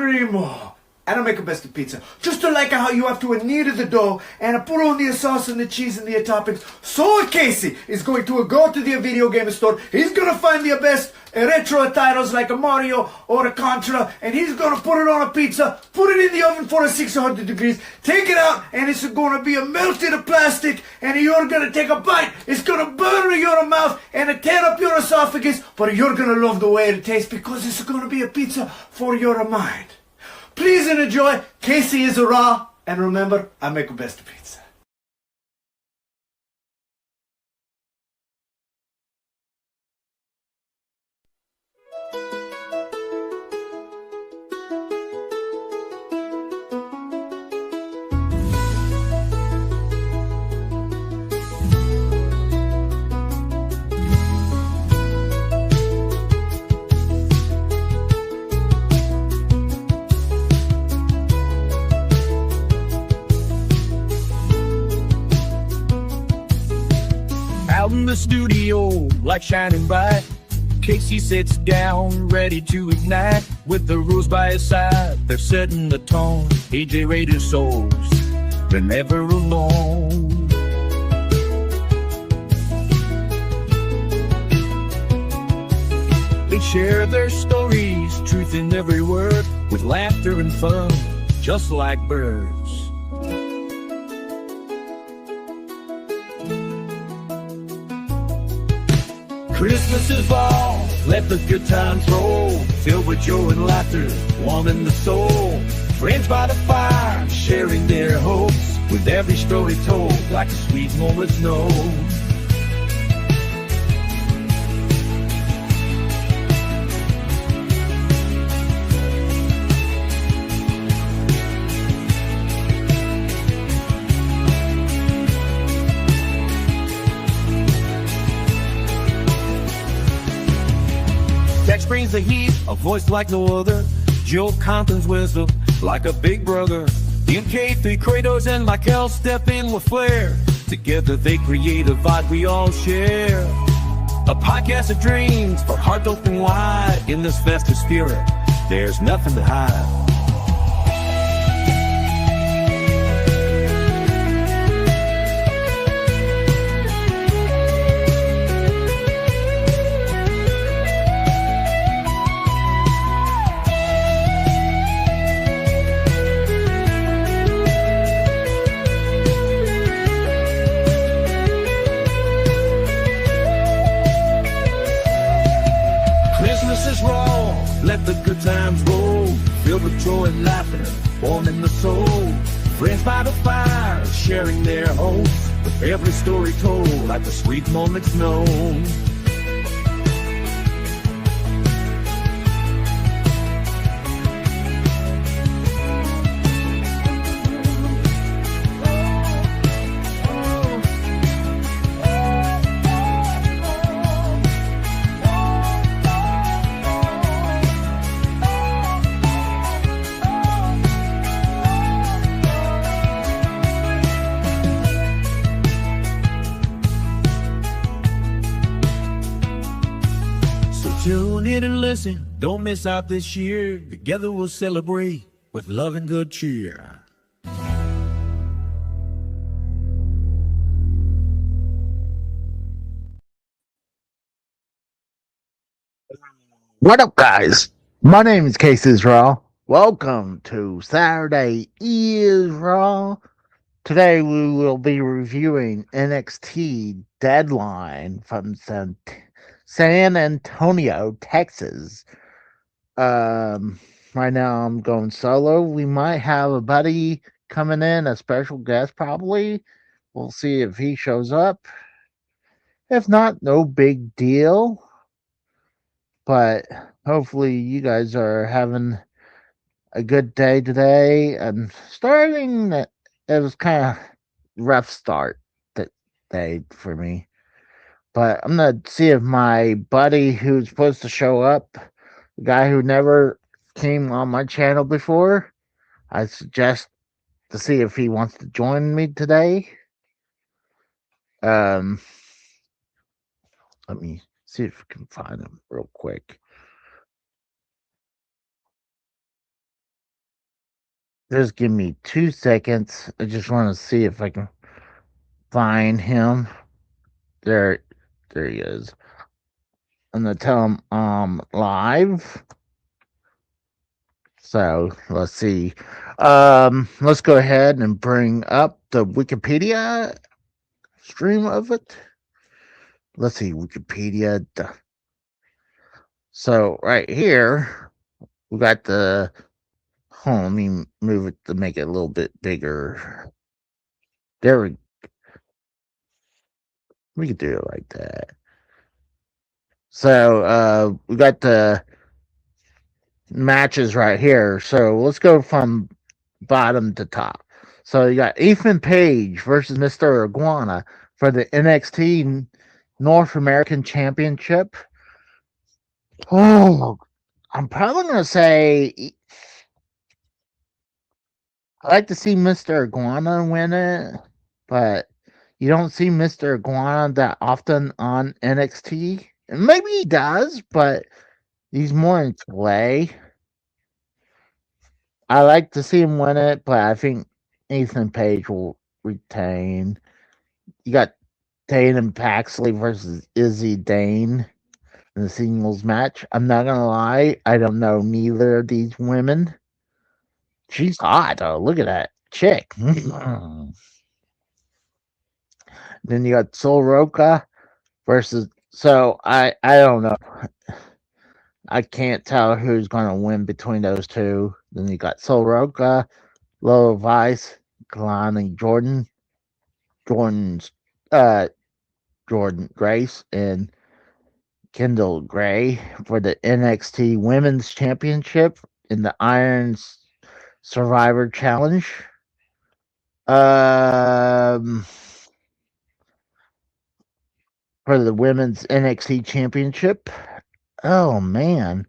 3 more. And I make a best of pizza. Just like how you have to knead the dough and put on the sauce and the cheese and the toppings. So Casey is going to go to the video game store. He's going to find the best retro titles like a Mario or a Contra. And he's going to put it on a pizza. Put it in the oven for 600 degrees. Take it out and it's going to be a melted plastic. And you're going to take a bite. It's going to burn your mouth and tear up your esophagus. But you're going to love the way it tastes because it's going to be a pizza for your mind. Please enjoy. Casey is raw. And remember, I make the best pizza. Out in the studio, light shining bright, Casey sits down, ready to ignite. With the rules by his side, they're setting the tone. AJ Raider souls, they're never alone. They share their stories, truth in every word, with laughter and fun, just like birds. Christmas is fall, let the good times roll, filled with joy and laughter, warming the soul. Friends by the fire, sharing their hopes, with every story told, like the sweet moments known. Text brings the heat, a voice like no other. Joe Compton's wisdom, like a big brother. MK3 Kratos and Michael step in with flair. Together they create a vibe we all share. A podcast of dreams for hearts open wide. In this festive spirit, there's nothing to hide. Christmas is raw, let the good times roll, filled with joy and laughter, warming the soul. Friends by the fire, sharing their hopes, with every story told, like the sweet moments known. Tune in and listen, don't miss out this year. Together we'll celebrate with love and good cheer. What up, guys? My name is Casey Raw. Welcome to Saturday is Raw. Today we will be reviewing NXT Deadline from San Antonio, Texas. Right now I'm going solo. We might have a buddy coming in, a special guest probably. We'll see if he shows up. If not, no big deal. But hopefully you guys are having a good day today. I'm starting, it was kind of rough start that day for me. But I'm going to see if my buddy who's supposed to show up, the guy who never came on my channel before, I suggest to see if he wants to join me today. Let me see if I can find him real quick. Just give me 2 seconds. I just want to see if I can find him. There, there he is. I'm gonna tell him live. So let's see. Let's go ahead and bring up the Wikipedia stream of it. Let's see, Wikipedia. So right here, we got the. Hold on, let me move it to make it a little bit bigger. There we could do it like that. So we got the matches right here. So let's go from bottom to top. So you got Ethan Page versus Mr. Iguana for the NXT North American Championship. Oh, I'm probably going to say I like to see Mr. Iguana win it, but you don't see Mr. Iguana that often on NXT. And maybe he does, but he's more in play. I like to see him win it, but I think Ethan Page will retain. You got Tatum Paxley versus Izzy Dane in the singles match. I'm not gonna lie, I don't know neither of these women. She's hot though. Look at that chick. Then you got Sol Roca versus. So I don't know. I can't tell who's gonna win between those two. Then you got Sol Roca, Lola Vice, Kalani Jordan's Jordan Grace, and Kendall Gray for the NXT Women's Championship in the Iron Survivor Challenge. Um, for the Women's NXT Championship. Oh man,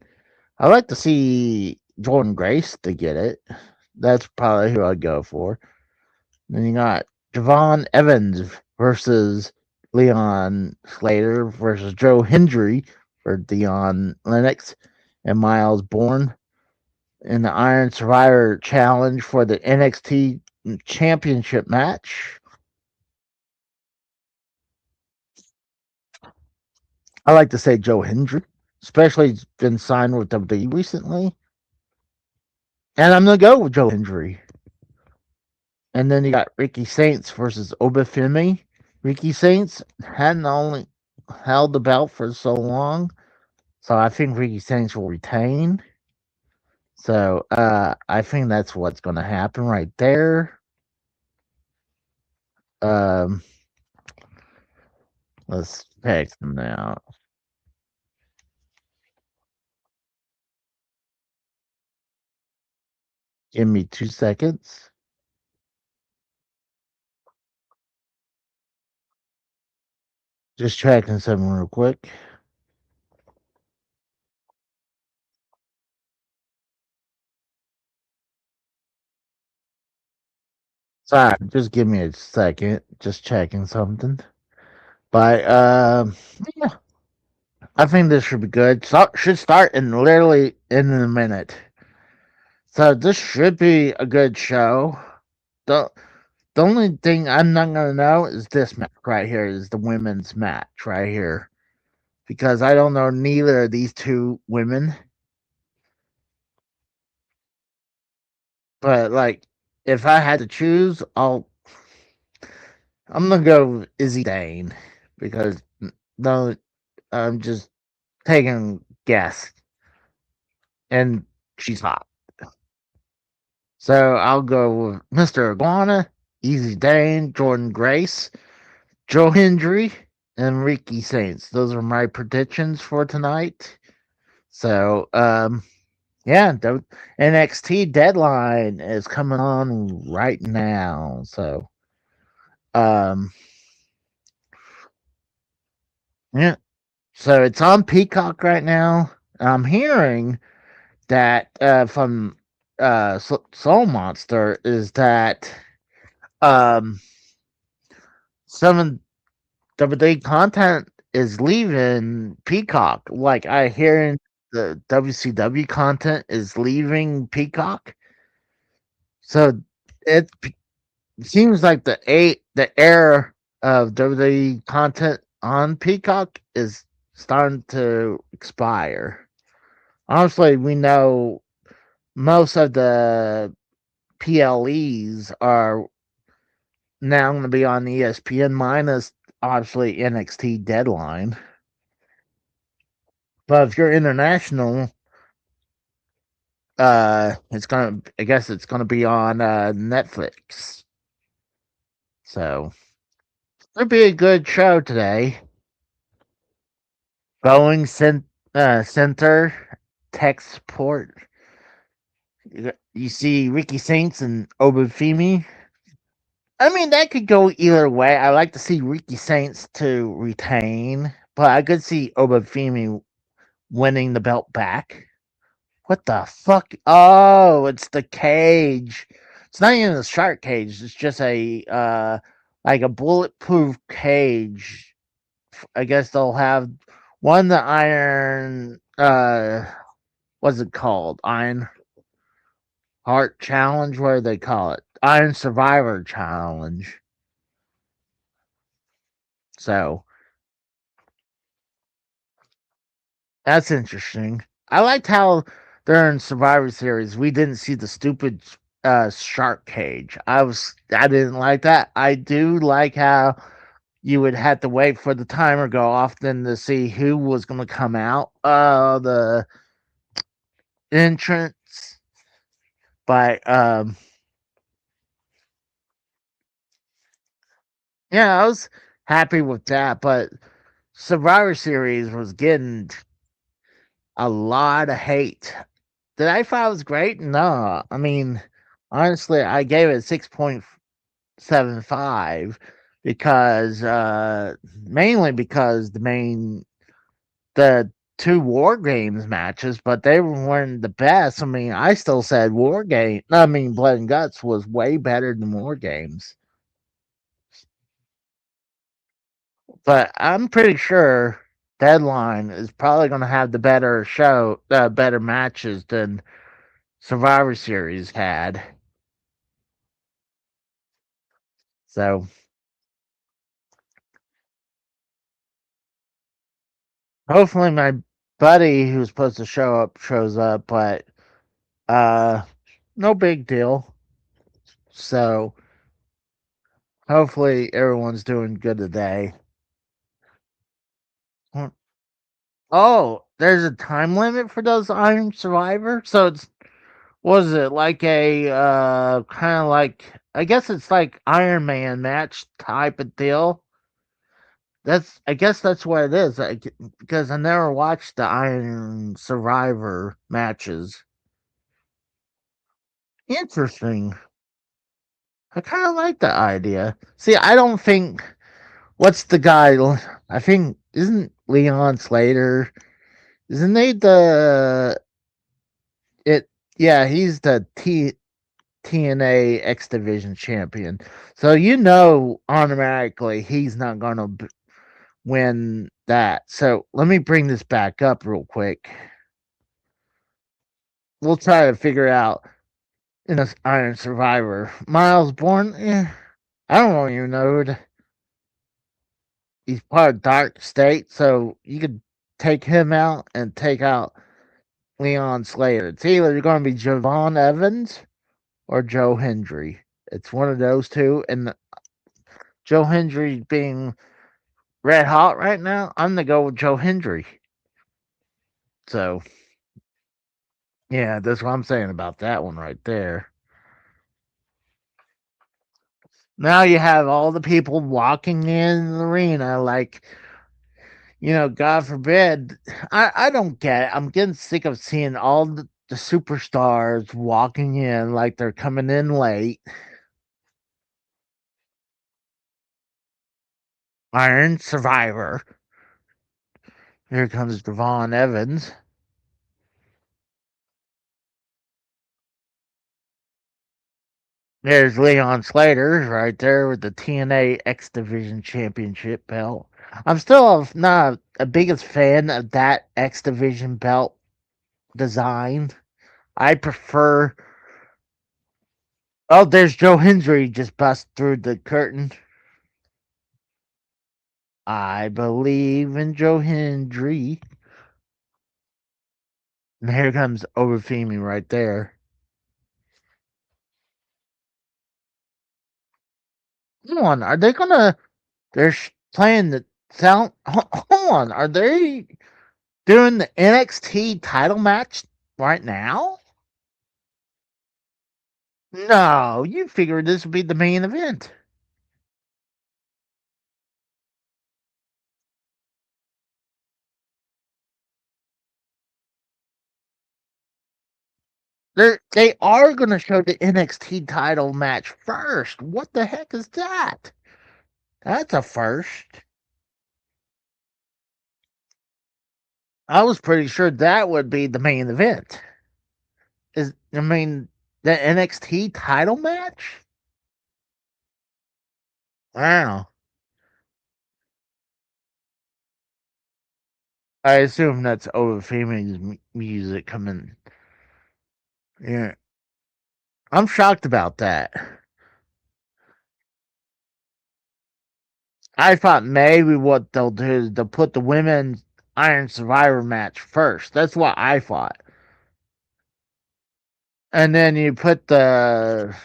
I like to see Jordan Grace to get it. That's probably who I'd go for. Then you got Javon Evans versus Leon Slater versus Joe Hendry for Dion Lennox and Miles Bourne in the Iron Survivor Challenge for the NXT Championship match. I like to say Joe Hendry, especially he's been signed with WWE recently. And I'm going to go with Joe Hendry. And then you got Ricky Saints versus Obafemi. Ricky Saints hadn't only held the belt for so long, so I think Ricky Saints will retain. So I think that's what's going to happen right there. Um, let's check them out. Give me 2 seconds. Just checking something real quick. Sorry, just give me a second. Just checking something. But yeah, I think this should be good. Should start in literally in a minute. So this should be a good show. The the only thing I'm not gonna know is this match right here is the women's match right here. Because I don't know neither of these two women. But like if I had to choose, I'm gonna go with Izzy Dane because no I'm just taking a guess. And she's hot. So I'll go with Mr. Iguana, Easy Dane, Jordan Grace, Joe Hendry, and Ricky Saints. Those are my predictions for tonight. So, yeah, the NXT Deadline is coming on right now. So, um, yeah. So it's on Peacock right now. I'm hearing that from Soul Monster is that um some WWE content is leaving Peacock. Like I hear the WCW content is leaving Peacock. So it seems like the era of WWE content on Peacock is starting to expire. Honestly, we know most of the PLEs are now going to be on ESPN minus obviously NXT Deadline. But if you're international, it's gonna I guess it's gonna be on Netflix. So it'll be a good show today. Boeing Center tech support. You see Ricky Saints and Obafemi. I mean, that could go either way. I like to see Ricky Saints to retain, but I could see Obafemi winning the belt back. What the fuck? Oh, it's the cage. It's not even a shark cage. It's just a like a bulletproof cage. I guess they'll have one the iron what's it called? Iron Heart Challenge, what do they call it? Iron Survivor Challenge. So that's interesting. I liked how during Survivor Series we didn't see the stupid shark cage. I didn't like that. I do like how you would have to wait for the timer go off then to see who was going to come out the entrance. But yeah, I was happy with that. But Survivor Series was getting a lot of hate. Did I thought it was great? No. I mean, honestly, I gave it 6.75 because mainly because the two War Games matches, but they weren't the best. I mean, I still said Blood and Guts was way better than War Games. But I'm pretty sure Deadline is probably going to have the better show, better matches than Survivor Series had. So hopefully my buddy who's supposed to show up shows up, but uh no big deal. So hopefully everyone's doing good today. Oh, there's a time limit for those Iron Survivor? So it's was it like a kind of like I guess it's like Iron Man match type of deal. I guess that's what it is. Because I never watched the Iron Survivor matches. Interesting. I kind of like the idea. See, I don't think what's the guy? I think isn't Leon Slater? Isn't he the it? Yeah, he's the TNA X Division champion. So you know automatically he's not going to win that. So let me bring this back up real quick. We'll try to figure out in this Iron Survivor. Miles Bourne, I don't even know. He's part of Dark State, so you could take him out and take out Leon Slater. It's either going to be Javon Evans or Joe Hendry. It's one of those two, and Joe Hendry being red hot right now, I'm gonna go with Joe Hendry. So yeah, that's what I'm saying about that one right there. Now you have all the people walking in the arena like God forbid. I don't get it. I'm getting sick of seeing all the superstars walking in like they're coming in late. Iron Survivor. Here comes Devon Evans. There's Leon Slater right there with the TNA X Division Championship belt. I'm still not a biggest fan of that X Division belt design. I prefer Oh, there's Joe Hendry just bust through the curtain. I believe in Joe Hendry. And here comes Overfemi right there. Come on, are they gonna? They're playing the sound. Hold on, are they doing the NXT title match right now? No, you figured this would be the main event. They are going to show the NXT title match first. What the heck is that? That's a first. I was pretty sure that would be the main event. I mean, the NXT title match? Wow. I assume that's over Femi's music coming. Yeah. I'm shocked about that. I thought maybe what they'll do is they'll put the women's Iron Survivor match first. That's what I thought. And then you put another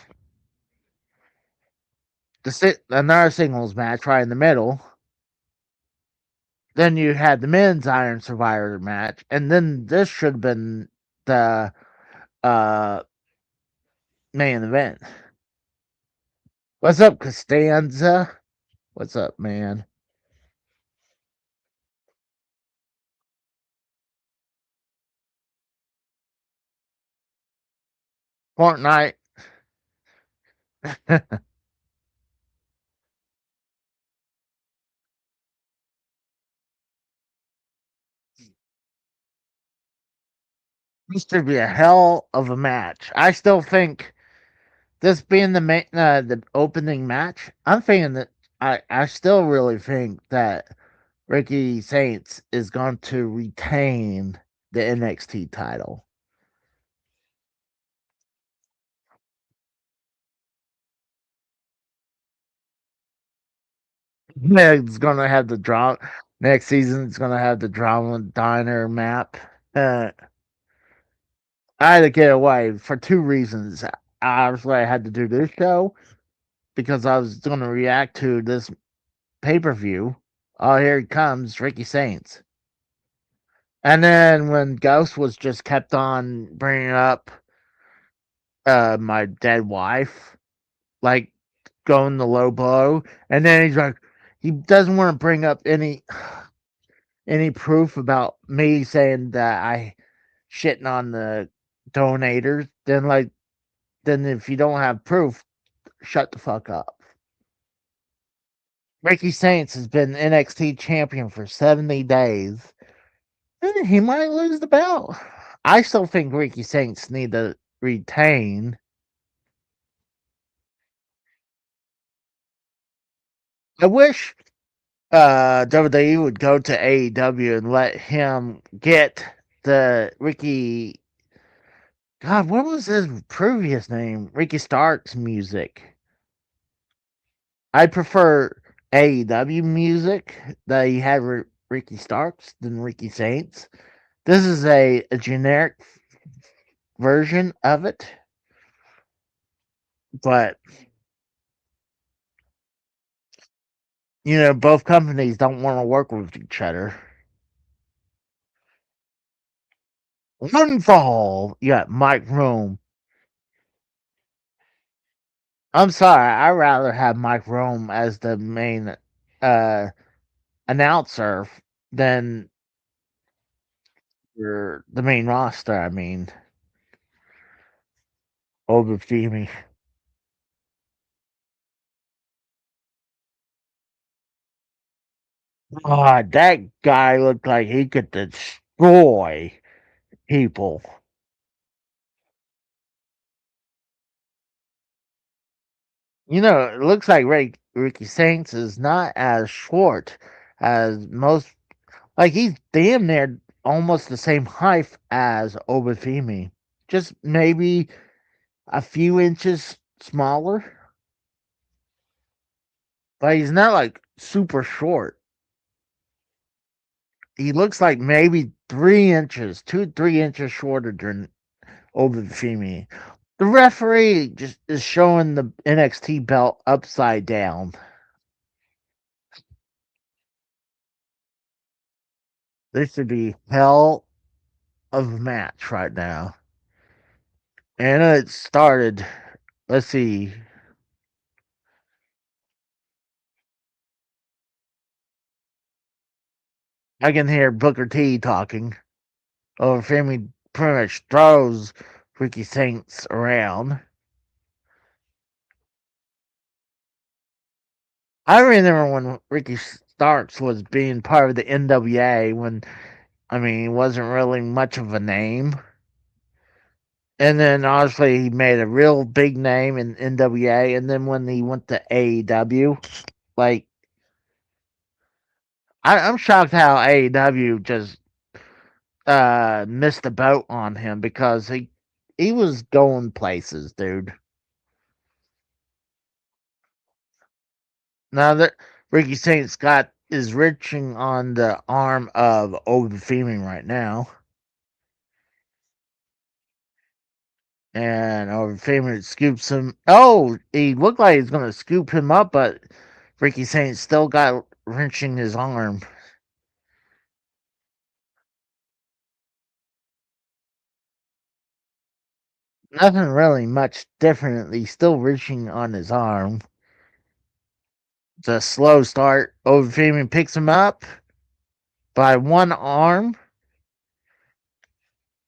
singles match right in the middle. Then you had the men's Iron Survivor match, and then this should have been the uh, main event. What's up, Costanza? What's up, man? Fortnite. This should be a hell of a match. I still think this being the opening match, I'm thinking that I still really think that Ricky Saints is going to retain the NXT title. Yeah, it's going to have the drama next season. It's going to have the drama diner map. Uh, I had to get away for two reasons. Obviously, I had to do this show because I was going to react to this pay per view. Oh, here he comes, Ricky Saints. And then when Ghost was just kept on bringing up my dead wife, like going the low blow, and then he's like, he doesn't want to bring up any proof about me saying that I shitting on the donators. Then if you don't have proof, shut the fuck up. Ricky Saints has been NXT champion for 70 days. He might lose the belt. I still think Ricky Saints need to retain. I wish WWE would go to AEW and let him get the Ricky. God, what was his previous name? Ricky Starks music. I prefer AEW music that he had Ricky Starks than Ricky Saints. This is a generic version of it, but both companies don't want to work with each other. One fall, you got Mike Rome. I'm sorry, I'd rather have Mike Rome as the main uh, announcer than the main roster. I mean, over Jimmy. God, that guy looked like he could destroy people. It looks like Ricky Saints is not as short as most. Like, he's damn near almost the same height as Obafemi. Just maybe a few inches smaller, but he's not like super short. He looks like maybe 3 inches, 2 3 inches shorter than Obafemi. The referee just is showing the NXT belt upside down. This should be hell of a match right now. And it started. Let's see. I can hear Booker T talking. Obafemi pretty much throws Ricky Saints around. I remember when Ricky Starks was being part of the NWA when, I mean, he wasn't really much of a name. And then obviously he made a real big name in NWA. And then when he went to AEW, like, I'm shocked how AEW just missed the boat on him because he was going places, dude. Now that Ricky Saint Scott is reaching on the arm of Obafemi right now, and Obafemi scoops him. Oh, he looked like he's gonna scoop him up, but Ricky Saint still got wrenching his arm. Nothing really much different. He's still reaching on his arm. It's a slow start. Obafemi picks him up by one arm,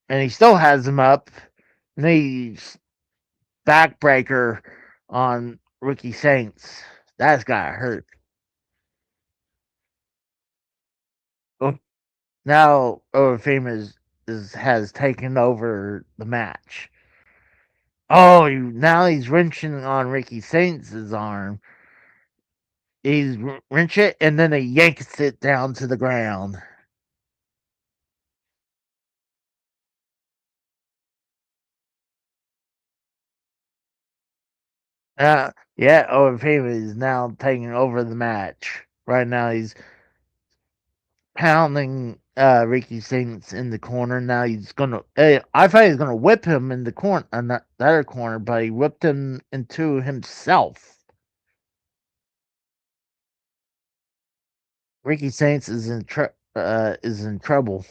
and he still has him up. And he's backbreaker on Ricky Saints. That's got hurt. Oh, now Obafemi has taken over the match. Oh, now he's wrenching on Ricky Saints' arm. He's wrench it and then he yanks it down to the ground. Yeah, Obafemi is now taking over the match. Right now, he's pounding Ricky Saints in the corner. Now he's gonna. I thought he was gonna whip him in the corner, the other corner, but he whipped him into himself. Ricky Saints is in trouble.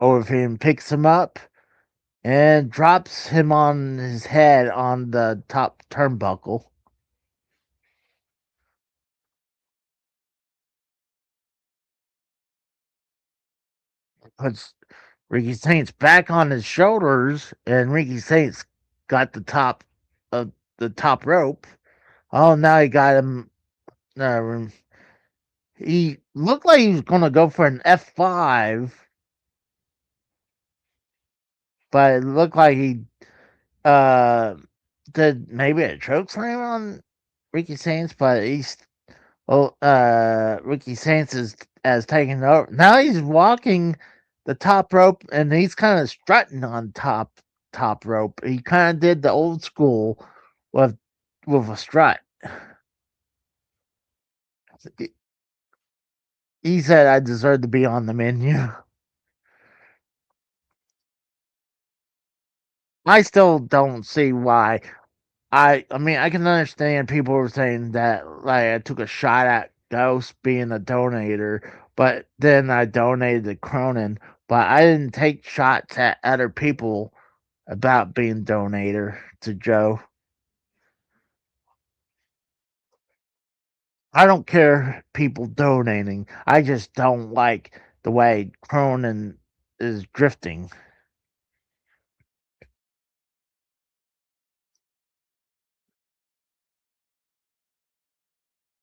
Obafemi picks him up and drops him on his head on the top turnbuckle. Puts Ricky Saints back on his shoulders, and Ricky Saints got the top rope. Oh, now he got him. He looked like he was gonna go for an F5, but it looked like he uh did maybe a choke slam on Ricky Saints, but Ricky Saints is has taken over. Now he's walking the top rope and he's kind of strutting on top rope. He kind of did the old school with a strut. He said I deserve to be on the menu. I still don't see why. I mean I can understand people were saying that like I took a shot at Ghost being a donator, but then I donated to Cronin. But I didn't take shots at other people about being donator to Joe. I don't care people donating. I just don't like the way Cronin is drifting.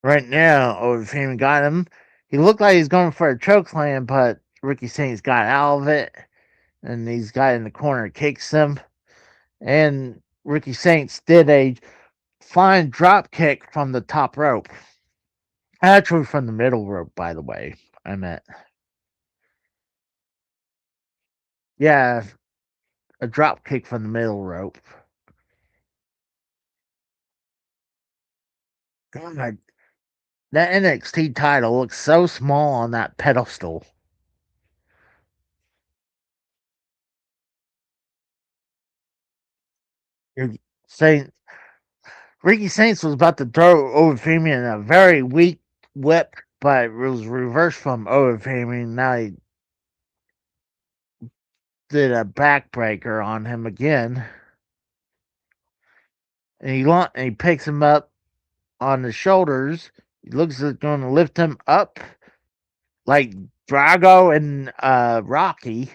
Right now, Overfame got him. He looked like he's going for a choke slam, but Ricky Saints got out of it. And he's got in the corner, kicks him. And Ricky Saints did a fine drop kick from the top rope. Actually, from the middle rope, by the way. I meant. Yeah, a drop kick from the middle rope. God, that NXT title looks so small on that pedestal. You're saying Ricky Saints was about to throw over Famian in a very weak whip, but it was reversed from over Famian. Now he did a backbreaker on him again. And he picks him up on the shoulders. He looks like going to lift him up like Drago and Rocky.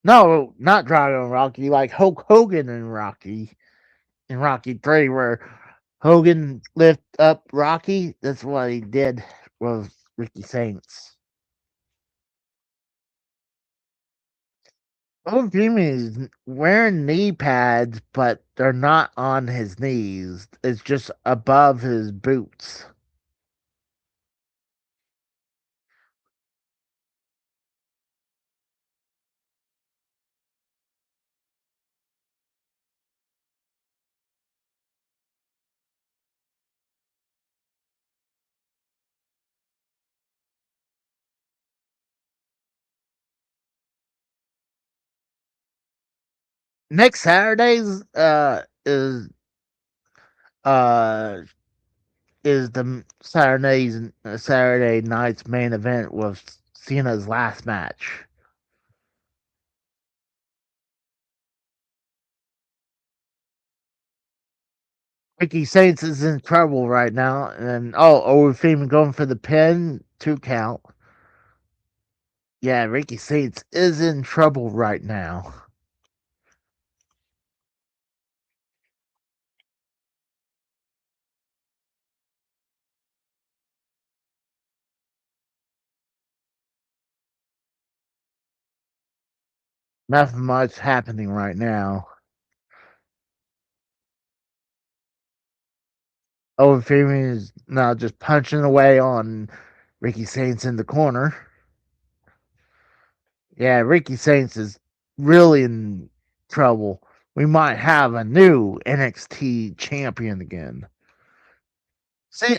No, not Drago and Rocky, like Hulk Hogan and Rocky in Rocky 3, where Hogan lift up Rocky. That's what he did with Ricky Saints. Jimmy is wearing knee pads, but they're not on his knees. It's just above his boots. Next Saturday's uh is the Saturday night's main event with Cena's last match. Ricky Saints is in trouble right now, and Overfeem going for the pin, 2 count. Yeah, Ricky Saints is in trouble right now. Nothing much happening right now. Overfeem is now just punching away on Ricky Saints in the corner. Yeah, Ricky Saints is really in trouble. We might have a new NXT champion again. See,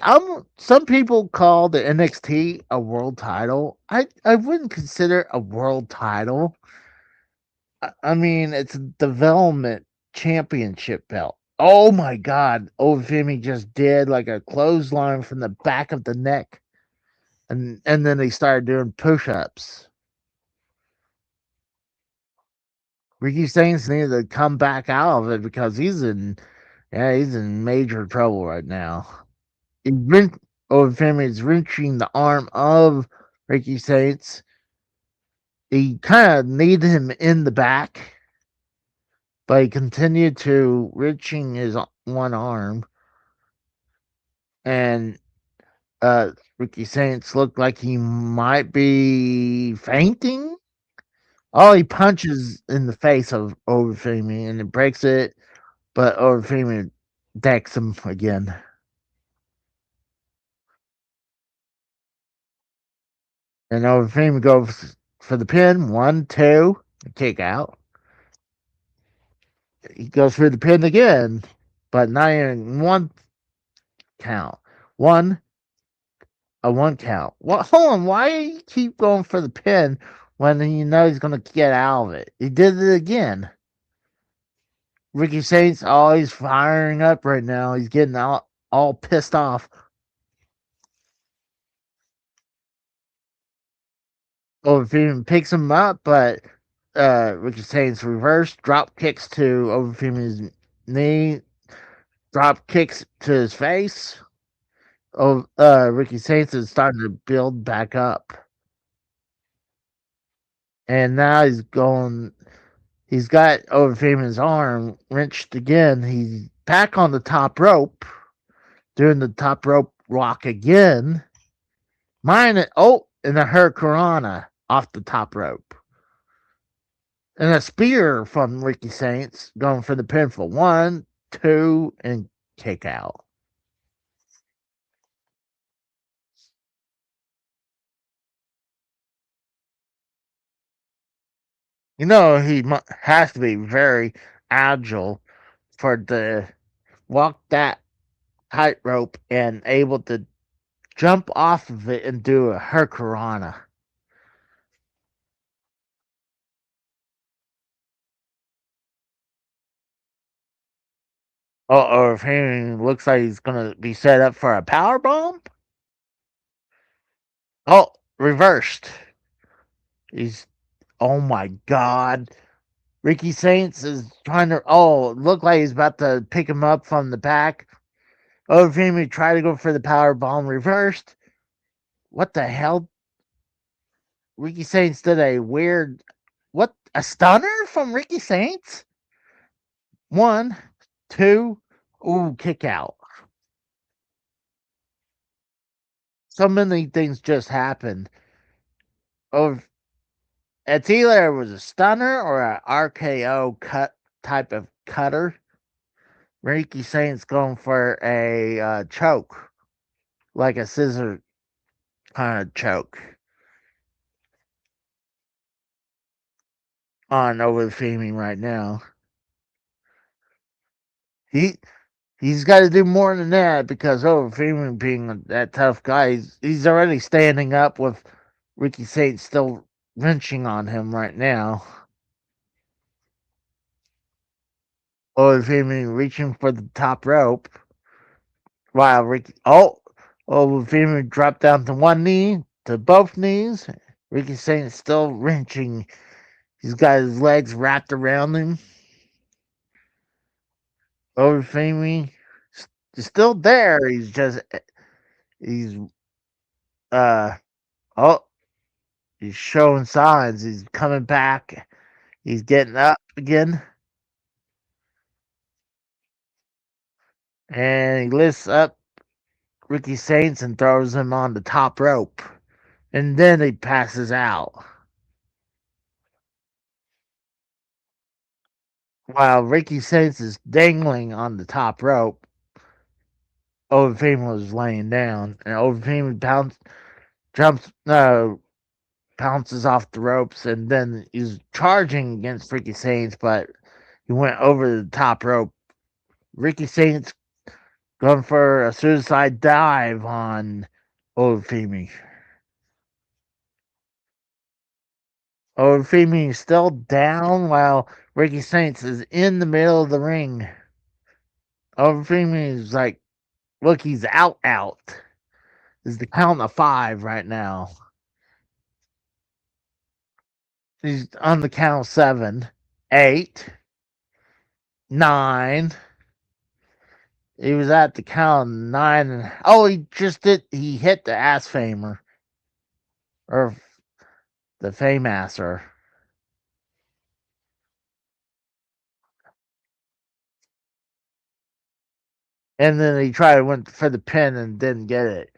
some people call the NXT a world title. I wouldn't consider it a world title. I mean, it's a development championship belt. Oh my god, Ovimi just did like a clothesline from the back of the neck. And then they started doing push-ups. Ricky Saints needs to come back out of it because he's in major trouble right now. Ovimi is wrenching the arm of Ricky Saints. He kind of kneed him in the back, but he continued to wrenching his one arm. And Ricky Saints looked like he might be fainting. Oh, he punches in the face of Overfemi and it breaks it, but Overfemi decks him again. And Overfemi goes for the pin. 1, 2, kick out. He goes for the pin again, but not even 1 count. One, a 1 count. Well, hold on. Why do you keep going for the pin when you know he's going to get out of it? He did it again. Ricky Saints, oh, he's firing up right now. He's getting all pissed off. Overfeem picks him up, but Ricky Saints reverse drop kicks to Overfeem's knee, drop kicks to his face. Ricky Saints is starting to build back up. And now he's got Overfeem's arm wrenched again. He's back on the top rope, doing the top rope rock again. And a Hurricanrana off the top rope. And a spear from Ricky Saints going for the pin for 1, 2, and kick out. You know, has to be very agile for the walk that tightrope and able to jump off of it and do a hurricanrana. Or if he looks like he's gonna be set up for a power bomb. Oh, reversed. He's oh my god. Ricky Saints is trying to look like he's about to pick him up from the back. Overfemi tried to go for the power bomb reversed. What the hell? Ricky Saints did a weird a stunner from Ricky Saints? One, two, ooh, kick out. So many things just happened. Oh, it's either it was a stunner or a RKO cut type of cutter. Ricky Saints going for a choke, like a scissor kind of choke on Overfemi right now. He he's got to do more than that because Overfemi being that tough guy, he's already standing up with Ricky Saints still wrenching on him right now. Overfemi reaching for the top rope while Ricky Overfemi dropped down to one knee to both knees. Ricky Saints still wrenching. He's got his legs wrapped around him. Overfemi is still there. He's uh oh he's showing signs. He's coming back. He's getting up again. And he lifts up Ricky Saints and throws him on the top rope. And then he passes out. While Ricky Saints is dangling on the top rope, Overfemi was laying down. And Overfemi jumps, bounces off the ropes, and then he's charging against Ricky Saints, but he went over the top rope. Ricky Saints going for a suicide dive on Overfemi. Overfemi is still down while Ricky Saints is in the middle of the ring. Overfemi is like, look, he's out. Is the count of 5 right now. He's on the count of 7, 8, 9. He was at the count of 9. And, he hit the ass famer. Or the famasser. And then he went for the pin and didn't get it.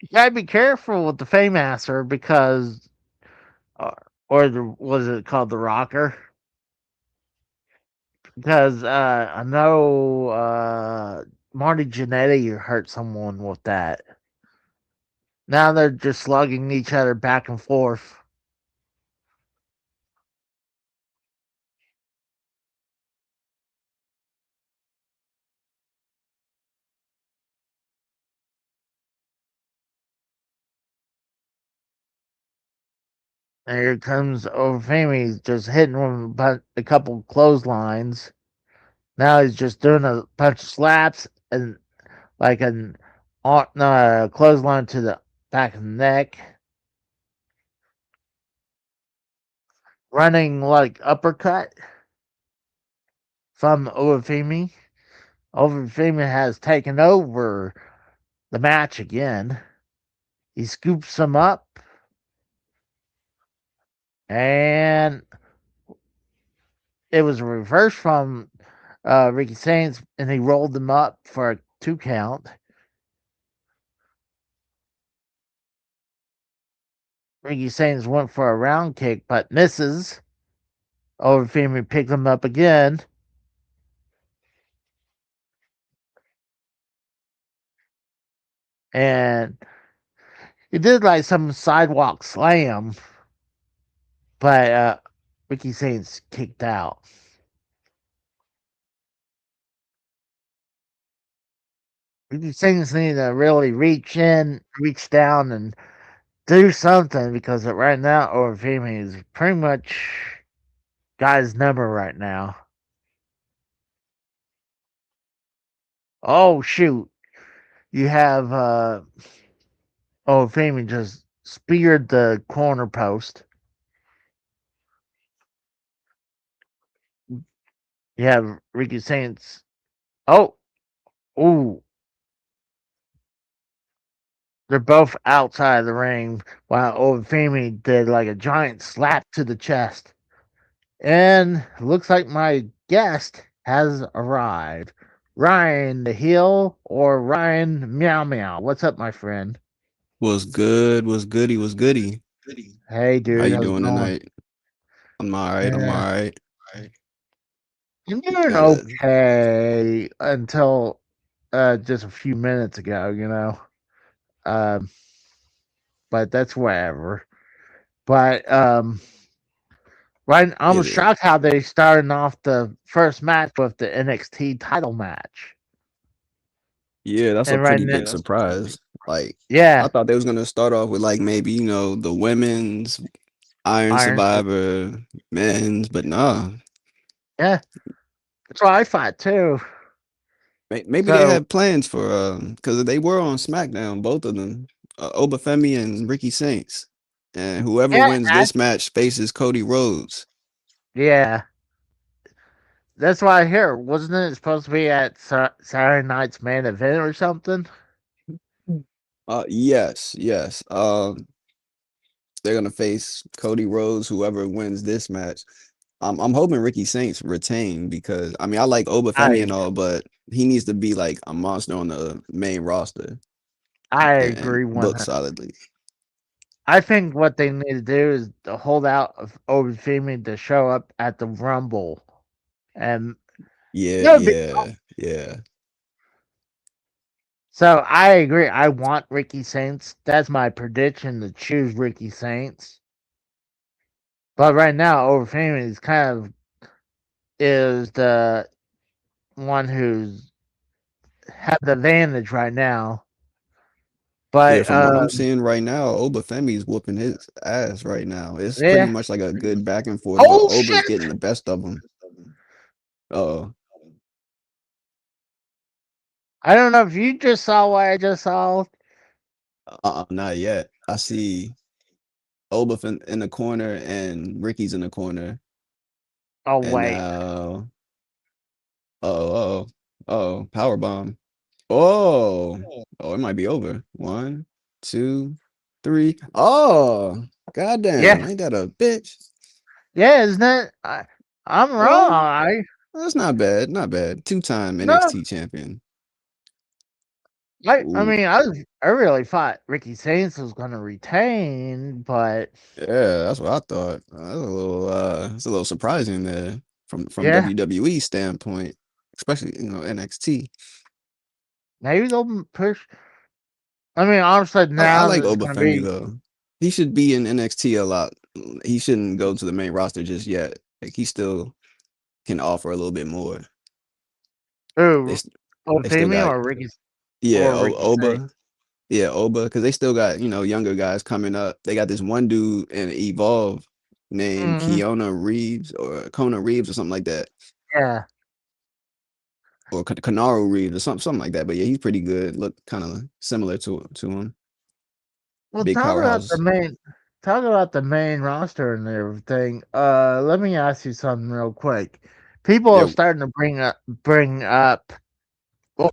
You gotta be careful with the famasser because, was it called the rocker? Because I know Marty Jannetty hurt someone with that. Now they're just slugging each other back and forth. And here comes Overfemi. He's just hitting him with a couple clotheslines. Now he's just doing a bunch of slaps and like a clothesline to the back of the neck. Running like uppercut from Overfemi. Overfemi has taken over the match again. He scoops him up. And it was a reverse from Ricky Saints, and he rolled him up for a 2 count. Ricky Saints went for a round kick, but misses. Overfemi picked him up again. And he did like some sidewalk slam. but Ricky Saints kicked out. Ricky Saints need to really reach in, reach down, and do something because right now, Orfemi is pretty much got his number right now. Oh shoot! You have Orfemi just speared the corner post. You have Ricky Saints. Oh, ooh! They're both outside the ring while Orfemi did like a giant slap to the chest. And looks like my guest has arrived. Ryan the heel or Ryan Meow Meow. What's up, my friend? Was good, was goody, was goody. Hey, How dude, you how's it doing going? tonight? I'm alright, I'm Yeah, alright. I'm doing Gotta, okay until just a few minutes ago, you know. Um, but that's whatever. But right, I'm get it. shocked how they started off the first match with the NXT title match, Yeah, that's a and right pretty now, big surprise. Like, I yeah, thought they was gonna start off with like maybe, the women's Iron Iron, Survivor, men's, but nah. yeah, that's what I thought too. Maybe they So had plans for because they were on SmackDown, both of them, Obafemi and Ricky Saints. And whoever yeah, wins this match faces Cody Rhodes. yeah, that's what I hear. Wasn't it supposed to be at Saturday night's main event or something? Yes, yes. They're gonna face Cody Rhodes, whoever wins this match. I'm hoping Ricky Saints retain because I mean I like Obafemi I and all, but he needs to be like a monster on the main roster I and agree book 100. solidly. I think what they need to do is to hold out of Obafemi to show up at the Rumble, and Yeah, no, yeah, yeah, so I agree. I want Ricky Saints. That's my prediction to choose Ricky Saints. But right now, Obafemi is kind of is the one who's had the advantage right now. yeah. But From what I'm seeing right now, Obafemi's whooping his ass right now. It's pretty yeah. much like a good back and forth, but Oh Oba's shit! getting the best of him. Oh, I don't know if you just saw what I just saw. not yet. I see Oba in the corner and Ricky's in the corner, Oh and wait, now oh, power bomb. Oh, oh, it might be over. One, two, three. Oh, yeah, goddamn! Ain't that a bitch? yeah, isn't it? I'm wrong. Well, I that's not bad. Not bad. Two-time no, NXT champion. I Ooh, mean, I really thought Ricky Saints was gonna retain, but yeah, that's what I thought. It's a little surprising there from yeah, WWE standpoint, especially NXT. maybe they'll push. I mean, honestly, I now like there's gonna Obafemi be though. He should be in NXT a lot. He shouldn't go to the main roster just yet. Like he still can offer a little bit more. They ooh, s- they still Obafemi got or Ricky Saints. Oba, yeah Oba, because they still got younger guys coming up. They got this one dude in Evolve named Hmm. Kona Reeves or something like that, Yeah. or Kanaro Reeves or something like that. But yeah, he's pretty good. Look kind of similar to him. Well, Big powerhouse. talk about the main roster and everything. Let me ask you something real quick. People are Yeah, starting to bring up well,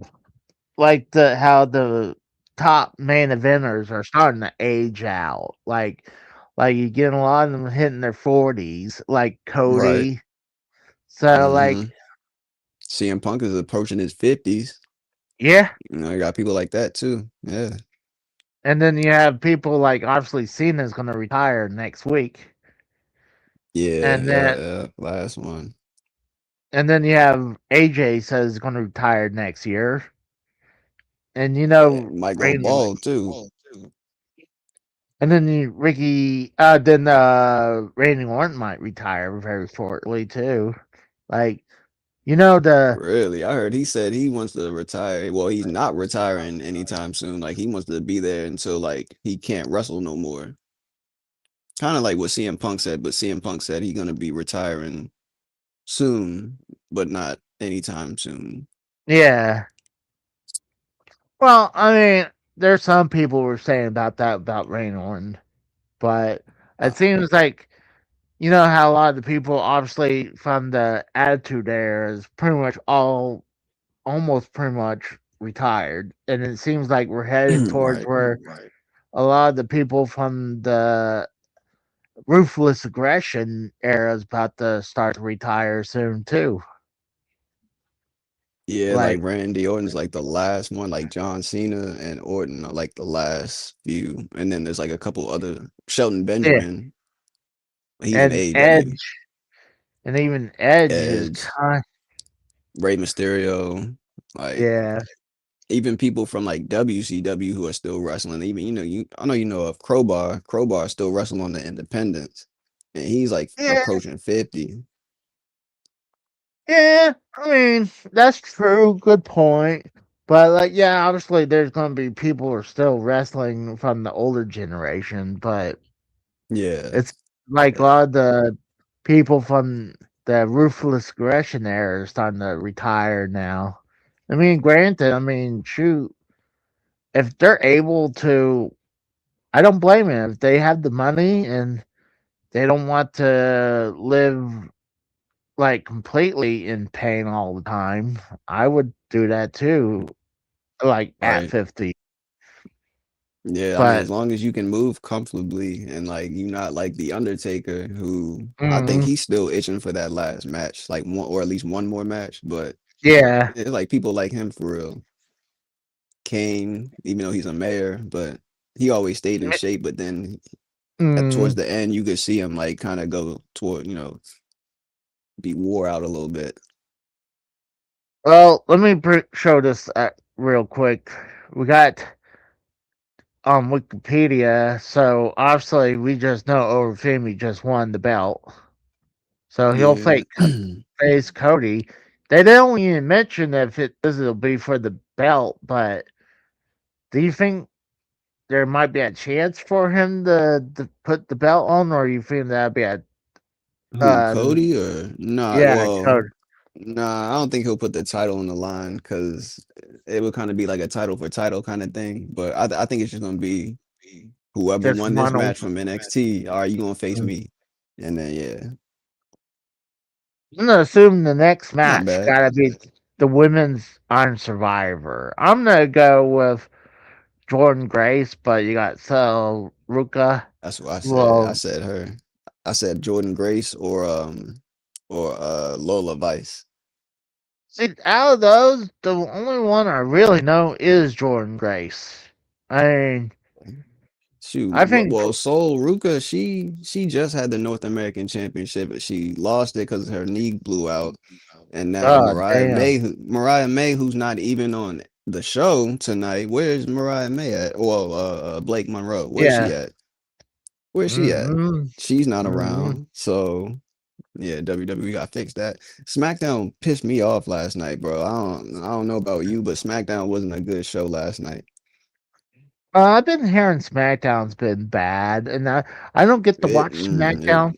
like the how the top main eventers are starting to age out. Like you get a lot of them hitting their 40s, like right. Cody. So like Mm-hmm. CM Punk is approaching his 50s. yeah. I got people like that too. Yeah. And then you have people like obviously Cena's gonna retire next week. Yeah, And yeah, then yeah. Last one. you have AJ says he's gonna retire next year. And you Yeah, know might go Randy bald too. And then Randy Orton might retire very shortly too. Like, you know the Really? I heard he said he wants to retire. Well, he's not retiring anytime soon. Like he wants to be there until like he can't wrestle no more. Kind of like what CM Punk said, but CM Punk said he's gonna be retiring soon, but not anytime soon. yeah. Well, I mean, there's some people were saying about that about Randy Orton, but Uh, it seems like you know how a lot of the people, obviously from the Attitude Era, is pretty much all almost pretty much retired, and it seems like we're headed towards right. where a lot of the people from the Ruthless Aggression era is about to start to retire soon too. Yeah, like Like, Randy Orton's like the last one, like John Cena and Orton are like the last few. And then there's like a couple other Shelton yeah, Benjamin. He's in and AEW. Edge, and even Edge is Edge, kind. Rey Mysterio, like Yeah, even people from like WCW who are still wrestling. Even I know you know of Crowbar. Crowbar is still wrestling on the independents. And he's like yeah, approaching 50. yeah. I mean, that's true. Good point. But like, yeah, obviously, there's gonna be people who are still wrestling from the older generation, but Yeah. it's like a lot of the people from the Ruthless Aggression era are starting to retire now. I mean, granted, I mean, shoot, if they're able to, I don't blame them. If they have the money and they don't want to live like completely in pain all the time, I would do that too, like at Right. 50. Yeah, I mean, But, as long as you can move comfortably and like you're not like the Undertaker, who I think mm, he's still itching for that last match, like one or at least one more match. But yeah. it's like people like him for real. Kane, even though he's a mayor, but he always stayed in shape. But then towards Mm, the end, you could see him like kind of go toward, be wore out a little bit. well, let me show this real quick. We got on Wikipedia, so obviously we just know Overfemi just won the belt. So he'll Yeah. face Cody. They don't even mention if it'll be for the belt, but do you think there might be a chance for him to put the belt on, or you think that'd be a Who, uh Cody or nah? yeah, Well, Cody. nah, I don't think he'll put the title on the line because it would kind of be like a title for title kind of thing. But I think it's just gonna be whoever Just won this one match from NXT. All right, you gonna face me, and then yeah, I'm gonna assume the next it's not match bad. gotta be the women's Iron Survivor. I'm gonna go with Jordan Grace, but you got Ruka. That's what I said. I Well, said her. I said Jordan Grace or Lola Vice. see, out of those, the only one I really know is Jordan Grace. I mean, Shoot, I think, well, Sol Ruka, she just had the North American Championship, but she lost it because her knee blew out. And now God damn, Mariah May, who's not even on the show tonight. Where's Mariah May at? Well, Blake Monroe. Where's she yeah, at? Where's she at? mm-hmm, She's not mm-hmm. around. So yeah, WWE got to fix that. SmackDown pissed me off last night, bro. I don't know about you, but SmackDown wasn't a good show last night. I've been hearing SmackDown's been bad, and I don't get to It watch mm, it SmackDown.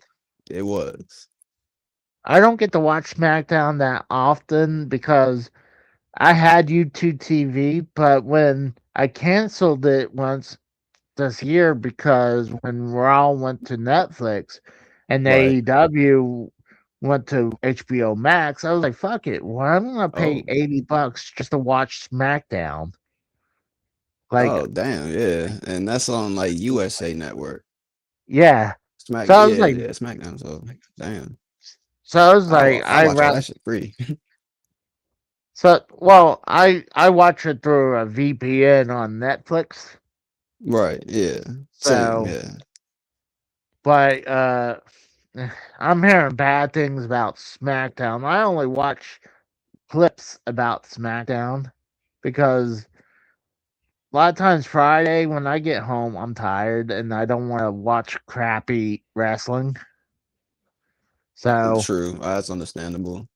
it was. I don't get to watch SmackDown that often because I had YouTube TV, but when I canceled it once this year because when Raw went to Netflix and Right. AEW went to HBO Max, I was like, fuck it. Well, I'm gonna pay Oh. $80 just to watch SmackDown. Like, Oh, damn, yeah. And that's on like USA Network. yeah. Smack So I was yeah, like, yeah, SmackDown. So damn. I I watch all rather that shit free. so well I watch it through a VPN on Netflix. Right, yeah. Same, So, yeah. but I'm hearing bad things about SmackDown. I only watch clips about SmackDown because a lot of times Friday when I get home, I'm tired and I don't want to watch crappy wrestling. So, True, that's understandable.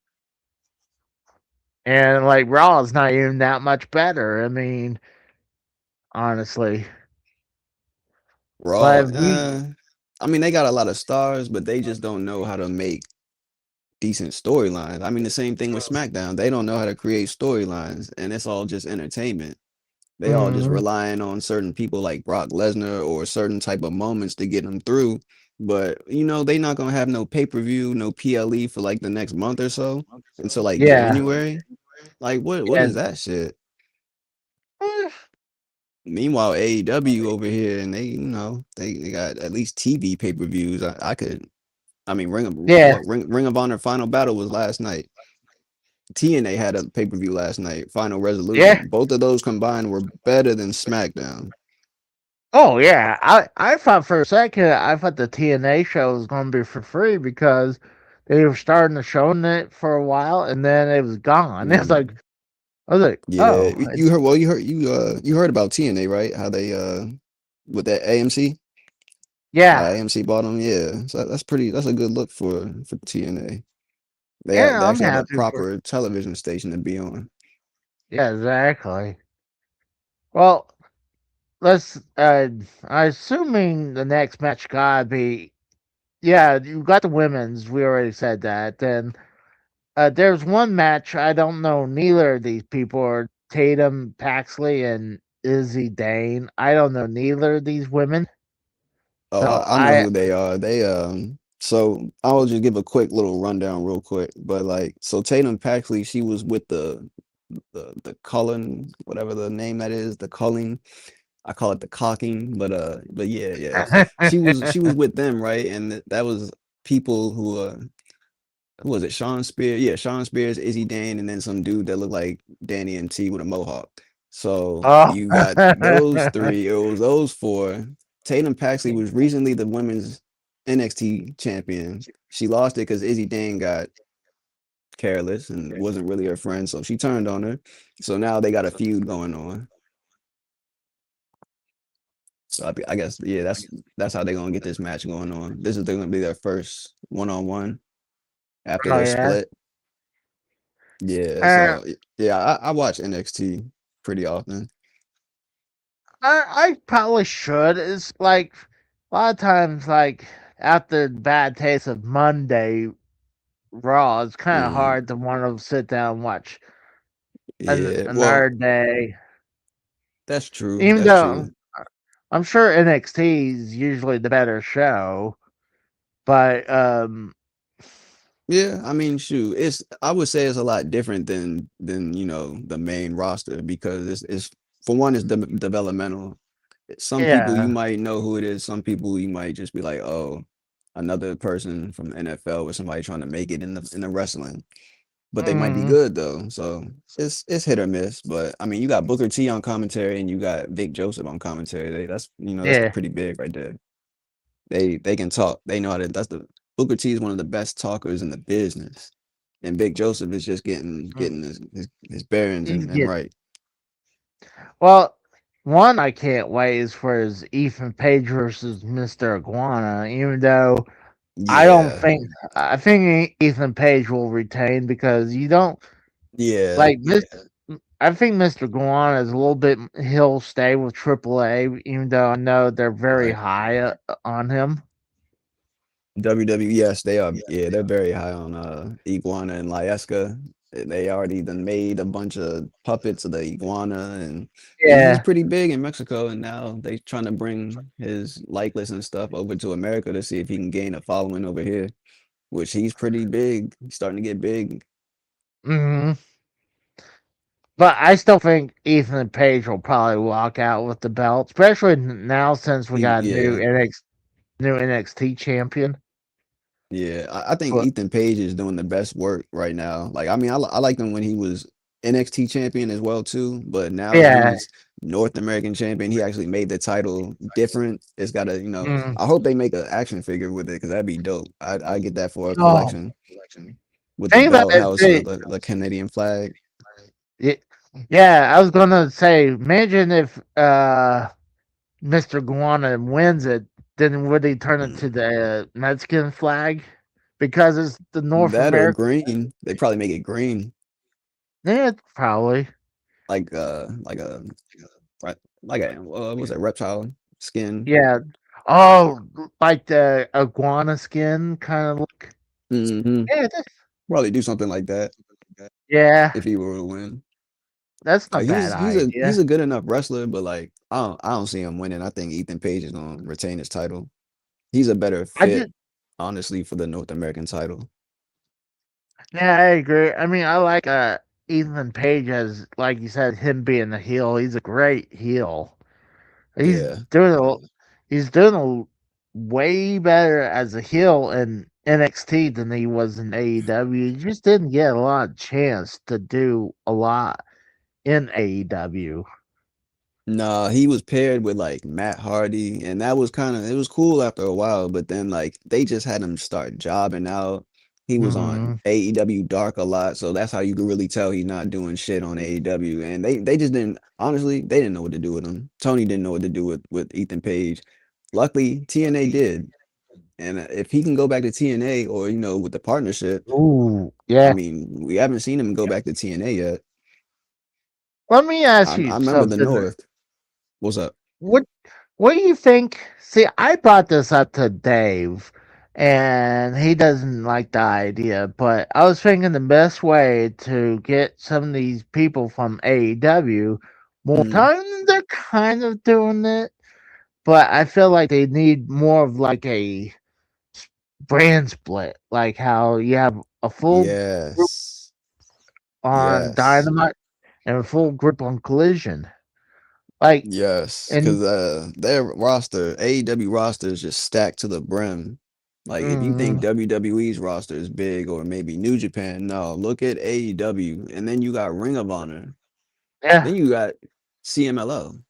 and like Raw is not even that much better. I mean, honestly, Raw, but we, I mean, they got a lot of stars, but they just don't know how to make decent storylines. I mean, the same thing with SmackDown. They don't know how to create storylines, and it's all just entertainment. They all just mm, relying on certain people like Brock Lesnar or certain type of moments to get them through. But they not gonna have no pay-per-view, no PLE for like the next month or so until like yeah, January. Like what yeah, is that shit? eh, Meanwhile, AEW over here and they got at least TV pay-per-views. I mean yeah, Ring of Honor Final Battle was last night. TNA had a pay-per-view last night, Final yeah. Resolution. Both of those combined were better than SmackDown. Oh yeah, I thought for a second I thought the TNA show was going to be for free because they were starting to show it for a while and then it was gone. It's like Mm. I was like, Yeah, oh, you heard. Well, you heard about TNA, right? How they with that AMC, how yeah, AMC bought them. Yeah, so that's pretty. That's a good look for TNA. They yeah, I'm actually have a happy for. proper television station to be on. Yeah, exactly. Well, let's. I'm assuming the next match gotta be. Yeah, you got the women's. We already said that. Then there's one match I don't know. Neither of these people are Tatum Paxley and Izzy Dane. I don't know neither of these women. Oh, So I know who they are. They so I'll just give a quick little rundown real quick. But like so Tatum Paxley, she was with the Cullen, whatever the name that is, the Culling. I call it the cocking, but yeah. She was with them, right? And that was people who was it? Sean Spears, yeah, Sean Spears, Izzy Dane, and then some dude that looked like Danny MT with a mohawk. So oh, you got those three. It was those four. Tatum Paxley was recently the women's NXT champion. She lost it because Izzy Dane got careless and wasn't really her friend, so she turned on her. So now they got a feud going on. So I guess yeah, that's how they're gonna get this match going on. This is gonna be their first one-on-one after oh their yeah. split. Yeah, Uh, so yeah, I watch NXT pretty often. I probably should. It's like a lot of times, like after the bad taste of Monday Raw, it's kind of Mm, hard to want to sit down and watch yeah, well, another day. that's true. Even That's though true. I'm sure NXT is usually the better show, but Yeah, I mean, shoot, I would say it's a lot different than the main roster because it's for one, it's developmental. Some people you yeah, might know who it is. Some people you might just be like, oh, another person from the NFL or somebody trying to make it in the wrestling. But they might be mm, good though. So it's hit or miss. But I mean, you got Booker T on commentary and you got Vic Joseph on commentary. That's yeah, pretty big right there. They can talk. They know how to. That's the Booker T is one of the best talkers in the business, and Vic Joseph is just getting mm, getting his bearings he's and get right. well. One I can't wait is for his Ethan Page versus Mr. Iguana, even though I don't Yeah, think I think Ethan Page will retain because you don't yeah. like this. I think Mr. Guan is a little bit. He'll stay with AAA, even though I know they're very Right. high on him. WWE, yes, they are. Yeah, they're very high on Iguana and Lieska. They already done made a bunch of puppets of the iguana, and he's Yeah. pretty big in Mexico. And now they trying to bring his likeness and stuff over to America to see if he can gain a following over here, which he's pretty big. He's starting to get big. Hmm. But I still think Ethan Page will probably walk out with the belt, especially now since we got a Yeah, new NXT champion. yeah. I think But Ethan Page is doing the best work right now. Like, I mean, I liked him when he was NXT champion as well too, but now that yeah, he's North American champion, he actually made the title different. It's got to. mm, I hope they make an action figure with it because that'd be dope. I get that for a oh, collection with the think about belt. it. How it's the Canadian flag. Yeah, I was gonna say, imagine if Mr. Guana wins it, then would he turn it to Mm. the Mexican flag? Because it's the North That or American. green. They probably make it green, Yeah, probably. like a right, like a what's that reptile skin? Yeah. Oh, like the iguana skin kind of look. Hmm. Yeah, Probably do something like that yeah, if he were to win. that's not a Like bad he's idea. a good enough wrestler, but like I don't see him winning. I think Ethan Page is gonna retain his title. He's a better I fit, just, honestly, for the North American title. yeah, I agree. I mean, I like Ethan Page as, like you said, him being a heel. He's a great heel. He's Yeah. doing a, he's doing way better as a heel in NXT than he was in AEW. He just didn't get a lot of chance to do a lot in AEW. Nah, he was paired with like Matt Hardy, and that was kind of it was cool after a while, but then like they just had him start jobbing out. He was on Hmm. AEW Dark a lot, so that's how you could really tell he's not doing shit on AEW. And they just didn't honestly, they didn't know what to do with him. Tony didn't know what to do with Ethan Page. Luckily, TNA did. And if he can go back to TNA or with the partnership, Ooh, I yeah. mean, we haven't seen him go back to TNA yet. Let me ask I you remember the something. North. What's up? What What do you think? See, I brought this up to Dave, and he doesn't like the idea. But I was thinking the best way to get some of these people from AEW more Mhm. time. They're kind of doing it, but I feel like they need more of like a brand split, like how you have a full group Yes. on Yes. Dynamite and a full group on Collision. Like, Yes. and Because their roster, AEW roster is just stacked to the brim. Like if you think mm, WWE's roster is big or maybe New Japan, no, look at AEW. And then you got Ring of Honor. yeah, Then you got CMLO.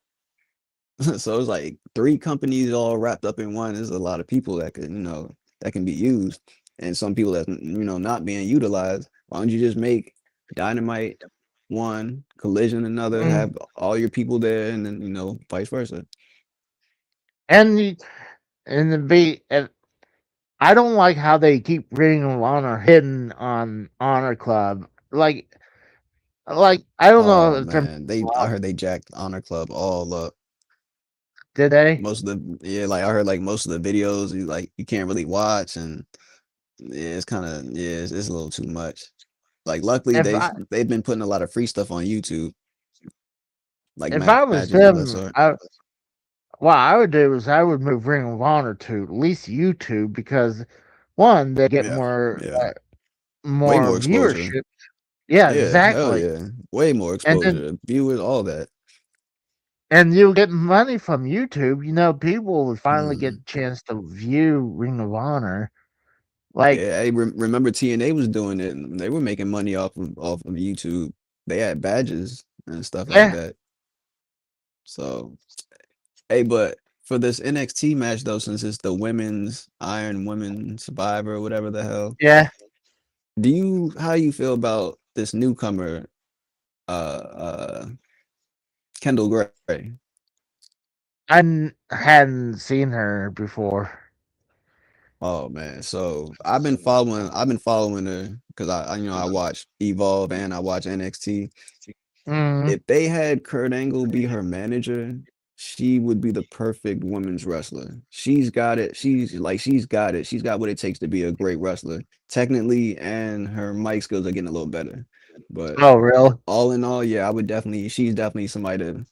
So it's like three companies all wrapped up in one. There's a lot of people that that can be used, and some people that's not being utilized. Why don't you just make Dynamite one, Collision another, mm, have all your people there, and then vice versa. and you, and the be and I don't like how they keep Ring of Honor hidden on Honor Club. Like I don't know Oh if they're man, I heard they jacked Honor Club all up. did they? Most of the yeah, like I heard like most of the videos you can't really watch, and yeah, it's kind of it's a little too much. Like luckily If I they've been putting a lot of free stuff on YouTube, like if I was matches and all that them, sort. what I would do is I would move Ring of Honor to at least YouTube because one they get Yeah, yeah, way more more exposure. viewership. Yeah, Yeah, hell exactly. yeah, way more And then exposure, viewers, all that. and you'll get money from YouTube. You know, people will finally get Mm. a chance to view Ring of Honor. Like, Yeah, I remember TNA was doing it, and they were making money off of YouTube. They had badges and stuff like yeah, that. So, hey, but for this NXT match though, since it's the women's Iron Women Survivor, whatever the hell, yeah. how you feel about this newcomer, uh, Kendall Gray? Hadn't seen her before. Oh man, so I've been following her because I watch Evolve and I watch NXT. Mm, If they had Kurt Angle be her manager, she would be the perfect women's wrestler. She's got it. She's got it. She's got what it takes to be a great wrestler. Technically, and her mic skills are getting a little better. But oh, really? all in all, yeah, I would definitely she's definitely somebody to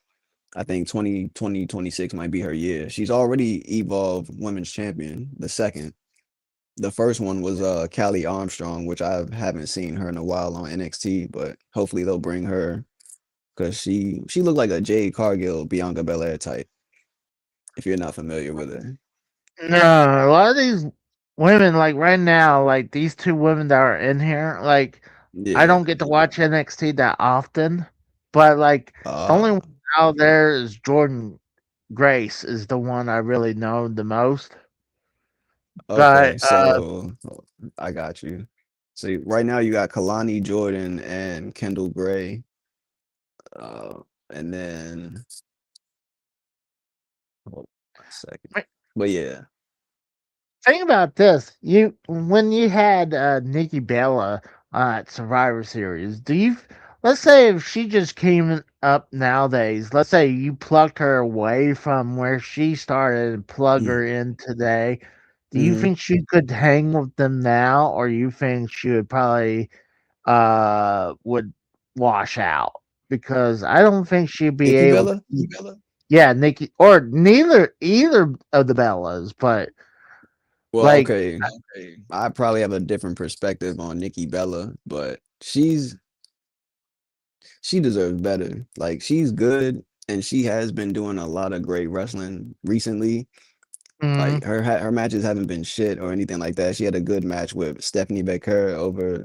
I think 2026 might be her year. She's already Evolve Women's Champion, the second. The first one was Callie Armstrong, which I haven't seen her in a while on NXT, but hopefully they'll bring her because she looked like a Jade Cargill, Bianca Belair type. If you're not familiar with her, No, a lot of these women, like right now, like these two women that are in here, like I yeah. don't get to watch NXT that often, but like the only one Uh, out there is Jordan Grace is the one I really know the most. okay, But so I got you. See, right now you got Kalani Jordan and Kendall Gray. And then hold on a second. But yeah. Think about this. You when you had Nikki Bella at Survivor Series, let's say if she just came up nowadays, let's say you plucked her away from where she started and plug her in today, do you Mm-hmm. think she could hang with them now, or you think she would probably would wash out? Because I don't think she'd be Nikki able Bella? to. Yeah, Nikki or either of the Bellas, but Well, like okay. I probably have a different perspective on Nikki Bella, but she deserves better. Like she's good and she has been doing a lot of great wrestling recently. mm, Like her matches haven't been shit or anything like that. She had a good match with Stephanie Becker over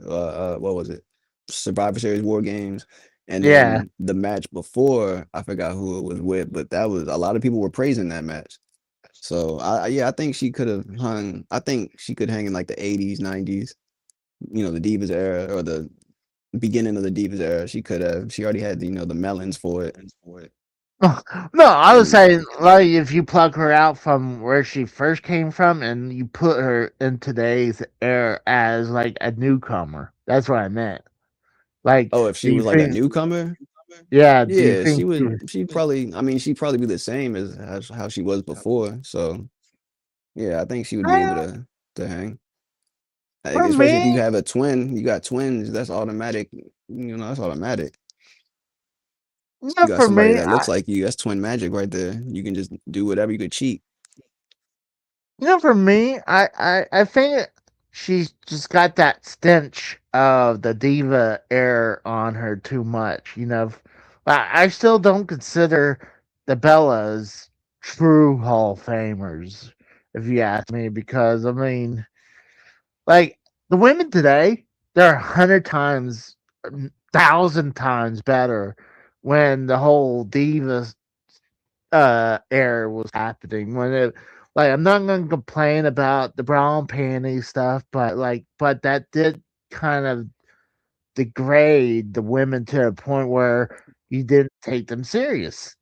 what was it? Survivor Series War Games. And yeah. then the match before, I forgot who it was with, but that was a lot of people were praising that match. So yeah, I think she could have hung. I think she could hang in like the 80s, 90s, the Divas era or the beginning of the Divas era. She could have. She already had the melons for it. No, I was And saying like if you plug her out from where she first came from and you put her in today's era as like a newcomer. That's what I meant. Like, oh, if do she you was like a think? newcomer, Yeah, do you yeah, think? she would. She'd probably. I mean, she'd probably be the same as how she was before. So yeah, I think she would be able Uh, to hang. Like, for especially if me, you have a twin, you got twins. That's automatic. That's automatic. You not got for somebody me. that looks like you. That's twin magic right there. You can just do whatever. You could cheat. For me, I think she's just got that stench of the diva air on her too much. I still don't consider the Bellas true Hall of Famers, if you ask me, because I mean, like the women today, they're 100 times, 1,000 times better when the whole diva error was happening when it like I'm not gonna complain about the brown panty stuff, but that did kind of degrade the women to a point where you didn't take them serious.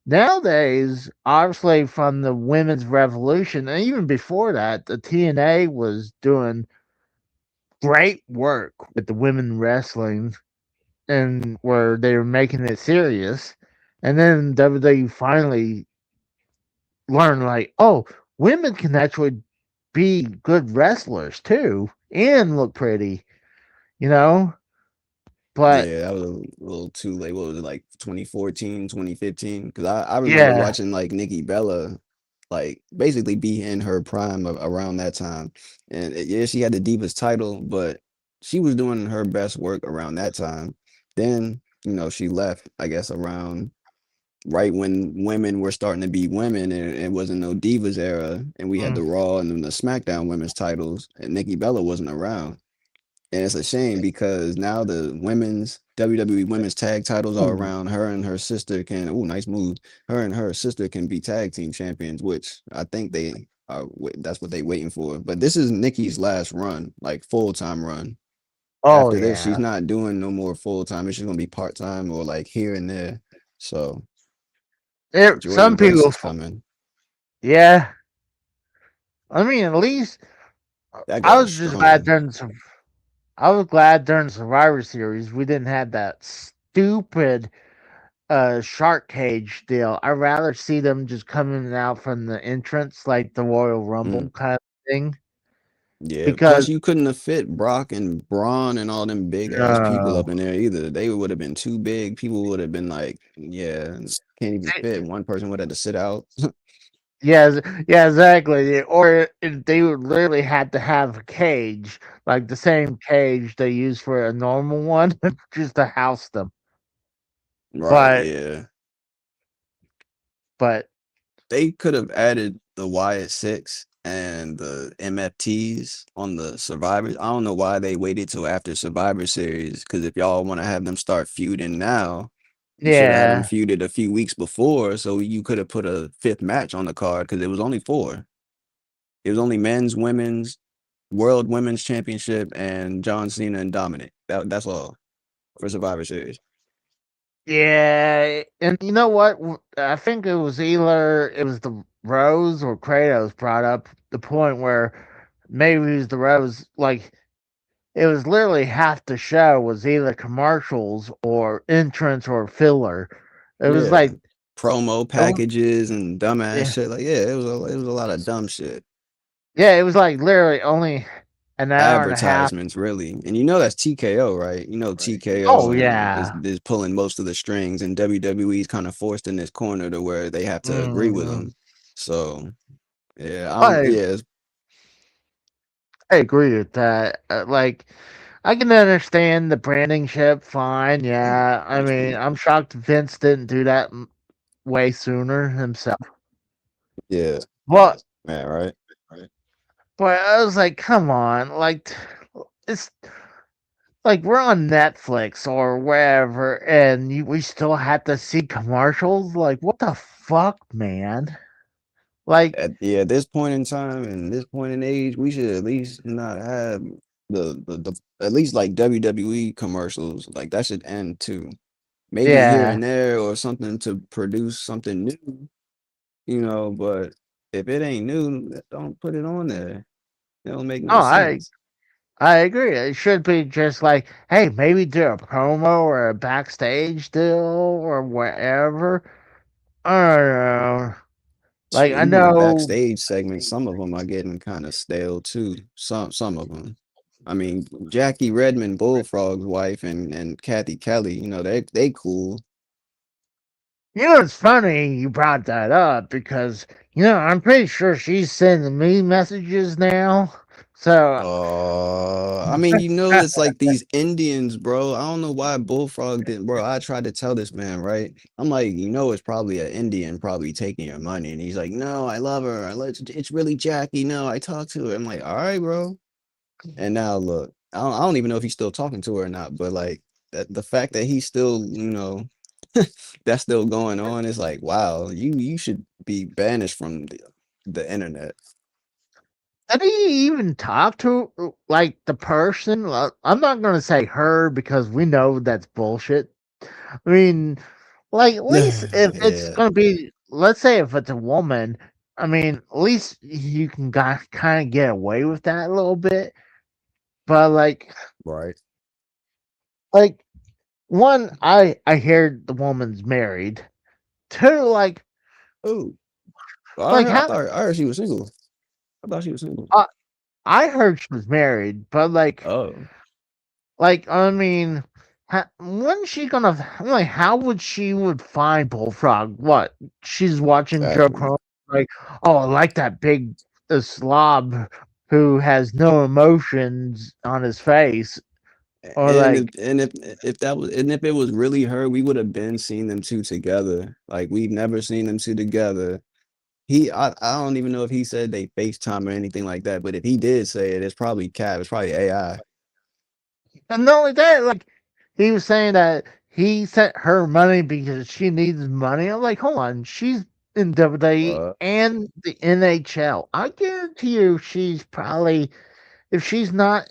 Nowadays, obviously from the women's revolution, and even before that, the TNA was doing great work with the women wrestling and where they were making it serious. And then WWE finally learn like, oh, women can actually be good wrestlers too and look pretty, you know? But Yeah, that was a little too late. What was it, like 2014, 2015? Because I remember yeah, watching like Nikki Bella, like basically be in her prime around that time. And yeah, she had the Divas title, but she was doing her best work around that time. Then, she left, I guess, around right when women were starting to be women and it wasn't no Divas era. And we had mm, the Raw and then the SmackDown women's titles, and Nikki Bella wasn't around. And it's a shame because now the women's WWE women's tag titles are ooh, around her and her sister can. Oh, nice move. Her and her sister can be tag team champions, which I think they are. That's what they waiting for. But this is Nikki's last run, like full time run. oh After this, she's yeah. not doing no more full time. It's just gonna be part time or like here and there. So Some Jordan Grace people, is coming. yeah. I mean, at least That I girl was is just glad strong. I was glad during Survivor Series we didn't have that stupid shark cage deal. I'd rather see them just coming out from the entrance like the Royal Rumble Mm. kind of thing. Yeah, Because plus you couldn't have fit Brock and Braun and all them big ass people no. up in there either. They would have been too big. People would have been like, yeah, can't even fit. One person would have to sit out. Yes, yeah, exactly. Or they would literally have to have a cage, like the same cage they use for a normal one, just to house them. Right, But yeah. but They could have added the Wyatt Six and the MFTs on the Survivors. I don't know why they waited till after Survivor Series, because if y'all want to have them start feuding now, you should have had them yeah, feuded a few weeks before, so you could have put a fifth match on the card because it was only four. It was only men's, women's, world women's championship, and John Cena and Dominic. That's all for Survivor Series. Yeah, and you know what? I think it was either it was the Rose or Kratos brought up the point where maybe it was the Rose. Like it was literally half the show was either commercials or entrance or filler. It was Yeah, like promo it was, packages and dumbass yeah, shit. Like, yeah, it was a lot of dumb shit. yeah. It was like literally only an hour and a half. Advertisements, really. And you know that's TKO, right? You know Oh TKO is yeah. is pulling most of the strings, and WWE's kind of forced in this corner to where they have to agree with Mm, them. So yeah, I yeah, I agree with that. Like I can understand the branding ship fine. Yeah, I mean, I'm shocked Vince didn't do that way sooner himself. yeah, But man, right? but I was like, come on, like it's like we're on Netflix or wherever, and we still have to see commercials. Like, what the fuck, man? Like, At this point in time and this point in age, we should at least not have the at least like WWE commercials. Like that should end too. Maybe here yeah, and there or something to produce something new, but if it ain't new, don't put it on there. It don't make oh, no sense. I agree. It should be just like, hey, maybe do a promo or a backstage deal or whatever. I don't know. Like, Shit, I even the know, backstage segments, some of them are getting kind of stale too. Some of them. I mean, Jackie Redmond, Bullfrog's wife, and Kathy Kelly, they cool. you know, it's funny you brought that up because, I'm pretty sure she's sending me messages now. So, I mean, it's like these Indians, bro. I don't know why Bullfrog didn't, bro. I tried to tell this man, right? I'm like, it's probably an Indian probably taking your money. And he's like, no, I love her. It's really Jackie. No, I talked to her. I'm like, all right, bro. And now look, I don't even know if he's still talking to her or not, but like the fact that he's still, that's still going on is like, wow, you should be banished from the internet. did he even talk to, like, the person? I'm not going to say her because we know that's bullshit. I mean, like, at least if it's Yeah, going to be, let's say if it's a woman, I mean, at least you can kind of get away with that a little bit. But, right. like, one, I hear the woman's married. Two, Oh, I how, thought I heard she was single. I thought she was single. uh, I heard she was married, but, Oh, I mean, when's she gonna? Like, how would she would find Bullfrog? What? She's watching Joe exactly. Crow. Like, oh, I like that big slob who has no emotions on his face, or And if like, and if that was and if it was really her, we would have been seeing them two together. Like we've never seen them two together. I don't even know if he said they FaceTime or anything like that, but if he did say it, it's probably Cap. It's probably AI. and not only that, like, he was saying that he sent her money because she needs money. I'm like, hold on, she's in WWE Uh, and the NHL. I guarantee you, she's probably if she's not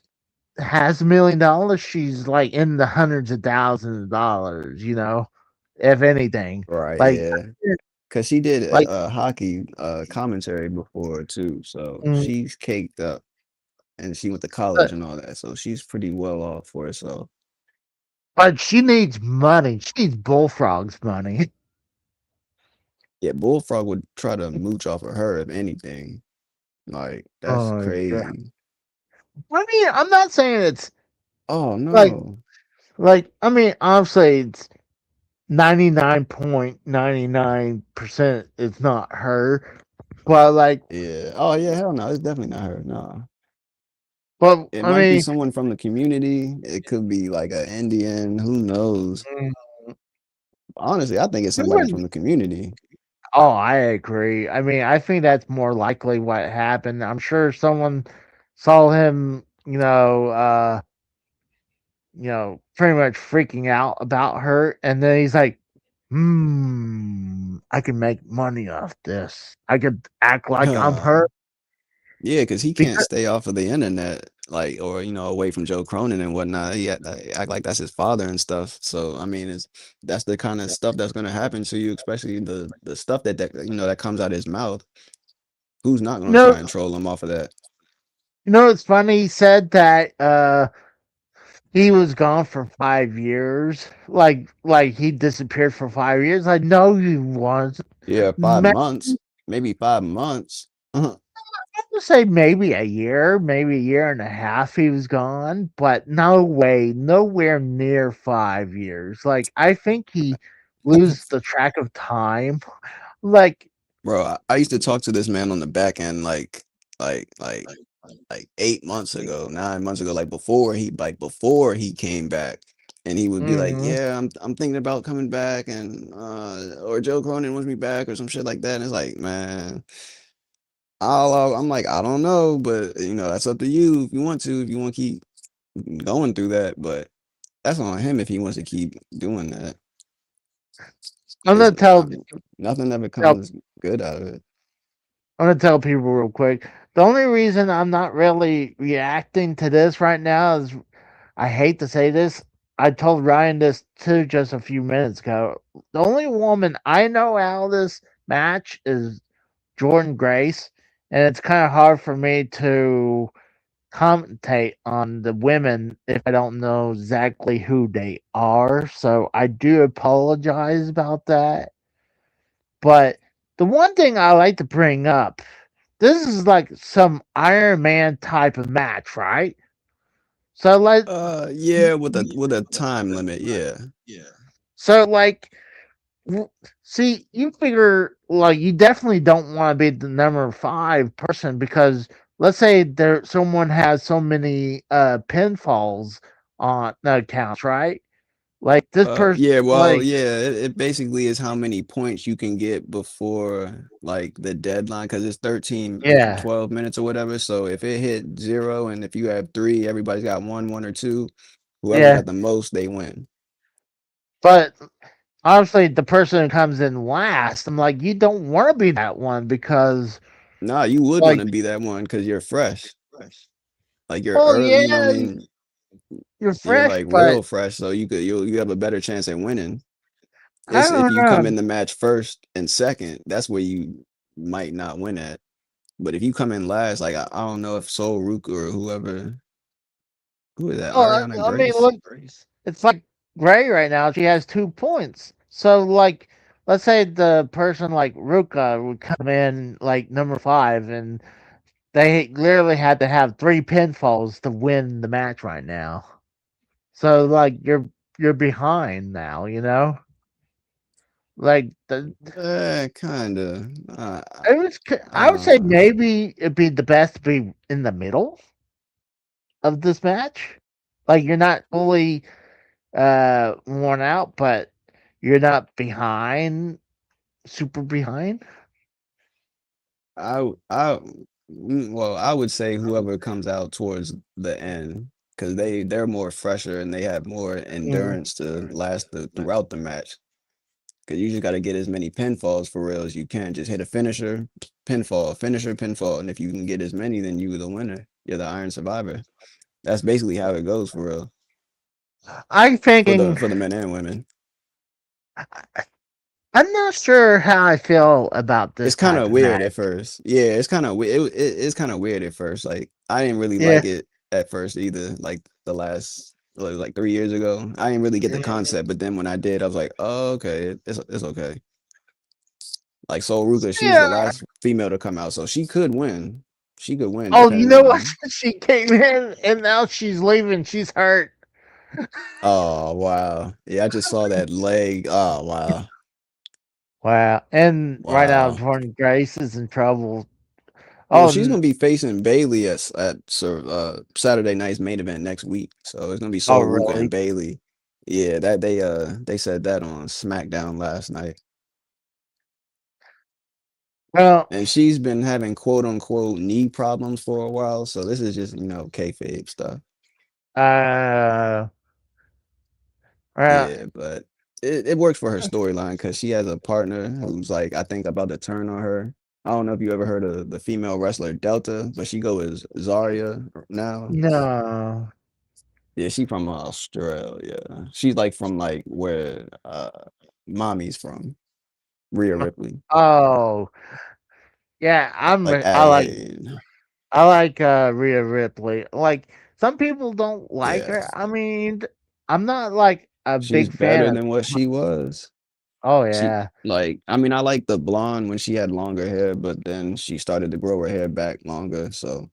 has $1 million, she's like in the hundreds of thousands of dollars, if anything. right, Like, yeah. Cause she did like, hockey commentary before too, so mm, she's caked up, and she went to college but, and all that, so she's pretty well off for herself. but she needs money. She needs Bullfrog's money. Yeah, Bullfrog would try to mooch off of her if anything. Like that's Oh, yeah. crazy. I mean, I'm not saying it's Oh like, no. I mean, honestly, it's 99.99% it's not her, but Yeah. Oh yeah. Hell no. It's definitely not her. No. It I might be mean, someone from the community. It could be like an Indian. Who knows? mm, Honestly, I think it's she somebody wouldn't. from the community. Oh, I agree. I mean, I think that's more likely what happened. I'm sure someone saw him, pretty much freaking out about her, and then he's like, I can make money off this. I could act like I'm her Yeah, because he can't because stay off of the internet. like, or away from Joe Cronin and whatnot. He act like that's his father and stuff. So I mean, that's the kind of stuff that's gonna happen to you, especially the stuff that comes out of his mouth. Who's not You gonna know, try and troll him off of that? it's funny. He said that he was gone for 5 years. Like he disappeared for 5 years. I know he was. Yeah, 5 months, maybe 5 months. I would say maybe a year, maybe a year and a half he was gone, but no way, nowhere near 5 years. Like I think he loses the track of time. Like, Bro, I used to talk to this man on the back end like like like 8 months ago, 9 months ago, before he came back. And he would be like, mhm. "Yeah, I'm thinking about coming back, and or Joe Cronin wants me back, or some shit like that." And it's like, man, I'm like, I don't know, but that's up to you if you want to, if you want to keep going through that. But that's on him if he wants to keep doing that. I'm It's gonna tell, nothing ever tell comes good out of it. I'm gonna tell people real quick. The only reason I'm not really reacting to this right now is I hate to say this. I told Ryan this too just a few minutes ago. The only woman I know out of this match is Jordan Grace, and it's kind of hard for me to commentate on the women if I don't know exactly who they are. So I do apologize about that. But the one thing I like to bring up, this is like some Iron Man type of match, right? So like, Yeah, with a time limit, yeah. so like, see, you figure like you definitely don't want to be the number 5 person because let's say there someone has so many pinfalls on the accounts, right? Like this person, Yeah, well, like yeah, it basically is how many points you can get before like the deadline because it's 13 or yeah, 12 minutes or whatever. So if it hit zero and if you have three, everybody's got one or two. Whoever yeah. got the most, they win. But honestly, the person who comes in last, I'm like, you don't want to be that one because Nah, you would want like, to be that one because you're fresh. Like you're well, early, yeah, I mean, you're you're fresh, like but real fresh, so you have a better chance at winning. I It's if don't you come know. in the match first and second, that's where you might not win at. But if you come in last, like I don't know if Soul Rook or who is that? Oh, Ariana I mean, Grace? look, it's like Gray right now. She has 2 points. So, like, let's say the person like Ruka would come in like number 5, and they literally had to have 3 pinfalls to win the match right now. So, like, you're behind now. Like the Kinda. it was. I would say Uh, maybe it'd be the best to be in the middle of this match. Like, you're not fully worn out, but you're not behind, super behind. well, I would say whoever comes out towards the end, because they're more fresher and they have more Mm. endurance to last throughout the match. Because you just got to get as many pinfalls for real as you can. Just hit a finisher, pinfall, and if you can get as many, then you're the winner. You're the Iron Survivor. That's basically how it goes for real I'm for the thinking. for the men and women. I'm not sure how I feel about It's this kind type of of weird match. at first. Yeah, it's kind of weird. It's kind of weird at first. Like I didn't really Yeah. like it at first either. Like the last like 3 years ago, I didn't really get the Mm. concept. But then when I did, I was like, oh okay, it's okay. Like Soul Ruka, she was the Yeah. last female to come out, so she could win. She could win Oh, you depending know what? on. She came in and now she's leaving. She's hurt. Oh wow, yeah, I just saw that leg. Oh wow, Wow. And right now, wow. Jordan Grace is in trouble. Well, Oh, she's gonna be facing Bailey Saturday night's main event next week. So it's gonna be oh, Soul Ruka and really? Bailey. Yeah, that they said that on SmackDown last night. Well, And she's been having quote unquote knee problems for a while. So this is just, kayfabe stuff. uh, well, Yeah, but it works for her storyline because she has a partner who's like, I think about to turn on her. I don't know if you ever heard of the female wrestler Delta, but she go as Zarya now. No. Yeah, she from Australia. She's like from like where mommy's from, Rhea Ripley, Oh, yeah. like I like Adelaide. Rhea Ripley. Like some people don't like Yeah, her. I mean, I'm not like a she's big fan better of. than what she was. Oh She yeah, like I mean I like the blonde when she had longer hair, but then she started to grow her hair back longer, so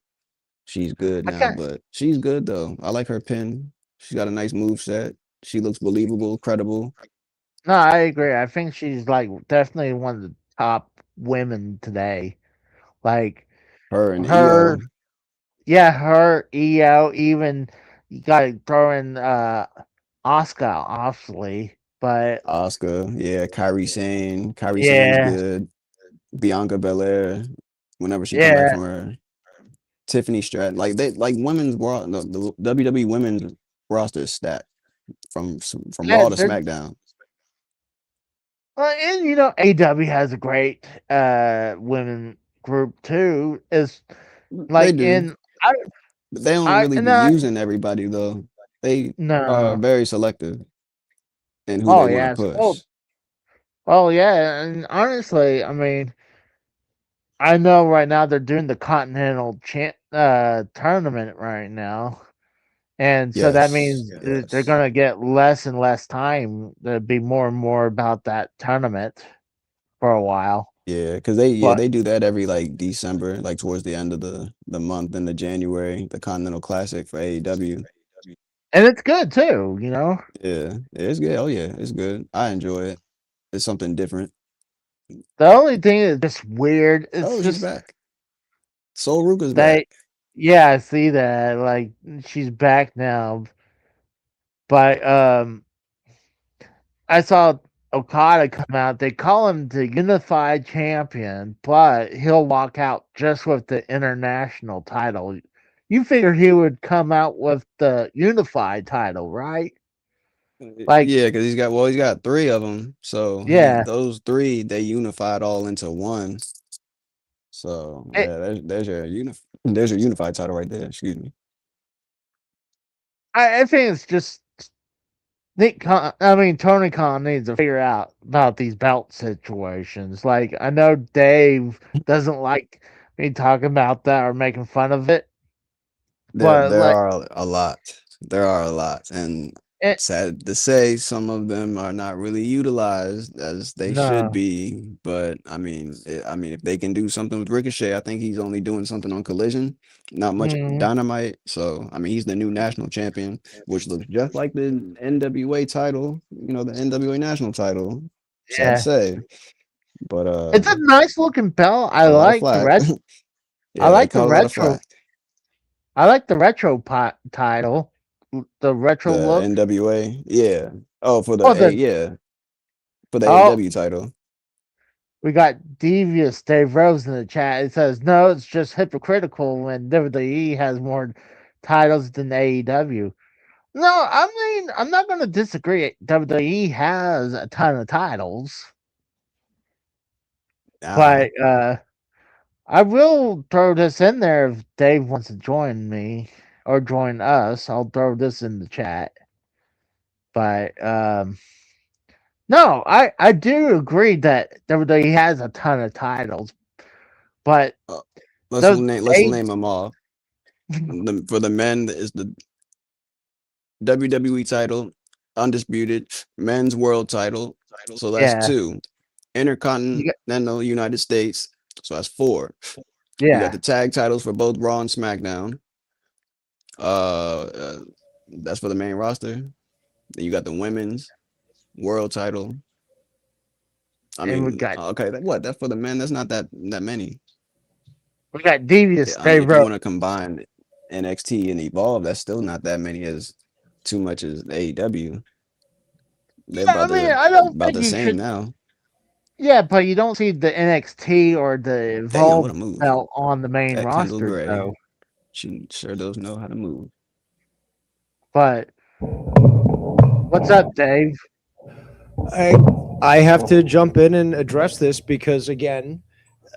she's good I now. can But she's good though. I like her pin. She's got a nice move set. She looks believable, credible. No, I agree. I think she's like definitely one of the top women today. Like Her and her, EO, yeah, her EO. Even you got to throw in Oscar, obviously, but Oscar, yeah, Kyrie Sane. Kyrie Sane's yeah, good. Bianca Belair, whenever she come back yeah, from her. Tiffany Stratton, like they like the WWE women's roster is stacked from yeah. Raw to SmackDown. And you know, AW has a great women group too. Is They like do, in but they don't I really and be I using everybody though. They are no. very selective in who Oh they want to yes. push. Oh yeah. And honestly, I mean, I know right now they're doing the Continental tournament right now, and so that Yes, means they're yes, gonna get less and less time. There'll be more and more about that tournament for a while. yeah, because But they do that every like December, like towards the end of the month in the January, the Continental Classic for AEW. and it's good too. You know, Yeah, it's good. Oh yeah, it's good. I enjoy it. It's something different. the only thing is just weird. It's Oh, she's just back. Soul Ruka's back. they. Yeah, I see that. Like she's back now, but I saw Okada come out. They call him the unified champion, but he'll walk out just with the international title. You figure he would come out with the unified title, right? Like, Yeah, because he's got three of them. So he yeah. those three they unified all into one. So It, yeah, there's your unified title right there. Excuse me. I think it's just I mean, Tony Khan needs to figure out about these belt situations. Like, I know Dave doesn't like me talking about that or making fun of it, but There like, are a lot. There are a lot, and it, sad to say, some of them are not really utilized as they should no. be. But I mean, if they can do something with Ricochet, I think he's only doing something on Collision, not much Mm, Dynamite. So I mean, he's the new national champion, which looks just like the NWA title. You know, the NWA national title. Sad to yeah. say, but It's a nice looking belt. caught a lot of flack. I Yeah, they like the caught a lot of retro. flack. I like the retro title, the retro The look. NWA, yeah. Oh, for Oh, the A, the yeah, for the oh, AEW title. we got Devious Dave Rose in the chat. It says no, it's just hypocritical when WWE has more titles than AEW. No, I mean I'm not going to disagree. WWE has a ton of titles, Now, but I will throw this in there if Dave wants to join me or join us. I'll throw this in the chat. But no, I do agree that WWE has a ton of titles, but uh, those let's eight, name them all. For the men is the WWE title, undisputed men's world title. So that's yeah, two. you got, Intercontinental United States. So that's four. You got yeah, the tag titles for both Raw and SmackDown. Uh, that's for the main roster. Then you got the women's world title. I and mean, okay, what? That's for the men. That's not that many. we got Devious I mean, Dave if you Rose. want to combine NXT and Evolve, that's still not that many as too much as AEW. They're Yeah, I mean I don't about think the you same should. now. Yeah, but you don't see the NXT or the Damn, what Evolve a move. belt on the main That Kendall roster Gray. though. She sure does know how to move. But what's up, Dave? I I have to jump in and address this because again,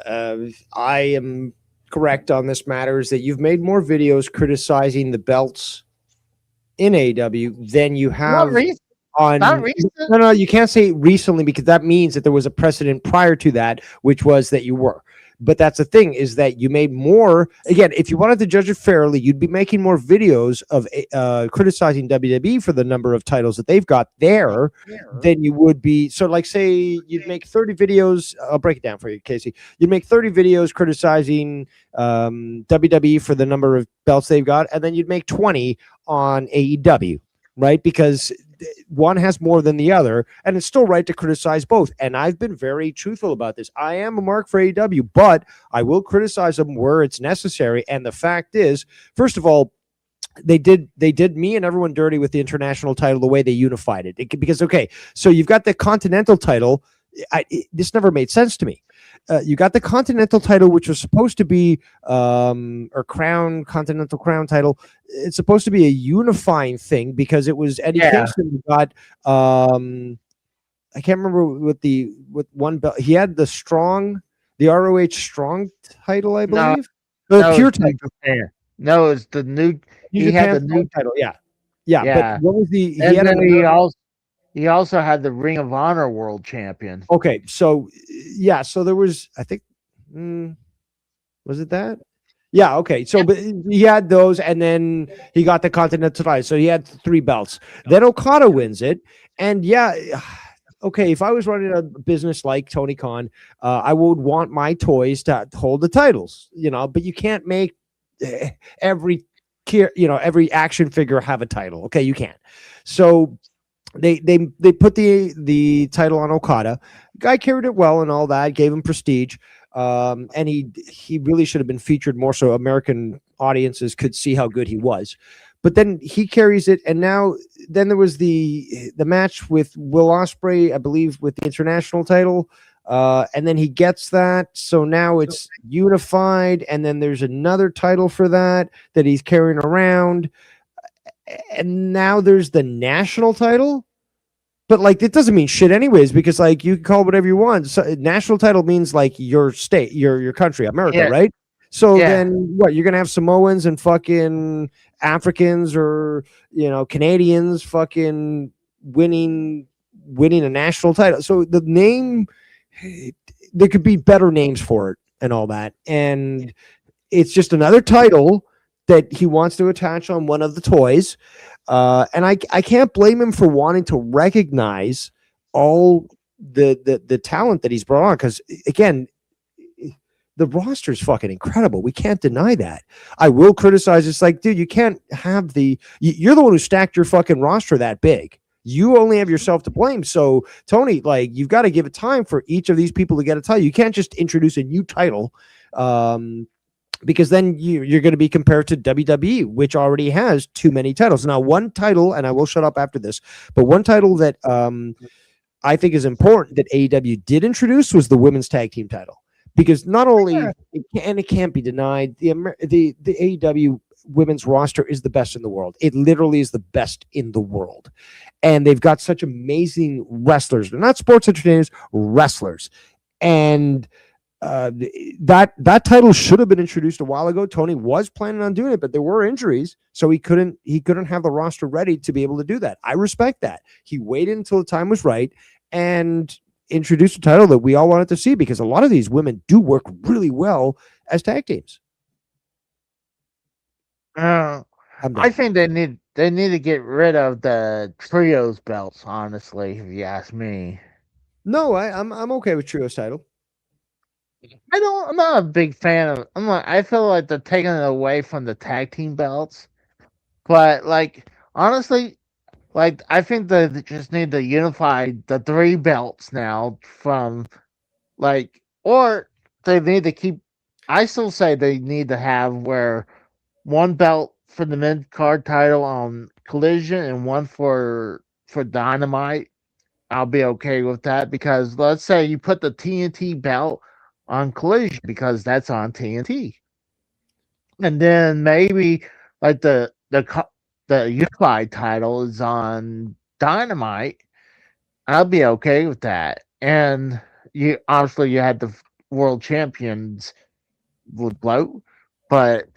I am correct on this matter, is that you've made more videos criticizing the belts in AEW than you Not have recent. on. Not recent. No, you can't say recently, because that means that there was a precedent prior to that, which was that you were. But that's the thing, is that you made more. Again, if you wanted to judge it fairly, you'd be making more videos of criticizing WWE for the number of titles that they've got there than you would be. So, like, say you'd make 30 videos. I'll break it down for you, Casey. You'd make 30 videos criticizing WWE for the number of belts they've got, and then you'd make 20 on AEW, right? Because one has more than the other, and it's still right to criticize both. And I've been very truthful about this. I am a mark for AEW, but I will criticize them where it's necessary. And the fact is, first of all, they did me and everyone dirty with the international title, the way they unified it. Because, okay, so you've got the continental title. This never made sense to me. You got the continental title, which was supposed to be or continental crown title. It's supposed to be a unifying thing, because it was Eddie Kingston who got I can't remember with one belt. He had the ROH strong title, I believe. The pure title. No, it's the new. He had the new title. Yeah. But what was the? He also had the Ring of Honor World Champion. Okay, so so there was, I think, was it that? Yeah, okay. So but he had those, and then he got the Continental title. So he had 3 belts. Then Okada wins it, and okay, if I was running a business like Tony Khan, I would want my toys to hold the titles, but you can't make every action figure have a title. Okay, you can't. So they put the title on Okada. Guy carried it well and all that, gave him prestige. And he really should have been featured more, so American audiences could see how good he was. But then he carries it, and then there was the match with Will Ospreay, I believe, with the international title. And then he gets that, so now it's unified, and then there's another title for that he's carrying around. And now there's the national title, but like it doesn't mean shit anyways, because like you can call it whatever you want. So, national title means like your state, your country, America, right? So then what? You're gonna have Samoans and fucking Africans or Canadians fucking winning a national title. So the name, there could be better names for it and all that, and it's just another title that he wants to attach on one of the toys. And I can't blame him for wanting to recognize all the talent that he's brought on, because again, the roster is fucking incredible. We can't deny that. I will criticize. It's like, dude, you can't have you're the one who stacked your fucking roster that big. You only have yourself to blame. So Tony, like, you've got to give it time for each of these people to get a title. You can't just introduce a new title. Because then you're going to be compared to WWE, which already has too many titles. Now, one title, and I will shut up after this, but one title that I think is important that AEW did introduce was the women's tag team title. Because not only, it can't be denied, the AEW women's roster is the best in the world. It literally is the best in the world. And they've got such amazing wrestlers. They're not sports entertainers, wrestlers. And that title should have been introduced a while ago. Tony was planning on doing it, but there were injuries, so he couldn't have the roster ready to be able to do that. I respect that. He waited until the time was right and introduced a title that we all wanted to see, because a lot of these women do work really well as tag teams. I think they need to get rid of the trios belts, honestly, if you ask me. No, I'm okay with trios title. I'm not a big fan of. I feel like they're taking it away from the tag team belts, but like honestly, like I think they just need to unify the 3 belts now from or they need to keep. I still say they need to have where one belt for the mid card title on Collision and one for Dynamite. I'll be okay with that, because let's say you put the TNT belt on Collision because that's on TNT, and then maybe like the unified title is on Dynamite. I'll be okay with that. And you obviously you had world champions would bloat, but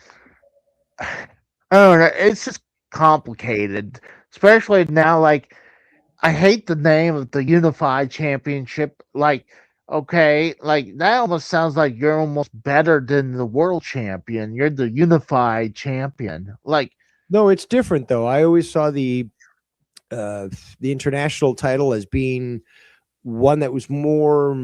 I don't know. It's just complicated, especially now. Like, I hate the name of the Unified Championship. Like, okay, like that almost sounds like you're almost better than the world champion. You're the Unified Champion. Like, No, it's different though. I always saw the international title as being one that was more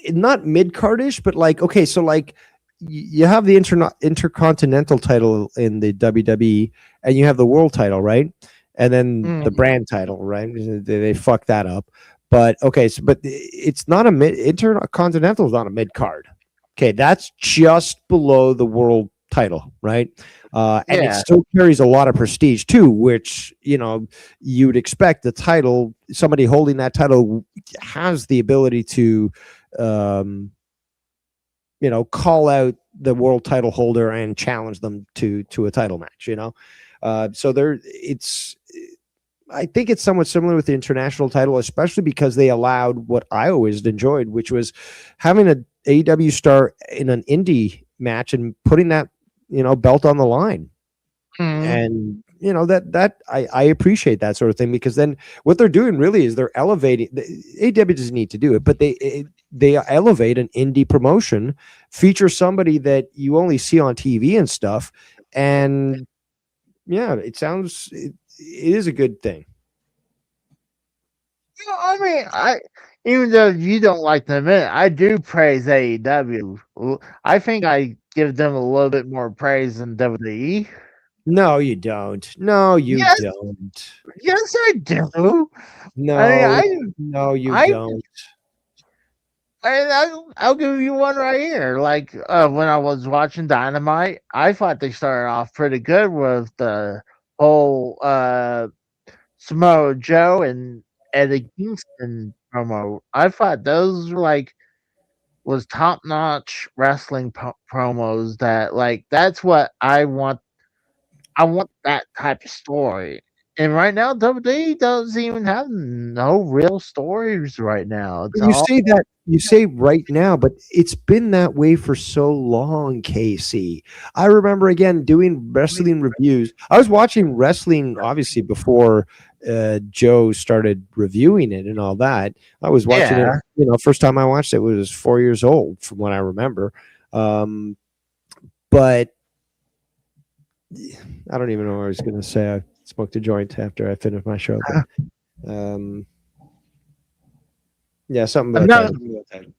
not mid cardish, but like okay, so like you have the intercontinental title in the WWE, and you have the world title, right? And then the brand title, right? They fucked that up. But okay, so but it's not a mid intercontinental is not a mid card. Okay, that's just below the world title, right? And it yeah, still carries a lot of prestige too, which you know you'd expect the title. Somebody holding that title has the ability to, um, you know, call out the world title holder and challenge them to a title match. You know, so there it's. I think it's somewhat similar with the international title, especially because they allowed what I always enjoyed, which was having an AEW star in an indie match and putting that, you know, belt on the line. mhm, And you know that I appreciate that sort of thing, because then what they're doing really is they're elevating. AEW doesn't need to do it, but they elevate an indie promotion, feature somebody that you only see on TV and stuff, and yeah, it is a good thing. I mean, I even though you don't like them, I do praise AEW. I think I give them a little bit more praise than WWE. No, you don't. No, you Yes, don't. yes, I do. I mean, No, no, you I, don't. I'll give you one right here. Like when I was watching Dynamite, I thought they started off pretty good with the whole Samoa Joe and Eddie Kingston promo. I thought those were like was top notch wrestling promos. That like that's what I want. I want that type of story. And right now, WWE doesn't even have no real stories right now. It's You all say that you say right now, but it's been that way for so long, Casey. I remember again doing wrestling reviews. I was watching wrestling obviously before Joe started reviewing it and all that. I was watching it, yeah. you know, first time I watched it was 4 years old from what I remember. Um, but I don't even know what I was going to say. I smoked a joint after I finished my show, but yeah, something I'm about that. not. Something about that.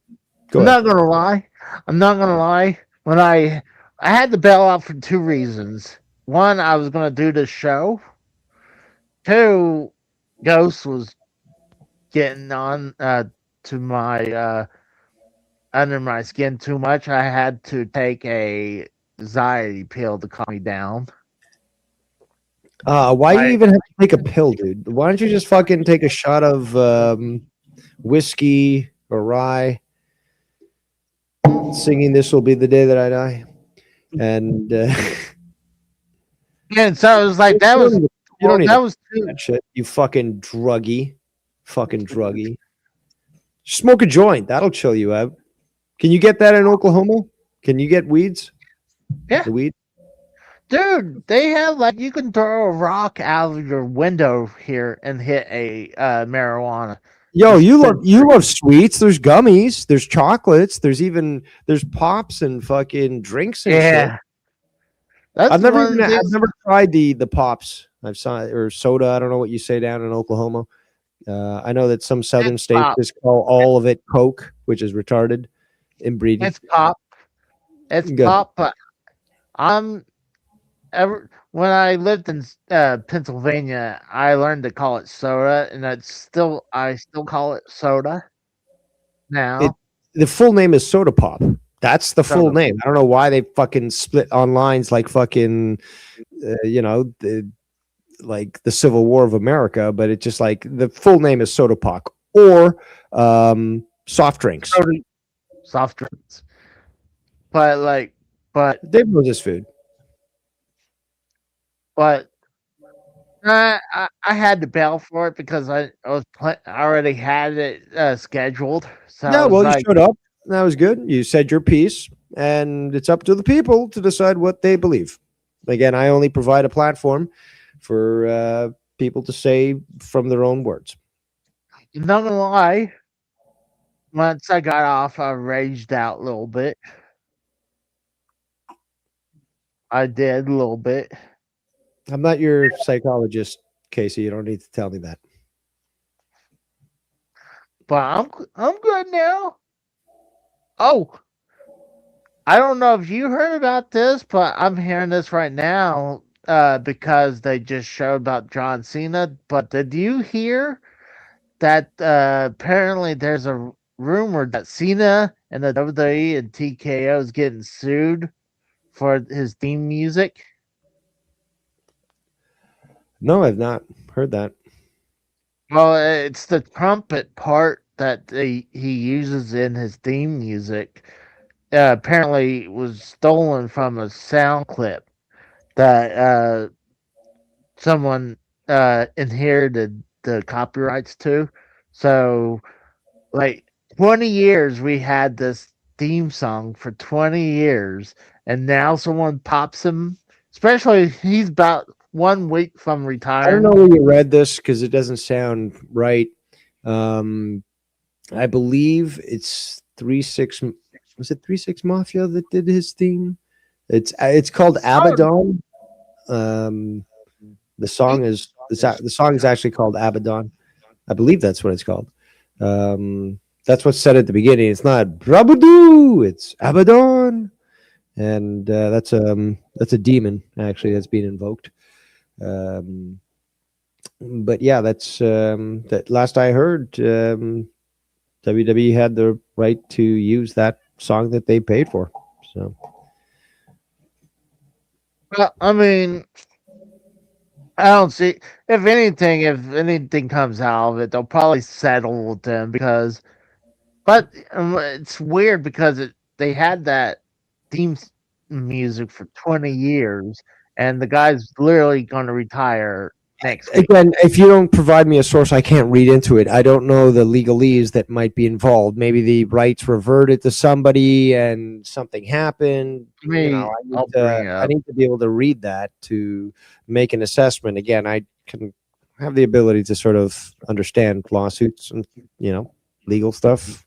Go I'm ahead. not gonna lie. I'm not gonna lie. When I had to bail out for two reasons. One, I was gonna do this show. Two, Ghost was getting on to my under my skin too much. I had to take a anxiety pill to calm me down. Why you Like, even have to take a pill, dude? Why don't you just fucking take a shot of whiskey or rye, singing "This Will Be the Day That I Die," and and so it was like you that don't was need you don't well, need that to was too. that shit. You fucking druggie. Smoke a joint. That'll chill you out. Can you get that in Oklahoma? Can you get weeds? Yeah, The weed? dude, they have like you can throw a rock out of your window here and hit a marijuana Yo, dispensary. you love sweets. There's gummies. There's chocolates. There's pops and fucking drinks and shit. Yeah, that's one of the I've things. never tried the pops. I've saw or soda. I don't know what you say down in Oklahoma. I know that some southern It's states pop. just call all of it Coke, which is retarded inbreeding. It's pop. It's Good. pop. But I'm ever when I lived in Pennsylvania, I learned to call it soda, and I still call it soda It now. the full name is Soda Pop. That's the full Soda. name. I don't know why they fucking split on lines like fucking, you know, like the Civil War of America, but it's just like the full name is Soda Pop or soft drinks. Soda soft drinks. But like, but Dave knows his food. but I had to bail for it because I already had it scheduled. So Yeah, I was well, you like, showed up. that was good. You said your piece, and it's up to the people to decide what they believe. Again, I only provide a platform for people to say from their own words. Not gonna lie, once I got off, I raged out a little bit. I did a little bit. I'm not your psychologist, Casey. You don't need to tell me that. But I'm good now. Oh, I don't know if you heard about this, but I'm hearing this right now because they just showed about John Cena. But did you hear that apparently there's a rumor that Cena and the WWE and TKO is getting sued for his theme music? No, I've not heard that. Well, it's the trumpet part that he uses in his theme music. Apparently, was stolen from a sound clip that someone inherited the copyrights to. So, like 20 years, we had this theme song for 20 years, and now someone pops him. Especially, he's about 1 week from I don't know retiring. where you read this because it doesn't sound right. Um, I believe it's 3-6. Was it 3-6 Mafia that did his theme? It's called Abaddon. The song is the song is actually called Abaddon. I believe that's what it's called. That's what's said at the beginning. It's not Brabadoo, it's Abaddon, and that's a demon actually that's being invoked. But yeah, that's that. Last I heard, WWE had the right to use that song that they paid for. So Well, I mean, I don't see. If anything comes out of it, they'll probably settle with them because. But it's weird because they had that music for 20 years, and the guy's literally going to retire next week. again, if you don't provide me a source, I can't read into it. I don't know the legalese that might be involved. Maybe the rights reverted to somebody and something happened. I'll bring it I up. need to be able to read that to make an assessment. Again, I can have the ability to sort of understand lawsuits and legal stuff.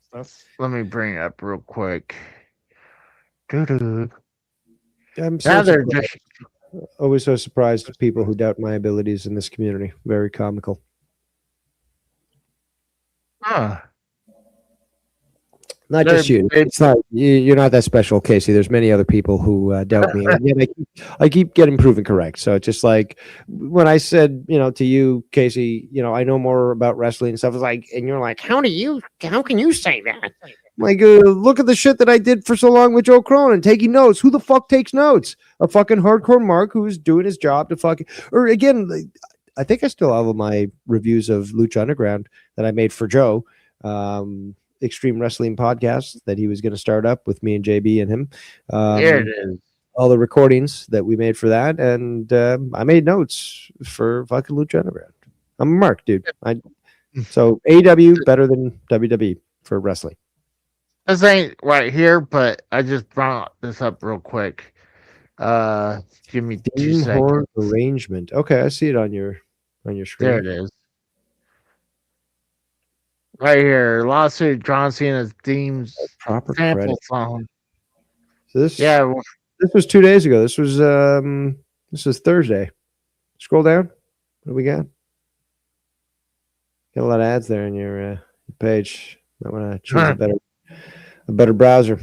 Let me bring it up real quick. Doo-doo. I'm Now so they're surprised. just Always so surprised at people who doubt my abilities in this community. Very comical. Not just you. It's not you're not that special, Casey. There's many other people who doubt me. And yet I keep getting proven correct. So it's just like when I said, to you, Casey, I know more about wrestling and stuff. It's like, and you're like, how can you say that? I'm like, look at the shit that I did for so long with Joe Cronin, taking notes. Who the fuck takes notes? A fucking hardcore Mark who's doing his job to fucking, or again, I think I still have my reviews of Lucha Underground that I made for Joe. Extreme Wrestling podcast that he was going to start up with me and JB and him. Here it is. All the recordings that we made for that, and I made notes for fucking Lucha Underground. I'm a Mark, dude. So AEW better than WWE for wrestling. This ain't right here, but I just brought this up real quick. Give me 2 seconds. Horn arrangement. Okay, I see it on your screen. There it is. Right here, lawsuit John Cena's themes Proper sample credit. song. So this Yeah, this was 2 days ago. This was Thursday. Scroll down. What do we got? Got a lot of ads there in your page. Might want to choose a better browser.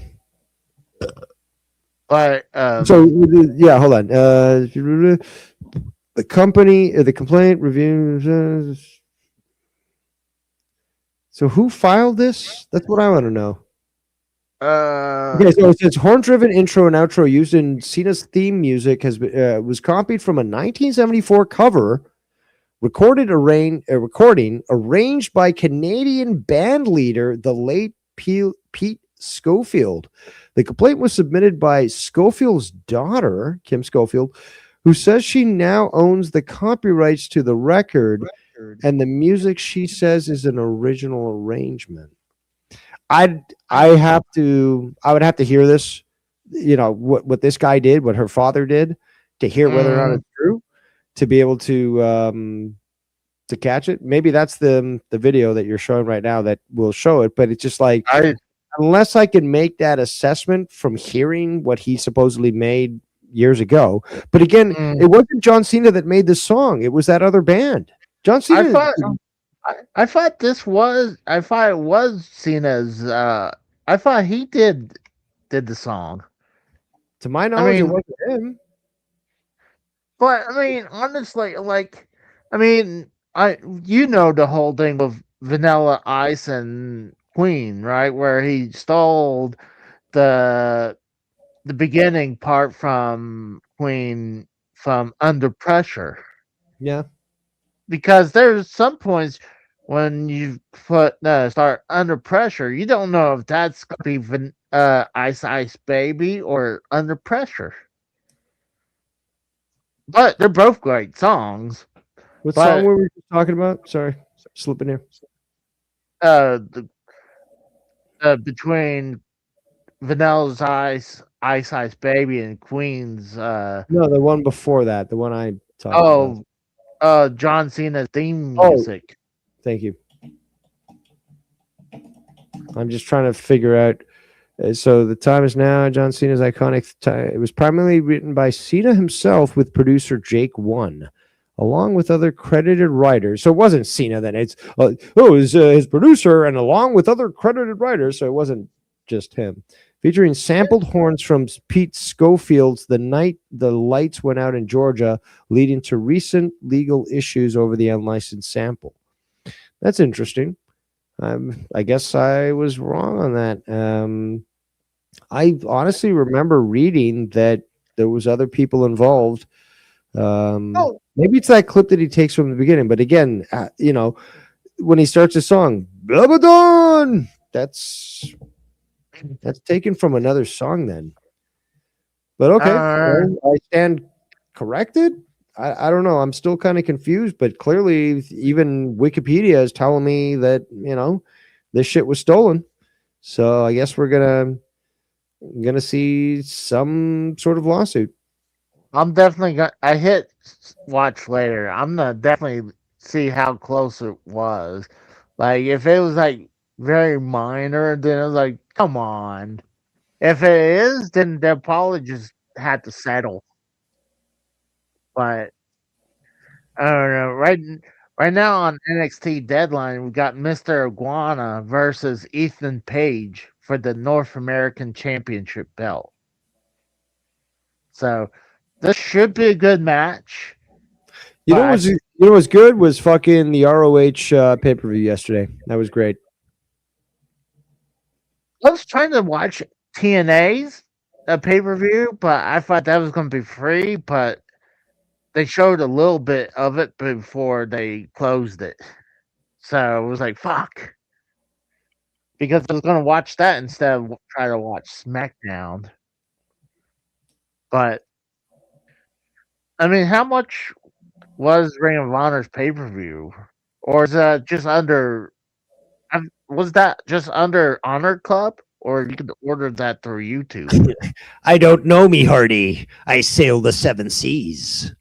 but So yeah, hold on. The company, the complaint reviews. So who filed this? That's what I want to know. Okay, so it says horn-driven intro and outro used in Cena's theme music was copied from a 1974 cover, recording arranged by Canadian band leader the late Pete Schofield. The complaint was submitted by Schofield's daughter, Kim Schofield, who says she now owns the copyrights to the record and the music she says is an original arrangement. I would have to hear this, what this guy did, what her father did, to hear whether or not Mm, it's true, to be able to catch it. Maybe that's the video that you're showing right now that will show it, but it's just like, I unless I can make that assessment from hearing what he supposedly made years ago. But again, mm, it wasn't John Cena that made this song. It was that other band. John I Cena, thought I thought I thought it was seen as I thought he did the song. to my I knowledge, it mean, wasn't him. but I mean, honestly, like, I mean, I you know the whole thing with Vanilla Ice and Queen, right? Where he stole the the beginning part from Queen from Under Pressure, Yeah. because there's some points when you put start Under Pressure, you don't know if that's gonna be Ice Ice Baby or Under Pressure, but they're both great songs. What song But were we just talking about? Sorry, slipping here. the between Vanilla's Ice Ice Baby and Queen's No, the one before that, the one I'm talking about. oh John Cena's theme Oh, music. thank you. I'm just trying to figure out. So the time is now. John Cena's iconic. It was primarily written by Cena himself with producer Jake One, along with other credited writers. So it wasn't Cena then. It's it was his producer and along with other credited writers. So it wasn't just him. Featuring sampled horns from Pete Schofield's "The Night the Lights Went Out in Georgia," leading to recent legal issues over the unlicensed sample. That's interesting. I guess I was wrong on that. I honestly remember reading that there was other people involved. Oh, Maybe it's that clip that he takes from the beginning, but again, when he starts a song, Babadon, that's taken from another song then. But okay, uh, I stand corrected. I don't know. I'm still kind of confused, but clearly, even Wikipedia is telling me that this shit was stolen. So I guess we're gonna see some sort of lawsuit. I'm definitely gonna. I hit watch later. I'm gonna definitely see how close it was. Like if it was like very minor, then it was like, come on. If it is, then they'll probably just had to settle. But I don't know. Right now on NXT Deadline, we got Mr. Iguana versus Ethan Page for the North American Championship belt. So this should be a good match. But What was good was fucking the ROH pay per view yesterday. That was great. I was trying to watch TNA's pay per view, but I thought that was going to be free. But they showed a little bit of it before they closed it, so it was like fuck. Because I was going to watch that instead of try to watch SmackDown. But I mean, how much was Ring of Honor's pay per view, or is that just under? Was that just under Honor Club, or you could order that through YouTube? I don't know me, Hardy. I sail the seven seas.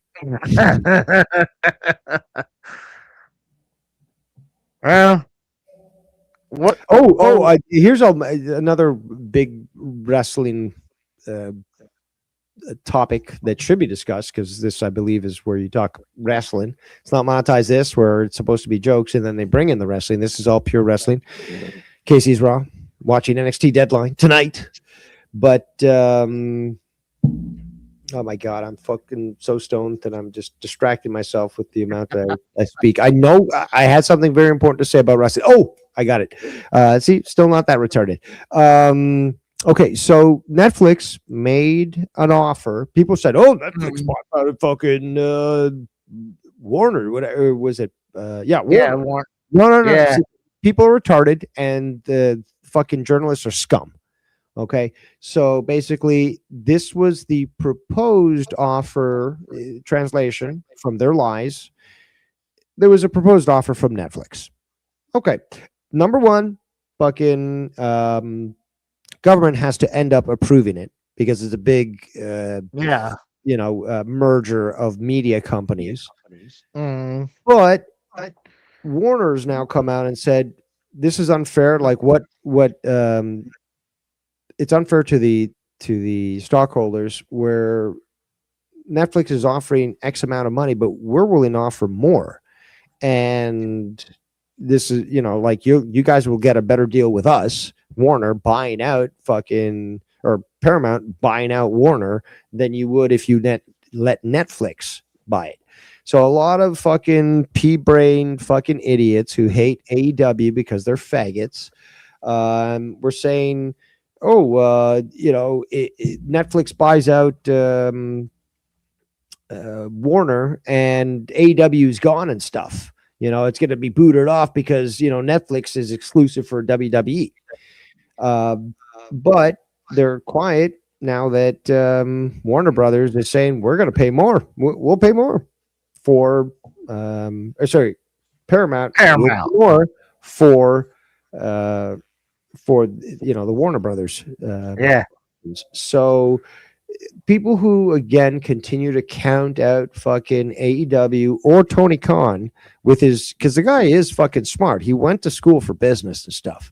Well, what? Here's another big wrestling uh, topic that should be discussed, because this, I believe, is where you talk wrestling. It's not monetize this, where it's supposed to be jokes and then they bring in the wrestling. This is all pure wrestling. Casey's Raw, watching NXT Deadline tonight. But oh my god, I'm fucking so stoned that I'm just distracting myself with the amount that I speak. I know I had something very important to say about wrestling. Oh, I got it. See, still not that retarded. Okay, so Netflix made an offer. People said, "Oh, Netflix bought out of fucking Warner, whatever was it? Yeah, Warner." Yeah, No. yeah. See, people are retarded, and the fucking journalists are scum. Okay, so basically, this was the proposed offer translation from their lies. There was a proposed offer from Netflix. Okay, number one, fucking government has to end up approving it because it's a big, Yeah. merger of media companies. Mm. But Warner's now come out and said this is unfair. Like what it's unfair to the stockholders where Netflix is offering X amount of money, but we're willing to offer more. And this is, like you guys will get a better deal with us, Warner buying out fucking or Paramount buying out Warner than you would if you let Netflix buy it. So a lot of fucking pea-brain fucking idiots who hate AEW because they're faggots. We're saying, Netflix buys out Warner and AEW's gone and stuff. It's going to be booted off because Netflix is exclusive for WWE. But they're quiet now that Warner Brothers is saying we're going to pay more. We'll pay more for Paramount. Will pay more for the Warner Brothers. Yeah. So people who again continue to count out fucking AEW or Tony Khan with because the guy is fucking smart. He went to school for business and stuff.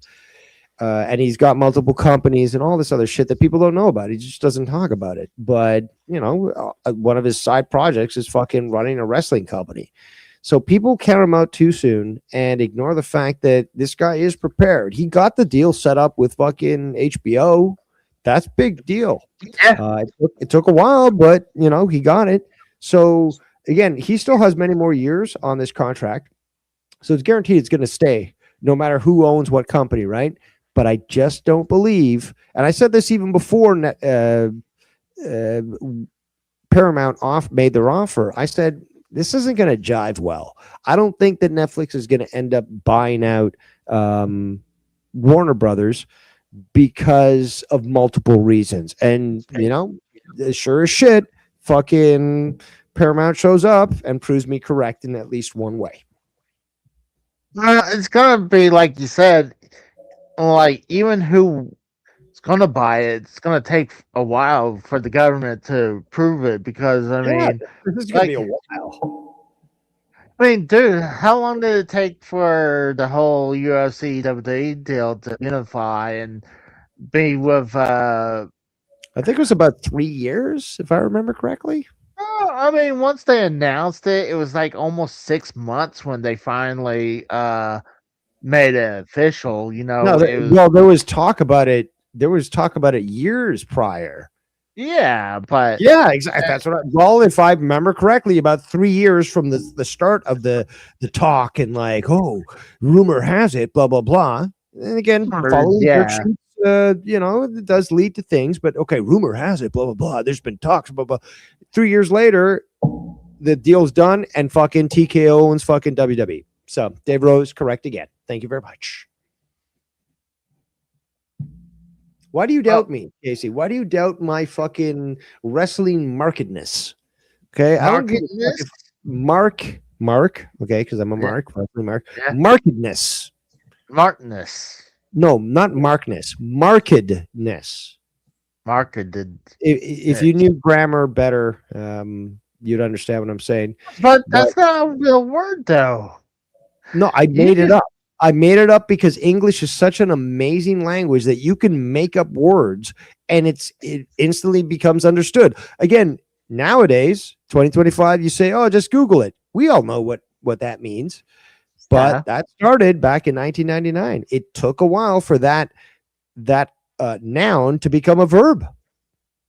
And he's got multiple companies and all this other shit that people don't know about. He just doesn't talk about it. But, one of his side projects is fucking running a wrestling company. So people count him out too soon and ignore the fact that this guy is prepared. He got the deal set up with fucking HBO. That's big deal. Yeah. It took a while, but, he got it. So, again, he still has many more years on this contract. So it's guaranteed it's going to stay no matter who owns what company, right? But I just don't believe, and I said this even before Paramount made their offer. I said, this isn't going to jive well. I don't think that Netflix is going to end up buying out Warner Brothers because of multiple reasons. And, sure as shit, fucking Paramount shows up and proves me correct in at least one way. It's going to be, like you said, like, even who is going to buy it, it's going to take a while for the government to prove it because, I mean, this is going to be a while. Dude, how long did it take for the whole UFC WWE deal to unify and be with, I think it was about 3 years, if I remember correctly. I mean, once they announced it, it was like almost 6 months when they finally made it official. No, there was talk about it. There was talk about it years prior. Yeah, but yeah, exactly. That's what. If I remember correctly, about 3 years from the start of the talk, and like, rumor has it, blah blah blah. And again, following it does lead to things. But okay, rumor has it, blah blah blah. There's been talks, blah blah. 3 years later, the deal's done, and fucking TKO owns fucking WWE. So Dave Rose, correct again. Thank you very much. Why do you doubt me, Casey? Why do you doubt my fucking wrestling markedness? Okay, I don't get Mark. Okay, because I'm a Mark. Yeah. Markedness. Markedness. No, not Markness. Markedness. Marketed. If you knew grammar better, you'd understand what I'm saying. But that's not a real word, though. No, I made it up. I made it up because English is such an amazing language that you can make up words and it instantly becomes understood. Again, nowadays, 2025, you say, just Google it. We all know what that means. But that started back in 1999. It took a while for that noun to become a verb.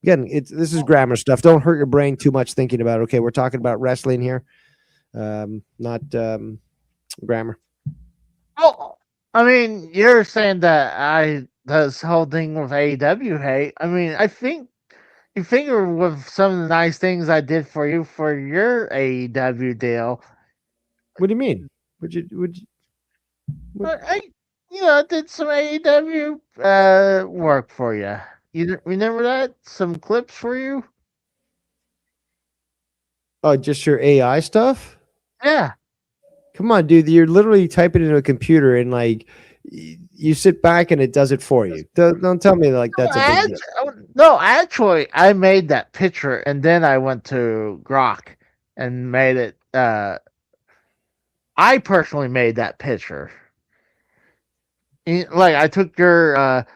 Again, this is grammar stuff. Don't hurt your brain too much thinking about, okay, we're talking about wrestling here, not grammar. Oh, I mean, you're saying that this whole thing with AEW hate. I mean, I think you figure with some of the nice things I did for you for your AEW deal. What do you mean? I did some AEW work for you. You remember that? Some clips for you? Oh, just your AI stuff? Yeah. Come on, dude. You're literally typing into a computer and like you sit back and it does it for you. Don't tell me like that's a big deal. No, actually, I made that picture and then I went to Grok and made it. I personally made that picture. Like I took your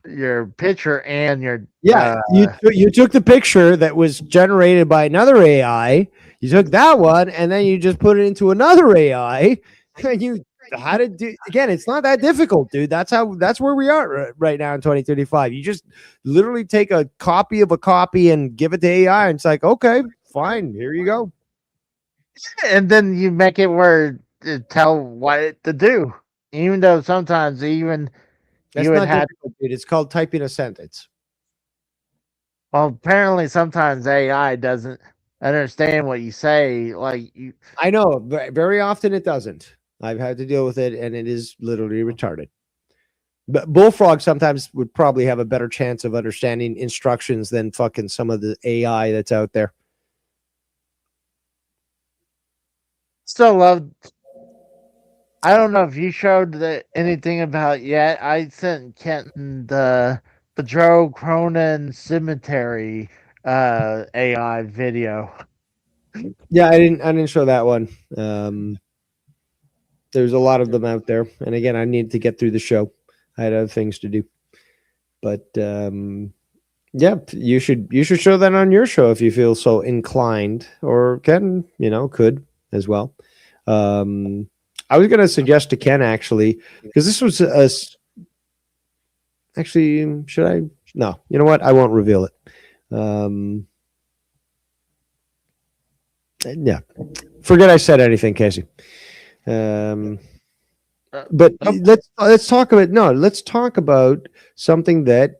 your picture and your Yeah, you took the picture that was generated by another AI. You took that one and then you just put it into another AI. And you how to do again? It's not that difficult, dude. That's where we are right now in 2035. You just literally take a copy of a copy and give it to AI, and it's like, okay, fine, here you go. and then you make it where it tell what it to do. Even though sometimes even That's you would not have difficult, dude. It's called typing a sentence. well apparently sometimes AI doesn't understand what you say. Like you I know, very often it doesn't. I've had to deal with it, and it is literally retarded. But Bullfrog sometimes would probably have a better chance of understanding instructions than fucking some of the AI that's out there. still love I don't know if you showed anything about it yet. I sent Kenton the Joe Cronin Cemetery AI video. Yeah, I didn't show that one. There's a lot of them out there, and again, I needed to get through the show. I had other things to do, but yeah, you should show that on your show if you feel so inclined, or Ken, could as well. Um, I was going to suggest to Ken actually, because this was actually, should I? No, you know what? I won't reveal it. Yeah, forget I said anything, Casey. But let's talk about let's talk about something that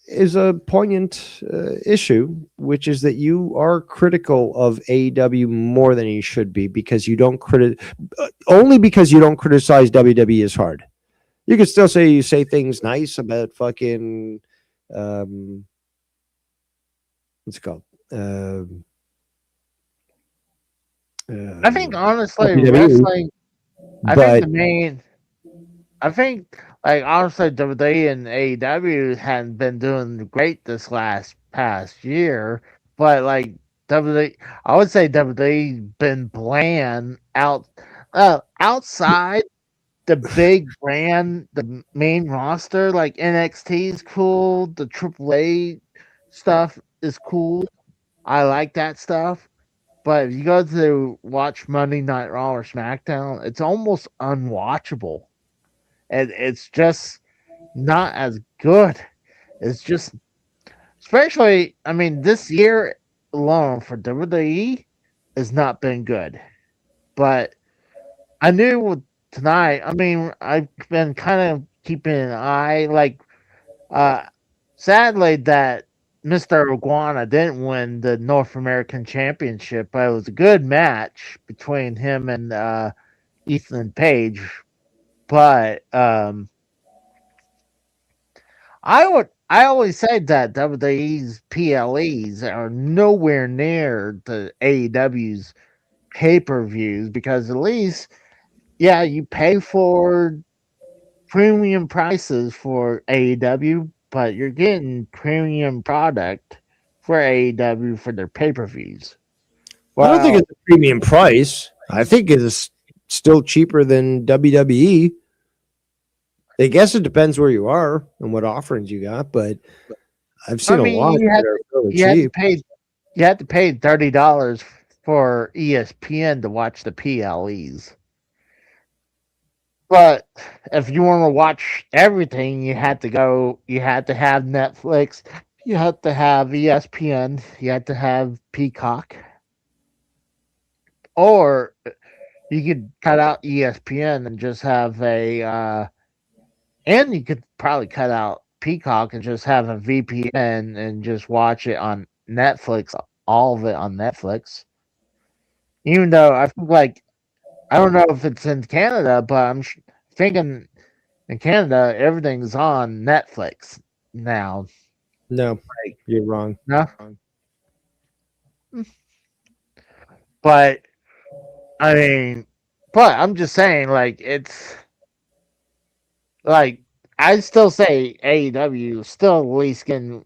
is a poignant issue, which is that you are critical of AEW more than you should be because you don't only because you don't criticize WWE as hard. You can still say you say things nice about fucking what's it called? I think honestly WWE, wrestling I think but the main I think like honestly WWE and AEW hadn't been doing great this past year, but like WWE I would say WWE been bland outside the big brand, the main roster, like NXT is cool, the AAA stuff is cool. I like that stuff. But if you go to watch Monday Night Raw or SmackDown, it's almost unwatchable. And it's just not as good. It's just, especially, I mean, this year alone for WWE has not been good. But I knew tonight, I mean, I've been kind of keeping an eye. Like, uh, sadly, that Mr. Iguana didn't win the North American Championship, but it was a good match between him and Ethan Page. But I always said that WWE's PLEs are nowhere near the AEW's pay per views because at least yeah you pay for premium prices for AEW, but you're getting premium product for AEW for their pay per views. I don't think Well, it's a premium price. I think it's still cheaper than WWE. I guess it depends where you are and what offerings you got, but I've I seen a mean lot that are fairly you had to cheap. pay you had to pay $30 for ESPN to watch the PLEs. But if you want to watch everything, you had to have Netflix, you had to have ESPN, you had to have Peacock, or you could cut out ESPN and just have and you could probably cut out Peacock and just have a VPN and just watch it on Netflix, all of it on Netflix. Even though I think like I don't know if it's in Canada, but thinking in Canada everything's on Netflix now. No, Like you're wrong. no, but I mean, but I'm just saying like it's like I still say AEW is still at least getting.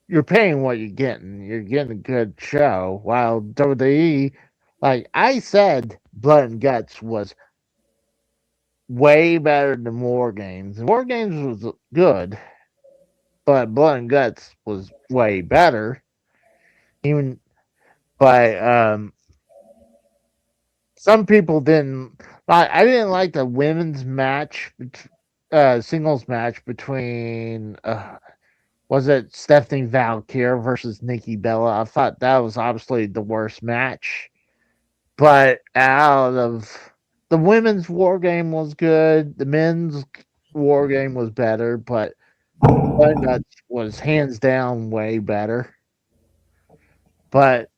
You're paying what you're getting. You're getting a good show. While WWE, like I said, Blood and Guts was way better than War Games. War Games was good, but Blood and Guts was way better. Even, but some people didn't. I didn't like the women's match, singles match between. Was it Stephanie Valkyr versus Nikki Bella? I thought that was obviously the worst match. But out of the women's war game was good, the men's war game was better, but that was hands down way better. But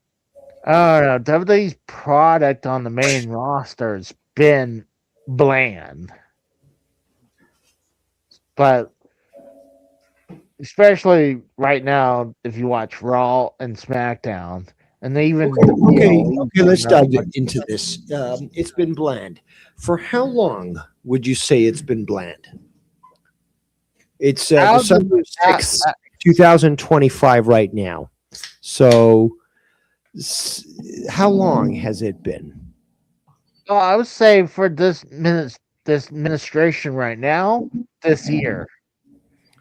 I don't know, WWE's product on the main roster has been bland. But especially right now, if you watch Raw and SmackDown, and even Okay, let's dive into this. It's been bland. For how long would you say it's been bland? It's December 6th, 2025 right now. So how long has it been? Oh, I would say for this administration right now, this year.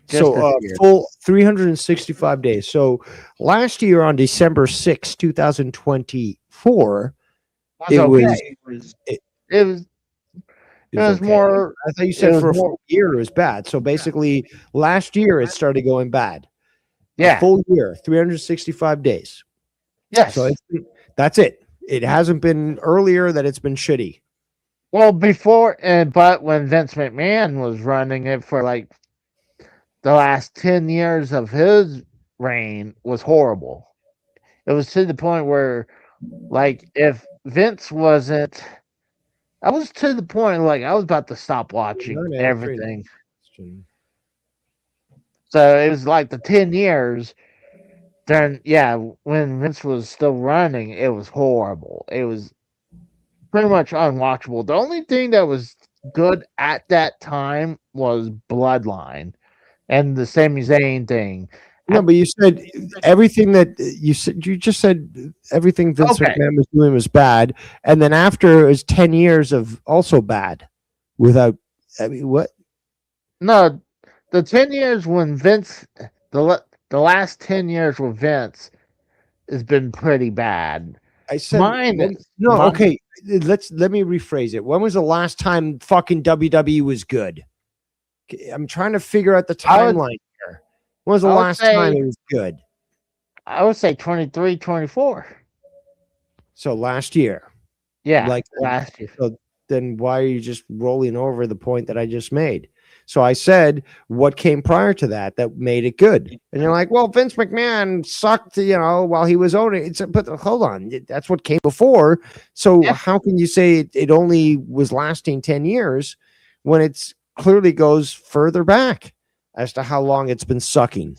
So full 365 days. So last year on December 6th, 2024, it was more. I thought you said for a full year it was bad. So basically, last year it started going bad. Yeah, a full year, 365 days. Yes. So that's it. It hasn't been earlier that it's been shitty. Well, but when Vince McMahon was running it for like the last 10 years of his reign was horrible. It was to the point where, like, if Vince wasn't, I was to the point like I was about to stop watching everything. So it was like the 10 years. Then when Vince was still running, it was horrible. It was pretty much unwatchable. The only thing that was good at that time was Bloodline and the Sami Zayn thing. No, but you said everything that you said. You just said everything Vince McMahon was doing was bad, and then after it was 10 years of also bad. Without, I mean, what? No, the 10 years when Vince, the last 10 years with Vince has been pretty bad. I said okay. Let me rephrase it. When was the last time fucking WWE was good? I'm trying to figure out the timeline here. When was the last time it was good? I would say 23, 24. So last year. Yeah, like last year. So then why are you just rolling over the point that I just made? So I said, what came prior to that made it good? And you're like, well, Vince McMahon sucked, while he was owning it. But hold on, that's what came before. So how can you say it only was lasting 10 years when it's clearly goes further back as to how long it's been sucking?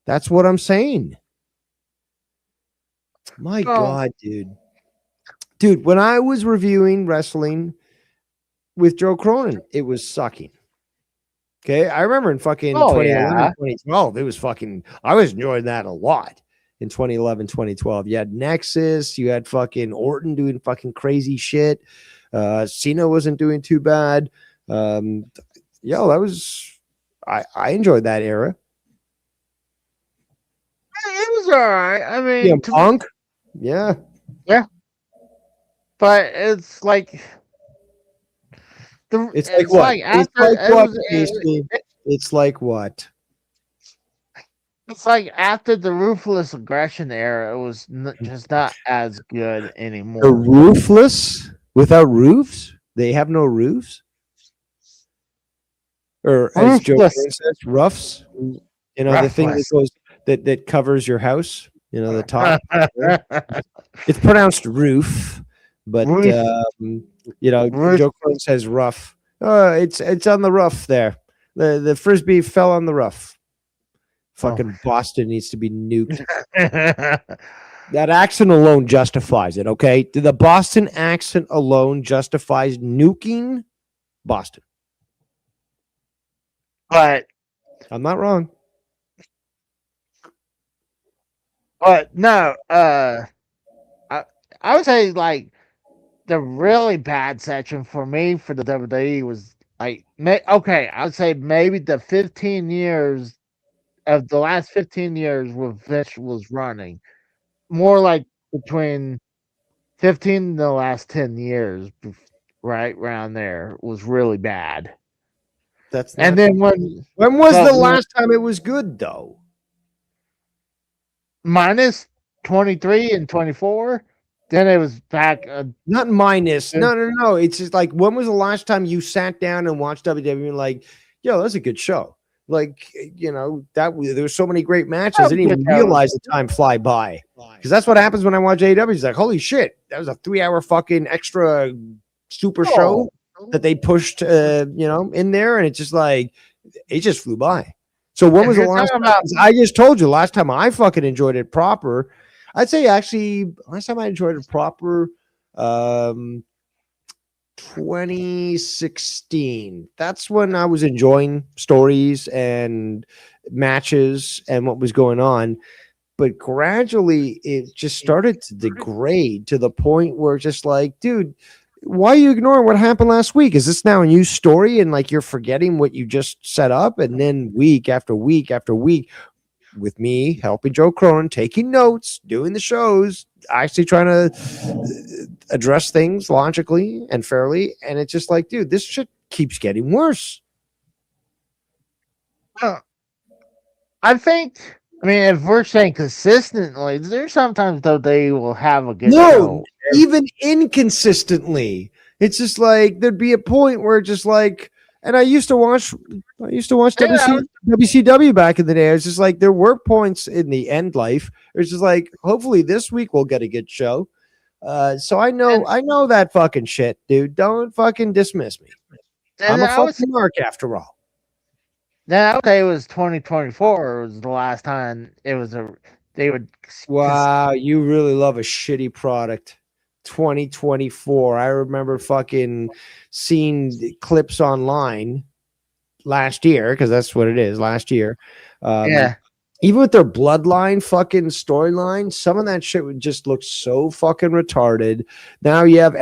That's what I'm saying. My God, dude, when I was reviewing wrestling with Joe Cronin, it was sucking. Okay, I remember in fucking 2011, 2012, it was fucking, I was enjoying that a lot in 2011, 2012. You had Nexus, you had fucking Orton doing fucking crazy shit. Cena wasn't doing too bad. That was, I enjoyed that era. It was all right. I mean, Punk. Yeah. But it's like, It's like what? It's like what? It's like after the Ruthless Aggression era, it was just not as good anymore. The Ruthless without roofs? They have no roofs? Or as Joe says, roughs? The thing that goes that covers your house, the top. It's pronounced roof, but Joe Cronin says rough. It's on the rough there. The frisbee fell on the rough. Fucking Boston needs to be nuked. That accent alone justifies it, okay? The Boston accent alone justifies nuking Boston. But I'm not wrong. no, I, I would say like the really bad section for me for the WWE was like, okay, I would say maybe the 15 years of the last 15 years where Vince was running, more like between 15 and the last 10 years, right around there was really bad. That's And not. then When was but the when last time it was good though? minus 23 and 24, then it was back. Not minus. No, no, no. It's just like, when was the last time you sat down and watched WWE and like, yo, that's a good show. Like, there were so many great matches. I didn't even realize the time fly by. Because that's what happens when I watch AEW. It's like, holy shit, that was a 3-hour fucking extra super show that they pushed, in there, and it's just like it just flew by. So when If was the you're last talking time? about, I just told you last time I fucking enjoyed it proper. I'd say actually last time I enjoyed it proper, um, 2016. That's when I was enjoying stories and matches and what was going on. But gradually, it just started to degrade to the point where it's just like, dude, why are you ignoring what happened last week? Is this now a new story and like you're forgetting what you just set up? And then week after week after week, with me helping Joe Cronin, taking notes, doing the shows, actually trying to address things logically and fairly. And it's just like, dude, this shit keeps getting worse. uh, I think, I mean, if we're saying consistently, there's sometimes though they will have a good No, show. even inconsistently. It's just like there'd be a point where just like, and I used to watch Yeah, WCW back in the day. It's just like there were points in the end life. It's just like, hopefully this week we'll get a good show. So I know and, I know that fucking shit, dude. Don't fucking dismiss me. and I'm a I would say fucking mark after all. then I would say it was 2024 was the last time they would Wow, you really love a shitty product. 2024. I remember fucking seeing the clips online last year, because that's what it is, last year. Um, yeah. Even with their bloodline fucking storyline, some of that shit would just look so fucking retarded. Now you have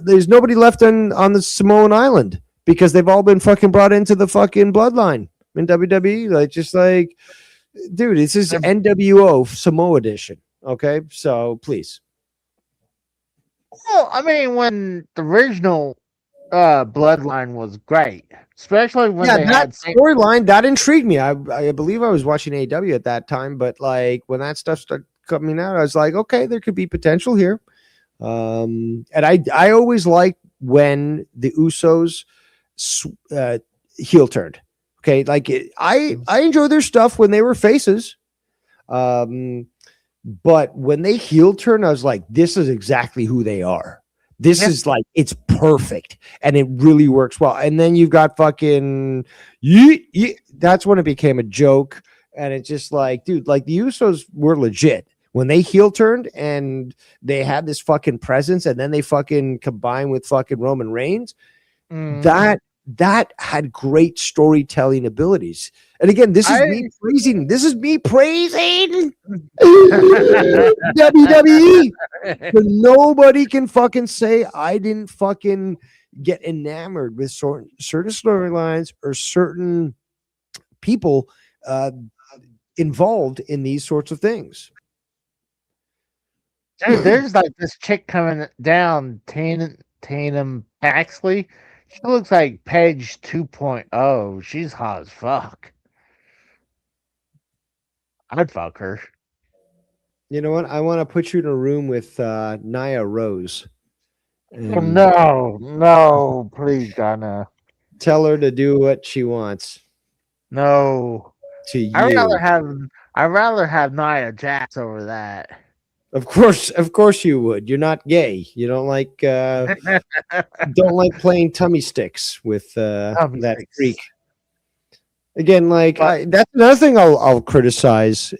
there's nobody left on the Samoan Island because they've all been fucking brought into the fucking bloodline in WWE. Like, just like, dude, this is NWO Samoa edition. Okay, so please. Well, I mean, when the original Bloodline was great, especially when Yeah, they that had storyline that intrigued me. I believe I was watching AEW at that time, but like when that stuff started coming out, I was like, okay, there could be potential here. And I always liked when the Usos heel turned. Okay, like I enjoy their stuff when they were faces. Um, But when they heel turn, I was like, this is exactly who they are. This yeah, is like, it's perfect. And it really works well. And then you've got fucking, that's when it became a joke. And it's just like, dude, like the Usos were legit. When they heel turned and they had this fucking presence, and then they fucking combined with fucking Roman Reigns, mm, that had great storytelling abilities. And again, this is me I praising. This is me praising WWE. But nobody can fucking say I didn't fucking get enamored with certain storylines or certain people uh, involved in these sorts of things. dude, there's like this chick coming down, Tatum Paxley. She looks like Paige 2.0. She's hot as fuck. I'd fuck her. You know what? I want to put you in a room with Nia Rose Oh, and no, no, please, God, no. tell her to do what she wants No. to I'd rather you. have I'd rather have Nia Jax over that. Of course you would. You're not gay. You don't like playing tummy sticks with Tommy that freak. Six. Again, like But that's another thing I'll criticize.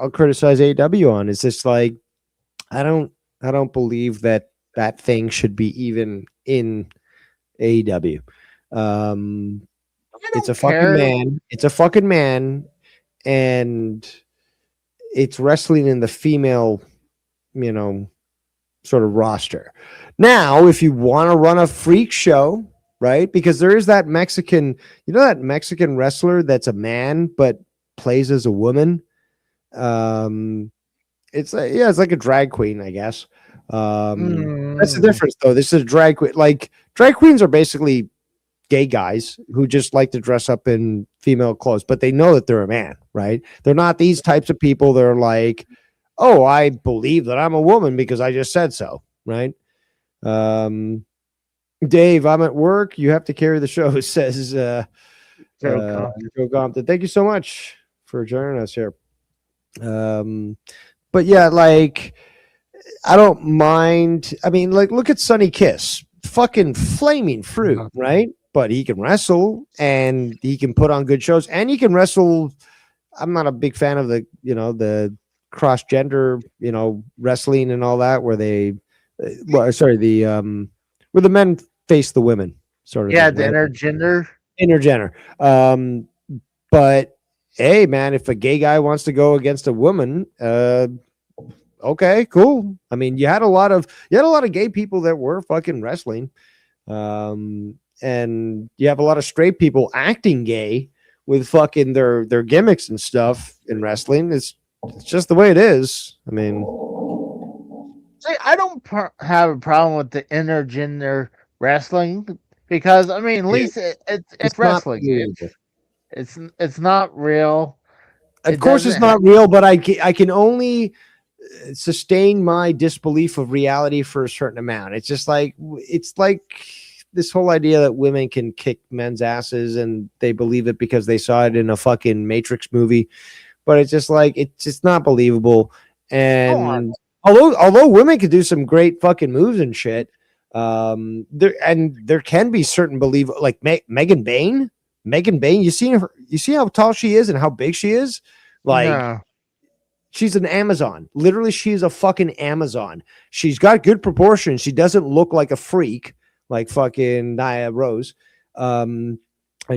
I'll criticize AW on is just like I don't believe that thing should be even in AEW. Um, It's a don't fucking care. man. It's a fucking man, and it's wrestling in the female, you know, sort of roster. Now, if you want to run a freak show, right? Because there is that Mexican, that Mexican wrestler that's a man but plays as a woman. It's like a drag queen, I guess. That's the Mm, difference, though. This is a drag queen. Like drag queens are basically gay guys who just like to dress up in female clothes, but they know that they're a man, right? They're not these types of people. They're like, oh, I believe that I'm a woman because I just said so, right? Um, Dave, I'm at work. You have to carry the show. Says Joe Compton. Joe Compton. Thank you so much for joining us here. But yeah, like I don't mind. I mean, like look at Sonny Kiss, fucking flaming fruit, right? But he can wrestle and he can put on good shows and he can wrestle. I'm not a big fan of the cross gender, wrestling and all that where they, well, sorry, where the men face the women sort of Yeah, thing, the right? intergender. Intergender. But hey, man, if a gay guy wants to go against a woman, okay, cool. I mean, you had a lot of gay people that were fucking wrestling, and you have a lot of straight people acting gay with fucking their gimmicks and stuff in wrestling. It's just the way it is. I mean, See, I don't have a problem with the intergender wrestling because I mean, at least it's it's not wrestling. believable. It's not real. Of It course, it's doesn't. not real, but I can only sustain my disbelief of reality for a certain amount. It's like this whole idea that women can kick men's asses and they believe it because they saw it in a fucking Matrix movie, but it's just not believable. Go on. And although women could do some great fucking moves and shit, there can be certain believe like Megan Bain. Megan Bain, you see how tall she is and how big she is? Like No. she's an Amazon. Literally, she's a fucking Amazon. She's got good proportions. She doesn't look like a freak like fucking Nia Rose. And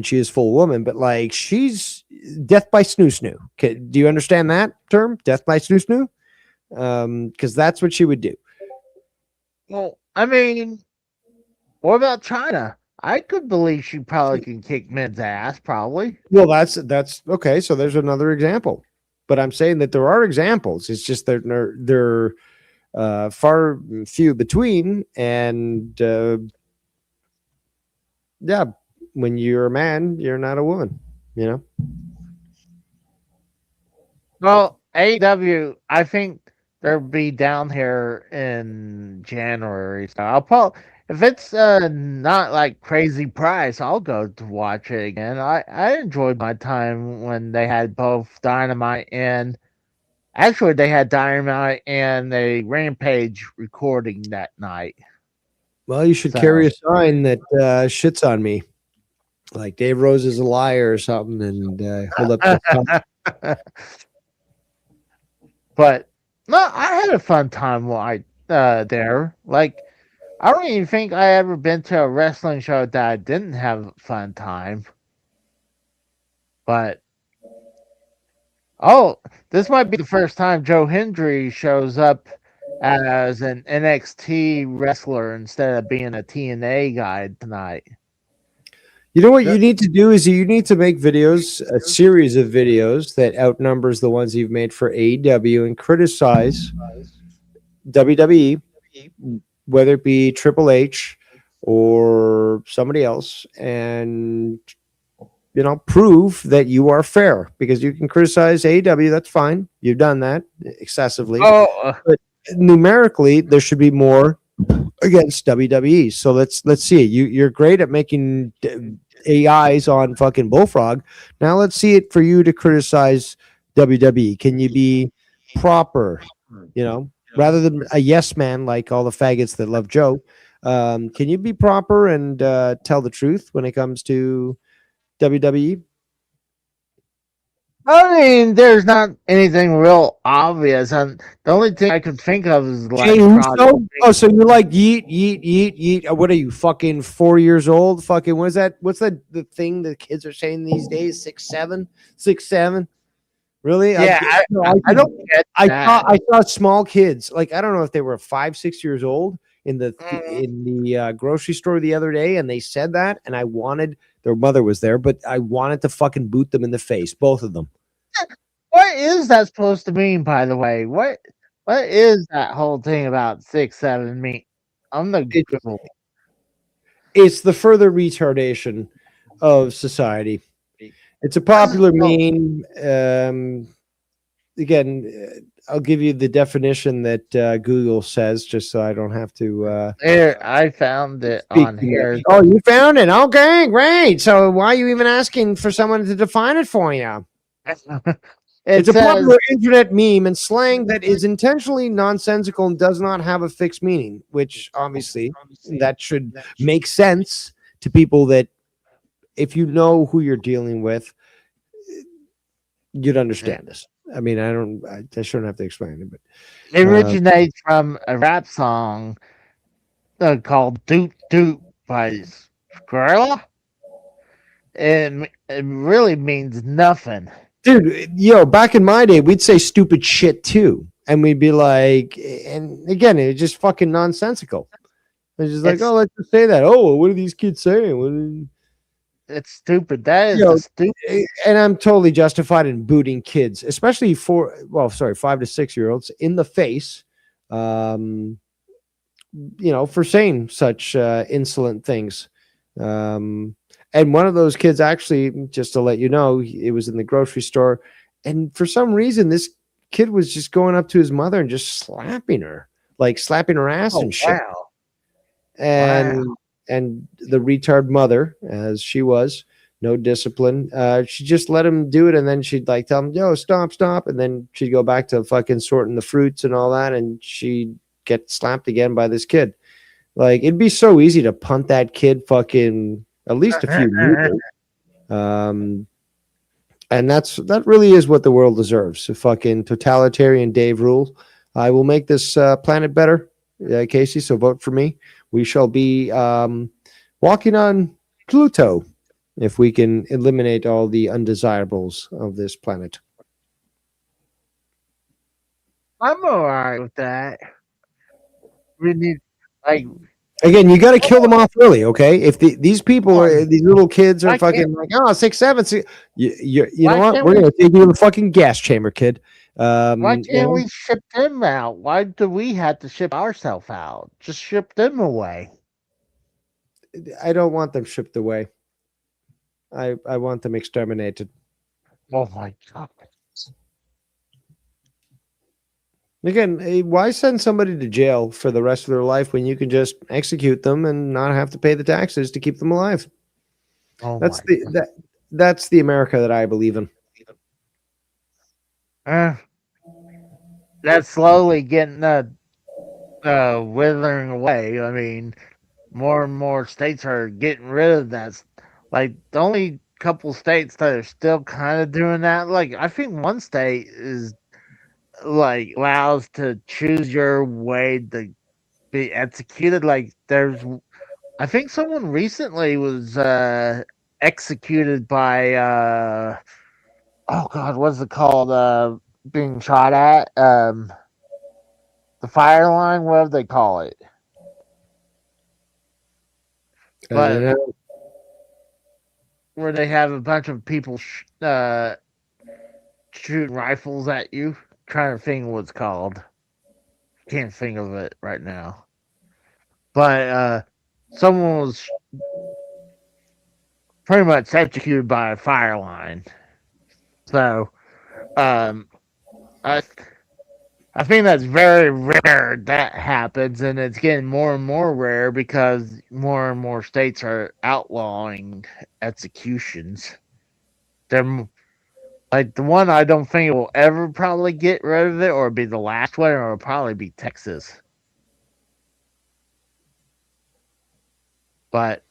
she is full woman, but like she's death by snoo snoo. Do you understand that term? Death by snoo snoo? Because that's what she would do. Well, I mean, what about China? I could believe she probably can kick men's ass. Probably. Well, that's okay. So there's another example. But I'm saying that there are examples. It's just they're far few between, and yeah, when you're a man, you're not a woman. You know. Well, AEW, I think they'll be down here in January. So I'll probably, if it's not like crazy price, I'll go to watch it again. I enjoyed my time when they had both Dynamite and actually they had Dynamite and a Rampage recording that night. Well, you should So, carry a sign that shits on me, like Dave Rose is a liar or something, and hold up. but no, I had a fun time while there. Like I don't even think I ever been to a wrestling show that I didn't have a fun time. But oh, this might be the first time Joe Hendry shows up as an NXT wrestler instead of being a TNA guy tonight. You know what you need to do is you need to make videos, a series of videos that outnumbers the ones you've made for AEW, and criticize WWE, whether it be Triple H or somebody else, and prove that you are fair, because you can criticize AEW. That's fine. You've done that excessively. Oh, But numerically, there should be more against WWE. So let's see it. You're great at making AIs on fucking Bullfrog. Now let's see it for you to criticize WWE. Can you be proper? Rather than a yes man like all the faggots that love Joe. Can you be proper and tell the truth when it comes to WWE? I mean, there's not anything real obvious. And the only thing I could think of is Jay like Project. Uso? Oh, so you like yeet, yeet, yeet, yeet. What are you, fucking 4 years old? Fucking, what is that? What's that the thing that kids are saying these days? 6'7"? 6'7"? Really? Yeah, No, I don't get that. I saw small kids. Like, I don't know if they were 5, 6 years old Mm, in the grocery store the other day, and they said that, and I wanted their mother was there, but I wanted to fucking boot them in the face, both of them. What is that supposed to mean, by the way? What is that whole thing about 6'7" mean? I'm the It, Google. it's the further retardation of society. It's a I just popular don't. meme. Again, I'll give you the definition that Google says, just so I don't have to Here, I found it speak on too much. here. Oh, you found it? Okay, great. So why are you even asking for someone to define it for you? It It's a says popular internet meme and slang that is intentionally nonsensical and does not have a fixed meaning, which obviously that should make sense to people that if you know who you're dealing with, you'd understand this. I mean, I shouldn't have to explain it, but it originates from a rap song called "Doot Doot" by Skrilla. It really means nothing. dude, back in my day, we'd say stupid shit too, and we'd be like, and again, it's just fucking nonsensical. It's just like, It's oh, let's just say that. Oh, well, what are these kids saying? What are, it's stupid. That you is the know, stupid. and I'm totally justified in booting kids, especially well, sorry, 5 to 6 year olds in the face, um, for saying such insolent things. Um, and one of those kids, actually, just to let you know, it was in the grocery store, and for some reason, this kid was just going up to his mother and just slapping her, like slapping her ass Oh and shit. wow, wow. And the retard mother, as she was, no discipline. She just let him do it, and then she'd like tell him, "Yo, stop, stop," and then she'd go back to fucking sorting the fruits and all that, and she'd get slapped again by this kid. Like, it'd be so easy to punt that kid fucking at least a few meters. Um, and that really is what the world deserves. A fucking totalitarian Dave rule. I will make this planet better, Casey. So vote for me. We shall be walking on Pluto if we can eliminate all the undesirables of this planet. I'm alright with that. We need like Again, you got to kill them off early, okay? If these people are these little kids are why can't fucking like, oh, 6'7", you know why what? can't We're we gonna take you to the fucking gas chamber, kid. why You can't know, we ship them out? Why do we have to ship ourselves out? Just ship them away. I don't want them shipped away. I want them exterminated. Oh my god. Again, why send somebody to jail for the rest of their life when you can just execute them and not have to pay the taxes to keep them alive? Oh That's my the god. that's the America that I believe in. Uh, that's slowly getting withering away. I mean, more and more states are getting rid of that. Like the only couple states that are still kind of doing that. Like I think one state is like allows to choose your way to be executed. Like there's, I think someone recently was executed by oh god, what's it called? Being shot at the fire line, whatever they call it. I don't But know. where they have a bunch of people shooting rifles at you. Trying to think what it's called. Can't think of it right now. But someone was pretty much executed by a fire line. So um, I I think that's very rare that happens, and it's getting more and more rare because more and more states are outlawing executions. They're like the one I don't think will ever probably get rid of it, or be the last one, or it'll probably be Texas. But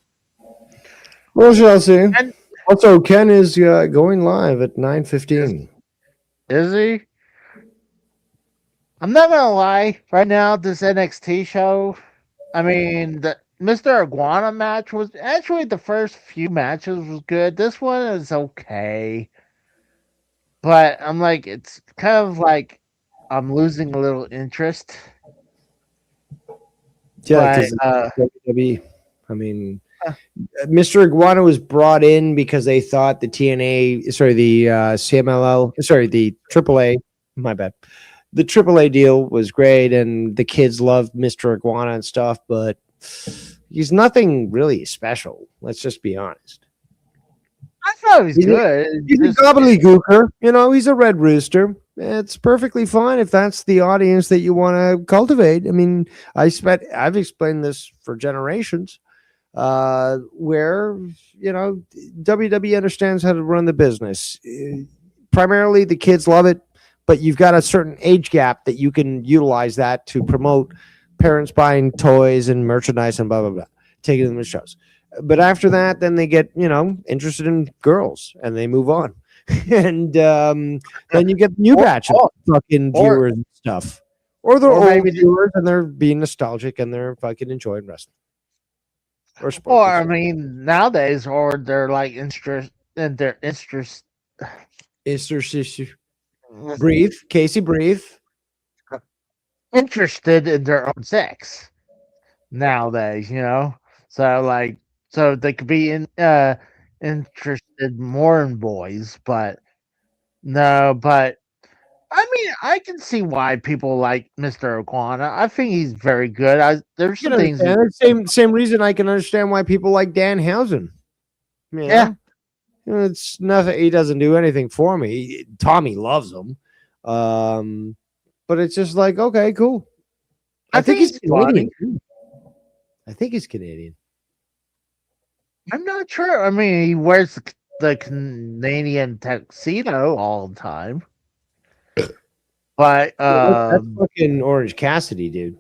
We shall see. Also, Ken is going live at 9:15. Is he? I'm not gonna lie. Right now, this NXT show. I mean, the Mr. Iguana match was actually the first few matches was good. This one is okay, but I'm like, it's kind of like I'm losing a little interest. Yeah, But because WWE. I mean, Mr. Iguana was brought in because they thought the CMLL, the AAA, my bad. The AAA deal was great and the kids loved Mr. Iguana and stuff, but he's nothing really special. Let's just be honest. I thought it was He's a, good. he's a Just gobbledygooker. He's a red rooster. It's perfectly fine if that's the audience that you want to cultivate. I mean, I've explained this for generations where WWE understands how to run the business. Primarily, the kids love it, but you've got a certain age gap that you can utilize that to promote parents buying toys and merchandise and blah blah blah, taking them to shows. But after that, then they get interested in girls and they move on, and then you get new batch of fucking or- viewers and stuff, or they're or old maybe viewers and they're being nostalgic and they're fucking enjoying wrestling. Or sports. or I mean, nowadays, or they're like interest in their interest. Breathe, Casey, breathe. Interested in their own sex nowadays, so they could be interested more in boys, but no, but I mean, I can see why people like Mr. Iguana. I think he's very good. There's You some can things. understand. Same reason I can understand why people like Danhausen. Yeah. It's nothing. He doesn't do anything for me. Tommy loves him, but it's just like, okay, cool. I think he's Canadian. I think he's Canadian. I'm not sure. I mean, he wears the Canadian tuxedo all the time. But That's fucking Orange Cassidy, dude.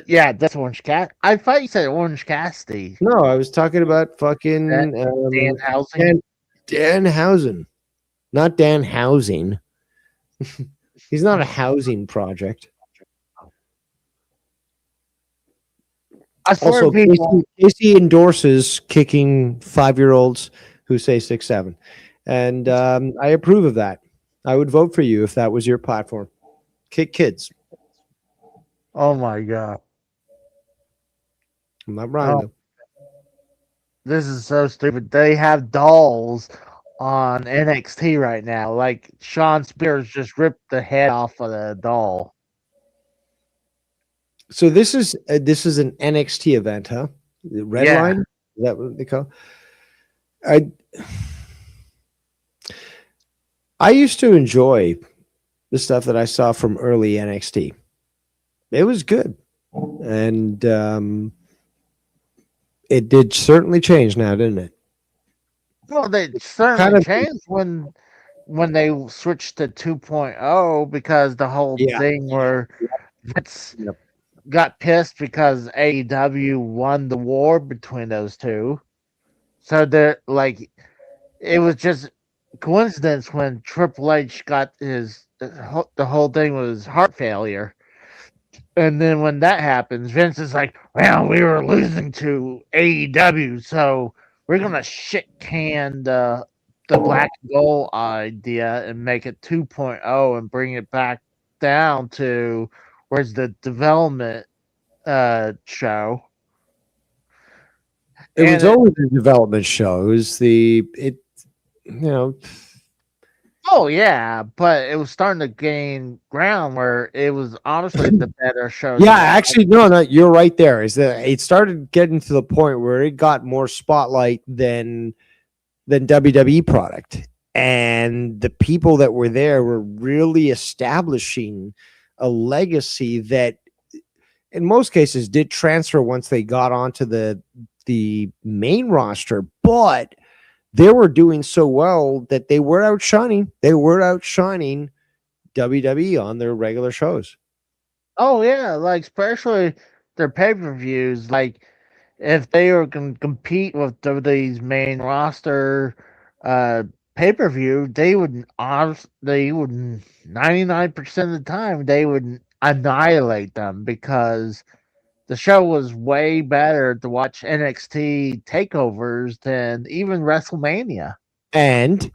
yeah, that's Orange Cat. I thought you said Orange Cassidy. No, I was talking about fucking Danhausen. Danhausen, not Dan Housing. He's not a housing project. I swear Also, people. Casey endorses kicking 5-year-olds who say 6'7", and I approve of that. I would vote for you if that was your platform. Kick kids. Oh my god. I'm not Ryan though. This is so stupid. They have dolls on NXT right now. Like Sean Spears just ripped the head off of the doll. So this is an NXT event, huh? The Red Yeah. Line? Is that what they call? I used to enjoy the stuff that I saw from early NXT. It was good, and it did certainly change now, didn't it? Well, they certainly changed when they switched to 2.0 because the whole thing where Vince got pissed because AEW won the war between those two. So they're like, it was just coincidence when Triple H got the whole thing was heart failure. And then when that happens, Vince is like, well, we were losing to AEW, so we're gonna shit can the black and gold idea and make it 2.0 and bring it back down to where's the development show. It was always a development show. It was Oh yeah, but it was starting to gain ground where it was honestly the better show. Yeah, actually, no, you're right there. Is that it started getting to the point where it got more spotlight than WWE product, and the people that were there were really establishing a legacy that, in most cases, did transfer once they got onto the main roster, but they were doing so well that they were outshining. They were outshining WWE on their regular shows. Oh yeah, like especially their pay-per-views. Like if they were going to compete with WWE's main roster pay per view, they would 99% of the time they would annihilate them because the show was way better to watch NXT takeovers than even WrestleMania. And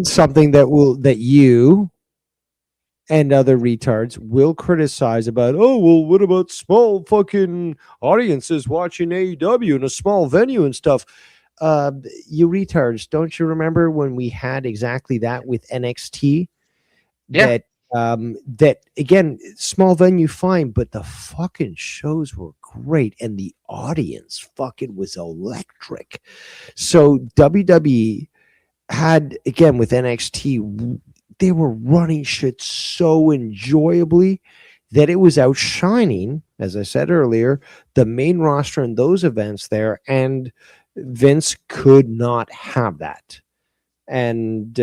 something that you and other retards will criticize about, oh, well, what about small fucking audiences watching AEW in a small venue and stuff? You retards, don't you remember when we had exactly that with NXT? Yeah. That again, small venue, fine, but the fucking shows were great and the audience fucking was electric. So WWE had, again, with NXT, they were running shit so enjoyably that it was outshining, as I said earlier, the main roster in those events there, and Vince could not have that. And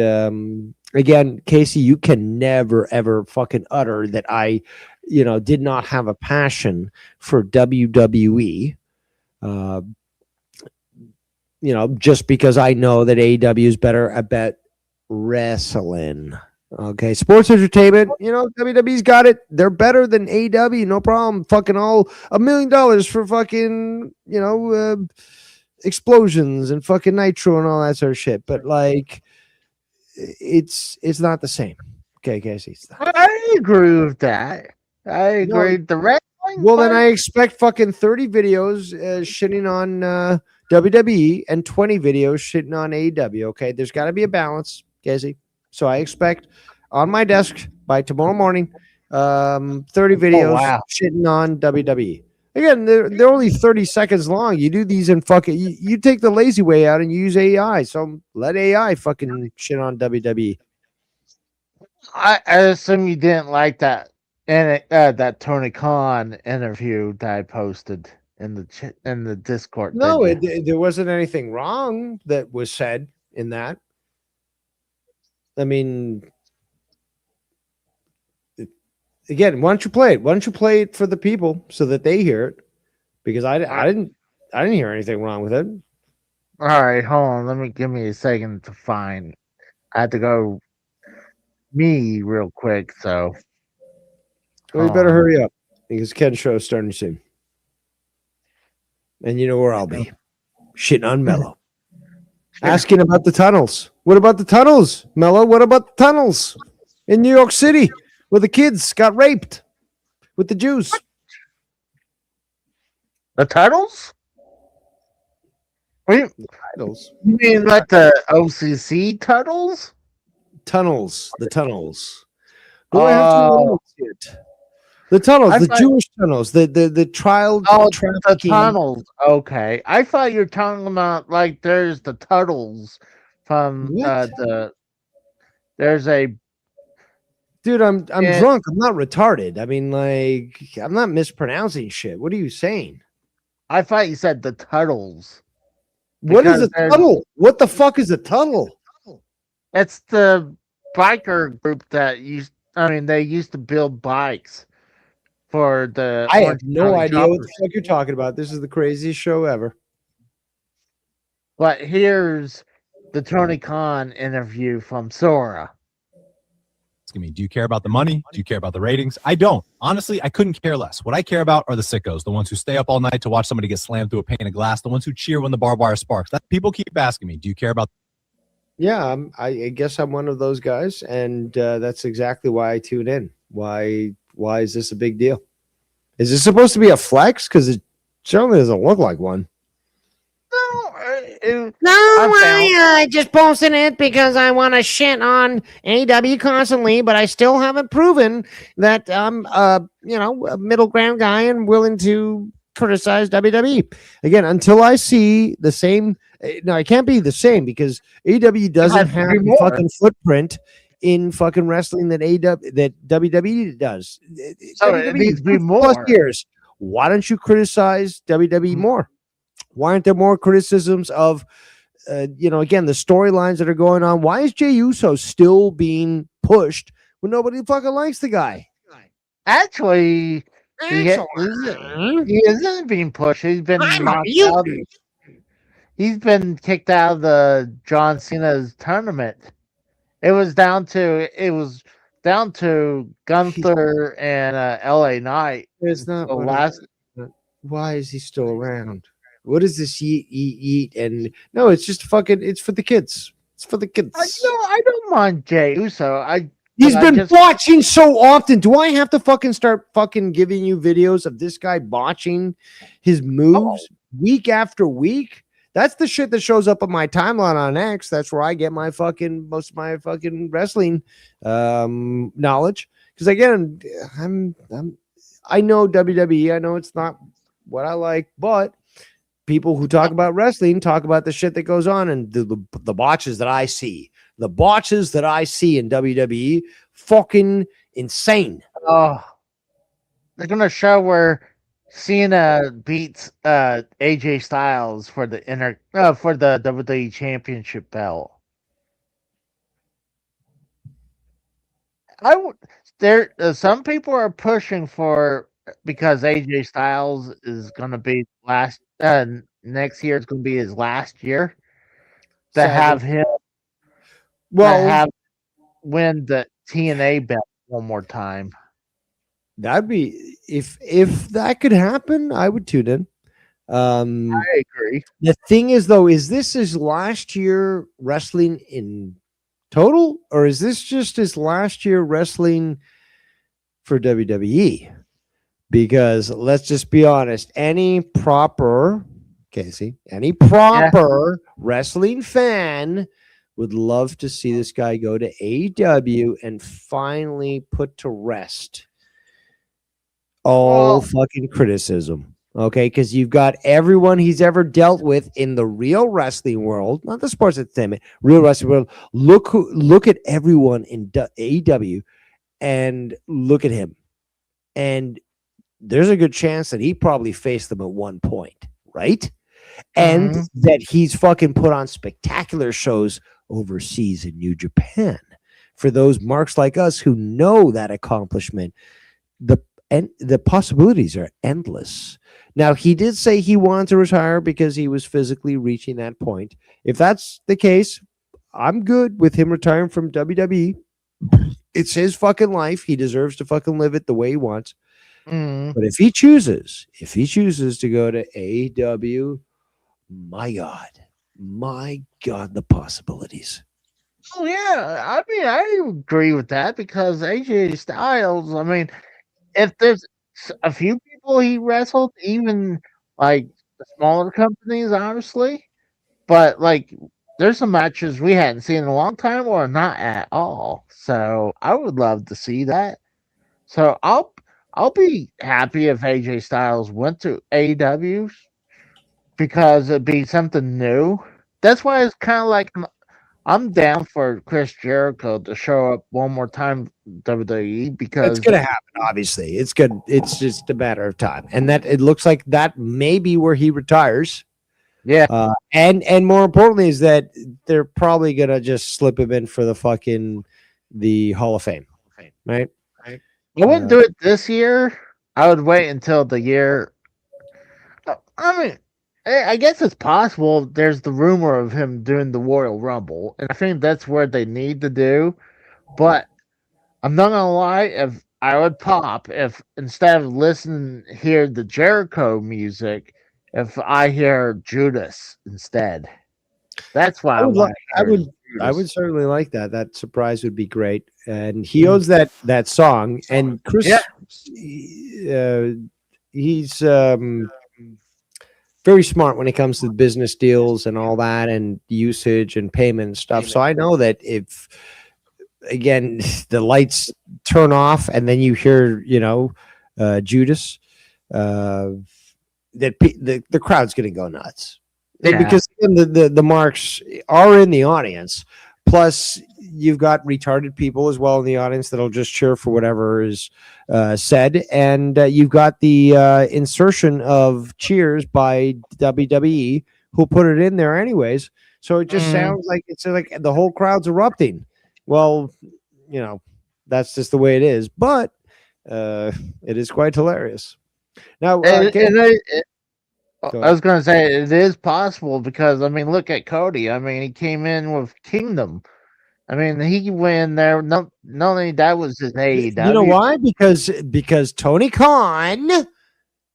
again, Casey, you can never ever fucking utter that I, did not have a passion for WWE. Just because I know that AEW is better at wrestling. Okay, sports entertainment, WWE's got it. They're better than AEW, no problem. Fucking all $1 million for fucking, explosions and fucking nitro and all that sort of shit. But like, it's not the same. Okay, Casey, it's not. I agree with that. I agree. The wrestling. Well, then I expect fucking 30 videos shitting on WWE and 20 videos shitting on AEW. Okay, there's got to be a balance, Casey. So I expect on my desk by tomorrow morning, 30 videos shitting on WWE. Again, they're only 30 seconds long. You do these and fucking you take the lazy way out and you use AI. So let AI fucking shit on WWE. I assume you didn't like that that Tony Khan interview that I posted in the Discord. No, there wasn't anything wrong that was said in that. I mean, again, why don't you play it? Why don't you play it for the people so that they hear it? Because I didn't hear anything wrong with it. All right, hold on. Give me a second to find. I had to go me real quick, so we better hurry up because Ken's show is starting soon. And you know where I'll be. Shitting on Mello. Asking about the tunnels. What about the tunnels, Mello? What about the tunnels in New York City where the kids got raped with the Jews? The tunnels? The tunnels. You mean like the OCC tunnels? Tunnels. The tunnels. The tunnels, the Jewish tunnels, the child trafficking. The tunnels. Okay, I thought you were talking about like there's the tunnels from there's a. Dude, I'm drunk. I'm not retarded. I mean, like, I'm not mispronouncing shit. What are you saying? I thought you said the tunnels. What is a tunnel? What the fuck is a tunnel? It's the biker group that they used to build bikes for the. I have no idea what the fuck you're talking about. This is the craziest show ever. But here's the Tony Khan interview from Sora. Me, do you care about the money? Do you care about the ratings? I don't. Honestly, I couldn't care less. What I care about are the sickos, the ones who stay up all night to watch somebody get slammed through a pane of glass, the ones who cheer when the barbed wire sparks. That people keep asking me, do you care about? Yeah, I guess I'm one of those guys, and that's exactly why I tune in. Why is this a big deal? Is this supposed to be a flex? Because it certainly doesn't look like one. I just posted it because I want to shit on AEW constantly, but I still haven't proven that I'm a middle ground guy and willing to criticize WWE. Again, until I see the same. No, it can't be the same because AEW doesn't have the fucking footprint in fucking wrestling that WWE does. So WWE it needs to be more. Plus years. Why don't you criticize WWE more? Why aren't there more criticisms of, again, the storylines that are going on? Why is Jey Uso still being pushed when nobody fucking likes the guy? Actually, Excellent. He isn't being pushed. He's been I'm a knocked out. mutant. He's been kicked out of the John Cena's tournament. It was down to Gunther and LA Knight. It's not The what last why is he still around? What is this eat and no, it's just fucking it's for the kids. It's for the kids. I don't mind Jay Uso. He's I been just botching so often. Do I have to fucking start fucking giving you videos of this guy botching his moves week after week? That's the shit that shows up on my timeline on X. That's where I get my fucking most of my fucking wrestling knowledge. Because again, I know WWE. I know it's not what I like, but people who talk about wrestling talk about the shit that goes on and the botches that I see. The botches that I see in WWE, fucking insane. oh, they're gonna show where Cena beats AJ Styles for the WWE Championship belt. I would there some people are pushing for because AJ Styles is gonna be next year is gonna be his last year to Sadly. have him Well, win the TNA belt one more time. that'd be if that could happen, I would tune in. I agree. The thing is, though, is this his last year wrestling in total, or is this just his last year wrestling for WWE? Because let's just be honest, any proper wrestling fan would love to see this guy go to AEW and finally put to rest all fucking criticism. Okay, because you've got everyone he's ever dealt with in the real wrestling world, not the sports entertainment, real wrestling world. Look at everyone in AEW and look at him. And there's a good chance that he probably faced them at one point, right? And that he's fucking put on spectacular shows overseas in New Japan. For those marks like us who know that accomplishment, the possibilities are endless. Now, he did say he wanted to retire because he was physically reaching that point. If that's the case, I'm good with him retiring from WWE. It's his fucking life. He deserves to fucking live it the way he wants. But if he chooses to go to AEW, my God, the possibilities. Oh yeah, I mean I agree with that because AJ Styles. I mean, if there's a few people he wrestled, even like the smaller companies, honestly, but like there's some matches we hadn't seen in a long time or not at all. So I would love to see that. So I'll be happy if AJ Styles went to AEW because it'd be something new. That's why it's kind of like I'm down for Chris Jericho to show up one more time WWE because It's gonna happen, obviously. It's good. It's just a matter of time. And that it looks like that may be where he retires. yeah, And more importantly is that they're probably gonna just slip him in for the Hall of Fame. Right? I wouldn't do it this year. I would wait until the year. I mean, I guess it's possible. There's the rumor of him doing the Royal Rumble, and I think that's where they need to do. But I'm not gonna lie, if I would pop if instead of hear the Jericho music, if I hear Judas instead. That's why I want to I would certainly like that. That surprise would be great. And he owns that song. And Chris, he's very smart when it comes to business deals and all that, and usage and payment and stuff. So I know that if again the lights turn off and then you hear Judas, that the crowd's going to go nuts. Yeah. Because the marks are in the audience. Plus, you've got retarded people as well in the audience that'll just cheer for whatever is said. And you've got the insertion of cheers by WWE who put it in there anyways. So it just sounds like it's like the whole crowd's erupting. Well, that's just the way it is. But It is quite hilarious. Now, And, Gabe, go I ahead. was going to say it is possible because I mean, look at Cody. I mean, he came in with Kingdom. I mean, he went there. No, not only that was his You know AEW. why? Because Tony Khan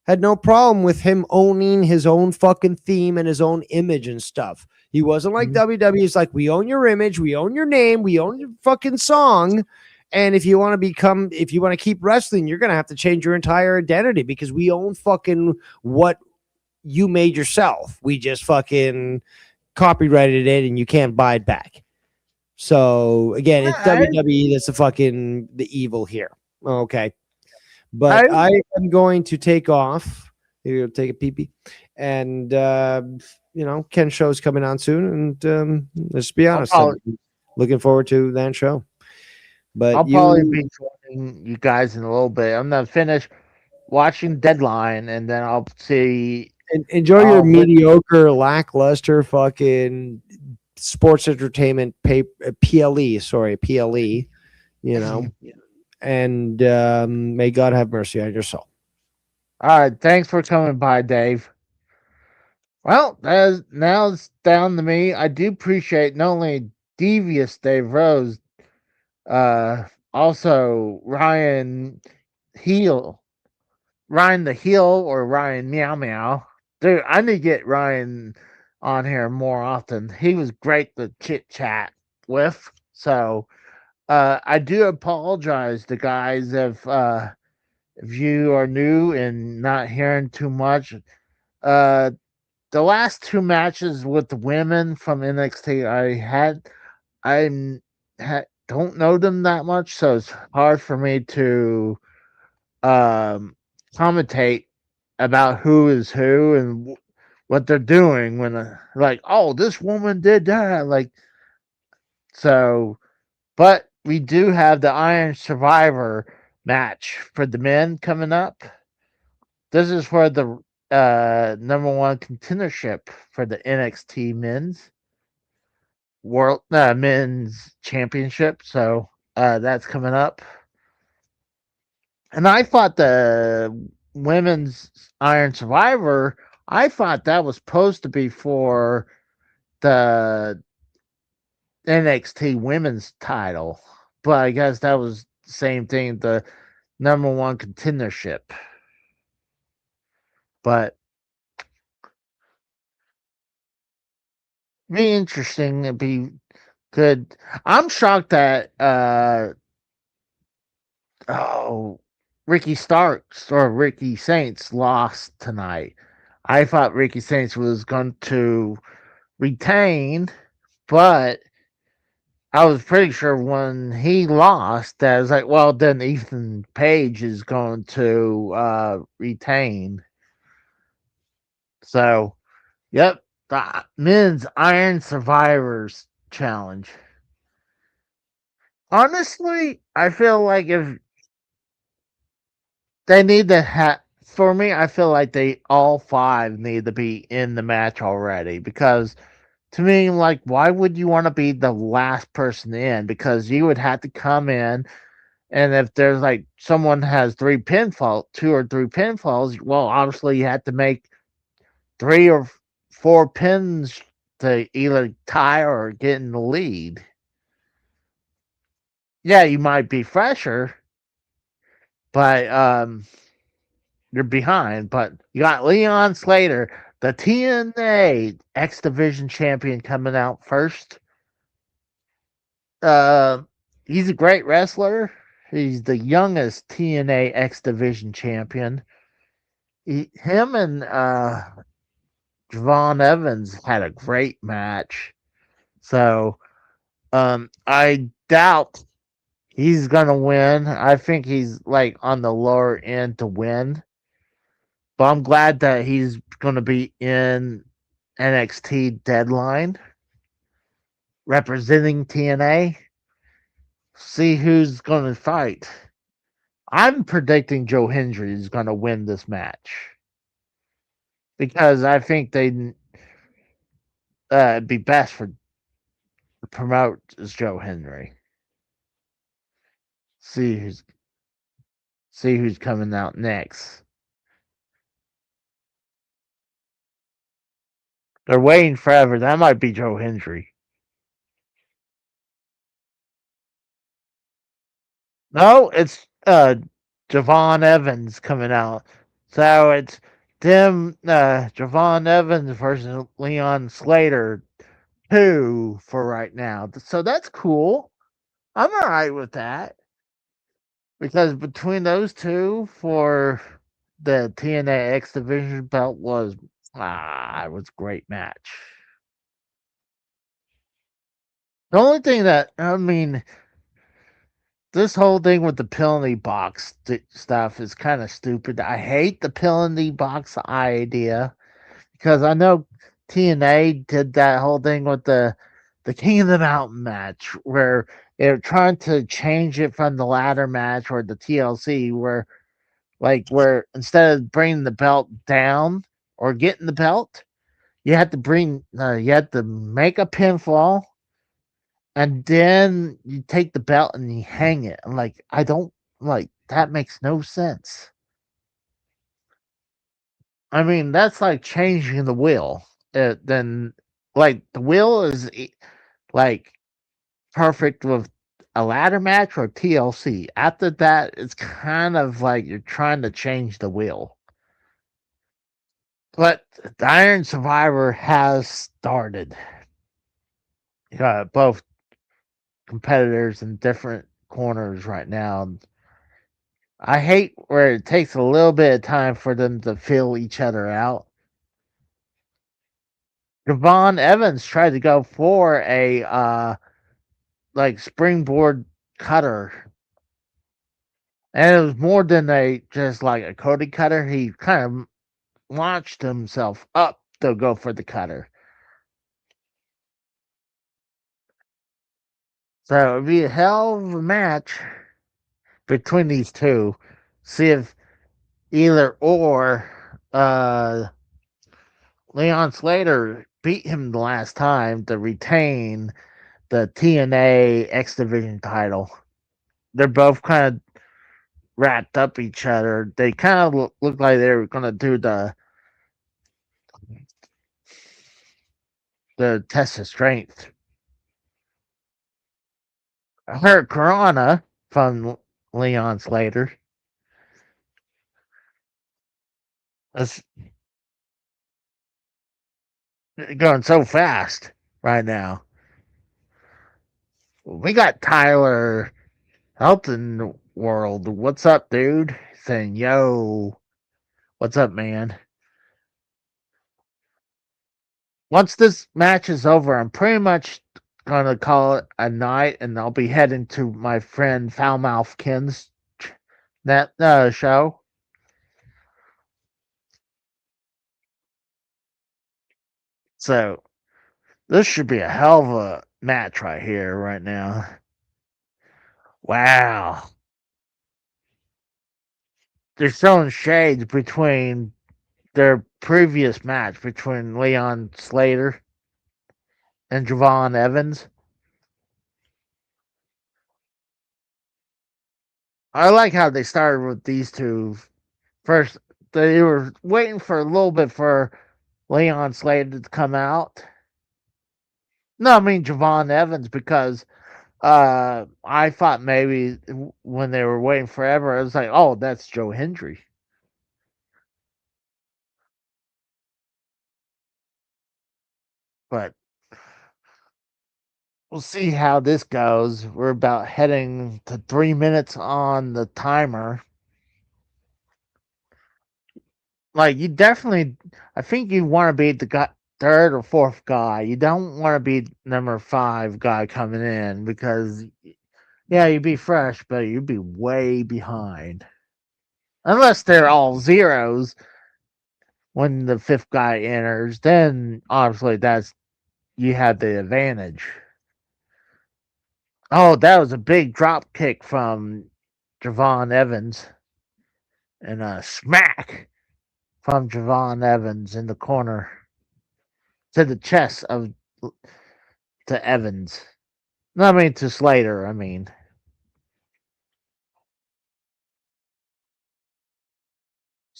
had no problem with him owning his own fucking theme and his own image and stuff. He wasn't like WWE. It's like, we own your image, we own your name, we own your fucking song. And if you want to keep wrestling, you're gonna have to change your entire identity because we own fucking what you made yourself. We just fucking copyrighted it and you can't buy it back. So again, it's I, WWE that's the evil here. Okay. But I, I am going to take off. Maybe take a pee pee. And Ken show's coming on soon. And let's be I'll honest, I'm probably, looking forward to that show. I'll But probably you be joining you guys in a little bit. I'm gonna finish watching Deadline, and then I'll see. enjoy your I'll mediocre, lackluster fucking sports entertainment PLE. Sorry, PLE. You know, and may God have mercy on your soul. All right, thanks for coming by, Dave. Well, now it's down to me. I do appreciate not only devious Dave Rose, uh, also Heel, Ryan the Heel, or Ryan Meow Meow. Dude, I need to get Ryan on here more often. He was great to chit chat with. So, I do apologize to guys if you are new and not hearing too much. Uh, the last two matches with the women from NXT don't know them that much, so it's hard for me to um commentate about who is who and what they're doing when like, oh, this woman did that, like, so. But we do have the Iron Survivor match for the men coming up. This is for the number one contendership for the NXT men's championship. So that's coming up. And I thought the women's Iron Survivor, I thought that was supposed to be for the NXT women's title. But I guess that was the same thing, the number one contendership. But be interesting. It'd be good. I'm shocked that oh, Ricky Starks or Ricky Saints lost tonight. I thought Ricky Saints was going to retain, but I was pretty sure when he lost that I was like, well, then Ethan Page is going to retain. So, yep, the men's Iron Survivors Challenge. Honestly, I feel like if they need to have, for me, I feel like they all five need to be in the match already because to me, like, why would you want to be the last person in? Because you would have to come in, and if there's like someone has two or three pinfalls, well, obviously you have to make three or four pins to either tie or get in the lead. Yeah, you might be fresher, but you're behind. But you got Leon Slater, the TNA X Division champion, coming out first. Uh, he's a great wrestler. He's the youngest TNA X Division champion. Him and Javon Evans had a great match. So I doubt he's gonna win. I think he's like on the lower end to win. But I'm glad that he's gonna be in NXT Deadline representing TNA. See who's gonna fight. I'm predicting Joe Hendry is gonna win this match because I think they'd be best for to promote as Joe Hendry. See who's See who's coming out next. They're waiting forever. That might be Joe Hendry. No, it's Javon Evans coming out. So it's them Javon Evans versus Leon Slater 2 for right now. So that's cool. I'm alright with that. Because between those two for the TNA X Division belt it was a great match. The only thing that this whole thing with the penalty box stuff is kind of stupid. I hate the penalty box idea because I know TNA did that whole thing with the King of the Mountain match where they're trying to change it from the ladder match or the TLC where instead of bringing the belt down or getting the belt, you had to make a pinfall and then you take the belt and you hang it. I'm like, I don't like that makes no sense. I mean, that's like changing the wheel. Then, like the wheel is like perfect with a ladder match or TLC. After that, it's kind of like you're trying to change the wheel. But the Iron Survivor has started. Both competitors in different corners right now. I hate where it takes a little bit of time for them to feel each other out. Javon Evans tried to go for a springboard cutter, and it was more than just like a Cody cutter. He kind of launched himself up to go for the cutter. So it'd be a hell of a match between these two. See if either or Leon Slater beat him the last time to retain the TNA X Division title. They're both kind of wrapped up each other. They kind of look like they were going to do the test of strength. I heard Corona from Leon Slater. It's going so fast right now. We got Tyler Helton World. What's up, dude? Saying, yo, what's up, man? Once this match is over, I'm pretty much gonna call it a night, and I'll be heading to my friend Foulmouth Ken's show. So this should be a hell of a match right here, right now. Wow. They're showing shades between their previous match between Leon Slater and Javon Evans. I like how they started with these two. First, they were waiting for a little bit for Leon Slater to come out. No, I mean Javon Evans because I thought maybe when they were waiting forever, it was like, oh, that's Joe Hendry. But we'll see how this goes. We're about heading to 3 minutes on the timer. Like you definitely, I think you want to be the third or fourth guy. You don't want to be number 5 guy coming in because yeah, you'd be fresh, but you'd be way behind. Unless they're all zeros when the 5th guy enters, then obviously you have the advantage. Oh, that was a big drop kick from Javon Evans. And a smack from Javon Evans in the corner to the chest to Evans. No, I mean to Slater, I mean.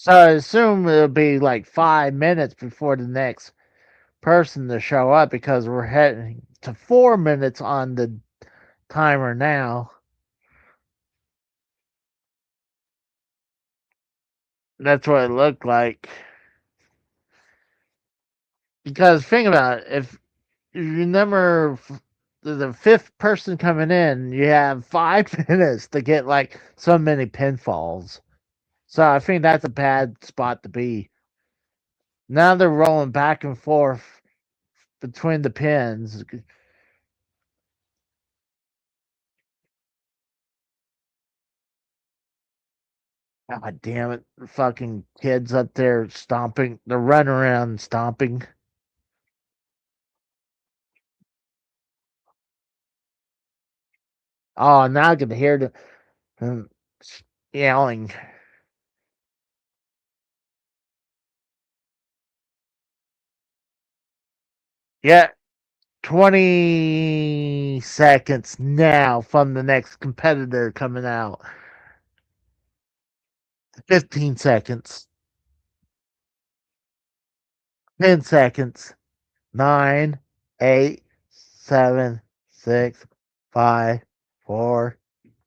So I assume it'll be like 5 minutes before the next person to show up because we're heading to 4 minutes on the timer now. That's what it looked like. Because think about it, if you remember the fifth person coming in, you have 5 minutes to get like so many pinfalls. So I think that's a bad spot to be. Now they're rolling back and forth between the pins. God damn it. Fucking kids up there stomping. They're running around stomping. Oh, now I can hear them yelling. Yeah, 20 seconds now from the next competitor coming out. 15 seconds. 10 seconds. 9, 8, 7, 6, 5, 4,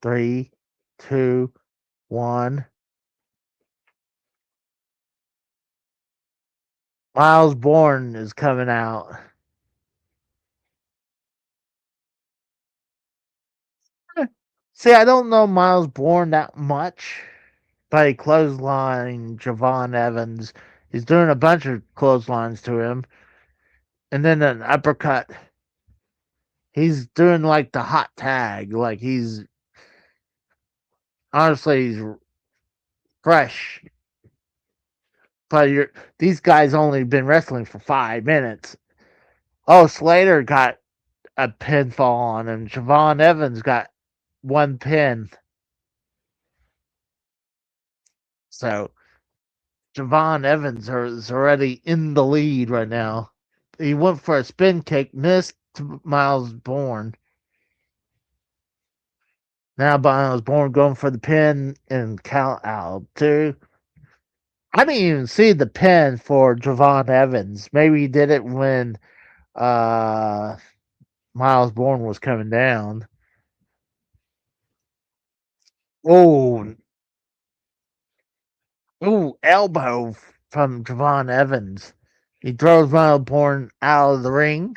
3, 2, 1. Miles Bourne is coming out. See, I don't know Miles Bourne that much, but he clotheslined Javon Evans. He's doing a bunch of clotheslines to him. And then an uppercut. He's doing like the hot tag. Like he's honestly he's fresh. But these guys only been wrestling for 5 minutes. Oh, Slater got a pinfall on him. Javon Evans got one pin. So Javon Evans is already in the lead right now. He went for a spin kick, missed Miles Bourne. Now Miles Bourne going for the pin and count out too. I didn't even see the pin for Javon Evans. Maybe he did it when uh, Miles Bourne was coming down. Oh, elbow from Javon Evans. He throws Miles Bourne out of the ring.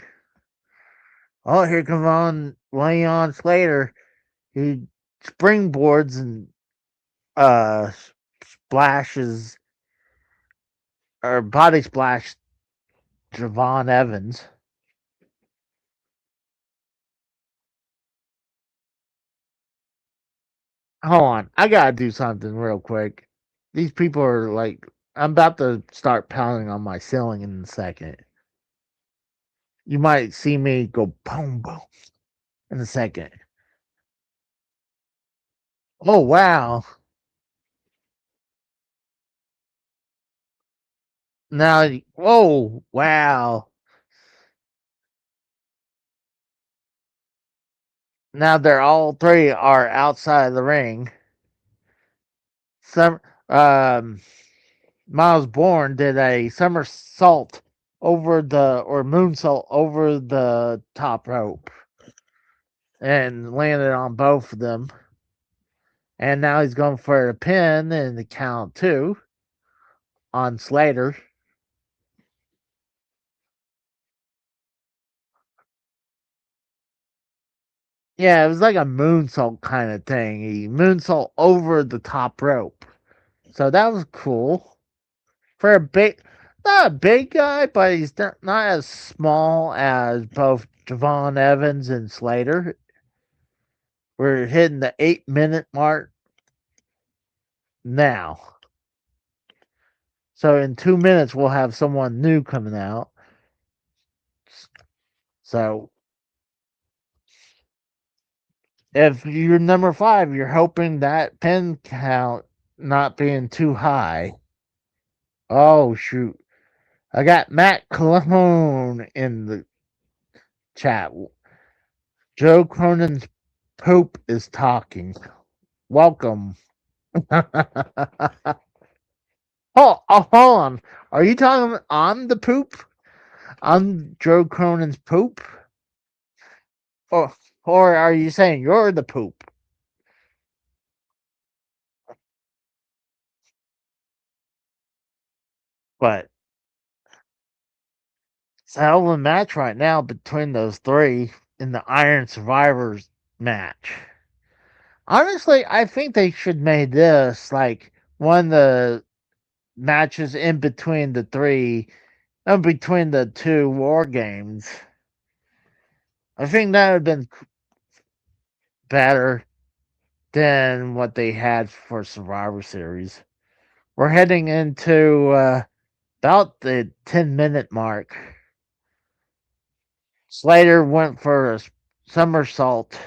Oh, here comes on Leon Slater. He springboards and uh splashes or body splash Javon Evans. Hold on, I gotta do something real quick. These people are like, I'm about to start pounding on my ceiling in a second. You might see me go boom boom in a second. Oh wow! Now, whoa, wow! Now they're all three are outside of the ring. Some Miles Bourne did a somersault over the or moonsault over the top rope and landed on both of them. And now he's going for a pin in the count two on Slater. Yeah, it was like a moonsault kind of thing. He moonsault over the top rope. So that was cool. For a big, not a big guy, but he's not as small as both Javon Evans and Slater. We're hitting the 8-minute mark now. So in 2 minutes, we'll have someone new coming out. So if you're number 5, you're hoping that pin count not being too high. Oh, shoot. I got Matt Cologne in the chat. Joe Cronin's Pope is talking. Welcome. hold on. Are you talking I'm the poop? I'm Joe Cronin's poop? Or, or are you saying you're the poop? But it's a hell of a match right now between those three in the Iron Survivors match. Honestly, I think they should make this like one of the matches in between the three, between the two war games. I think that would have been better than what they had for Survivor Series. We're heading into about the 10-minute mark. Slater went for a somersault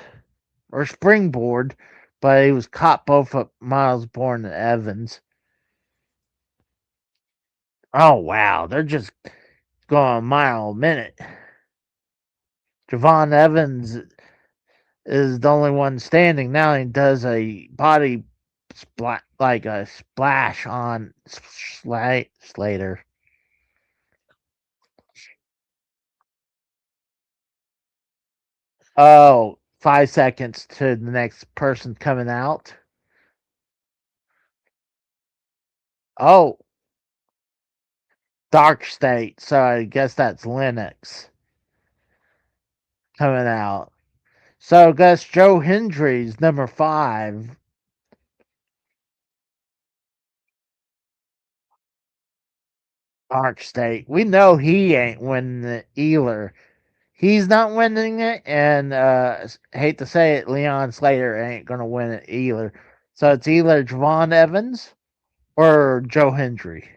or springboard, but he was caught both of Miles Bourne and Evans. Oh, wow. They're just going a mile a minute. Javon Evans is the only one standing now. He does a body like a splash on Slater. Oh, 5 seconds to the next person coming out. Oh, Dark State. So I guess that's Linux coming out. So I guess Joe Hendry's number 5. Dark State. We know he ain't winning it either. He's not winning it, and hate to say it, Leon Slater ain't gonna win it either. So it's either Javon Evans or Joe Hendry,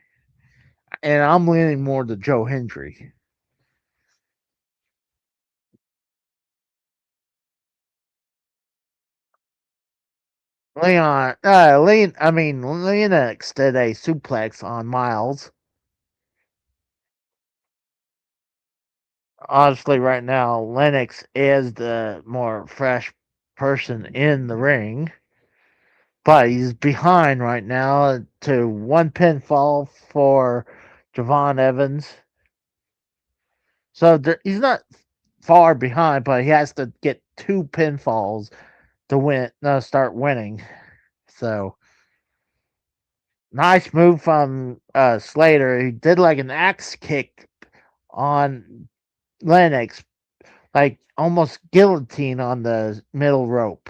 and I'm leaning more to Joe Hendry. Lennox did a suplex on Miles. Honestly, right now, Lennox is the more fresh person in the ring, but he's behind right now to one pinfall for Javon Evans. So he's not far behind, but he has to get 2 pinfalls to start winning. So nice move from Slater. He did like an axe kick on Lennox, like almost guillotine on the middle rope.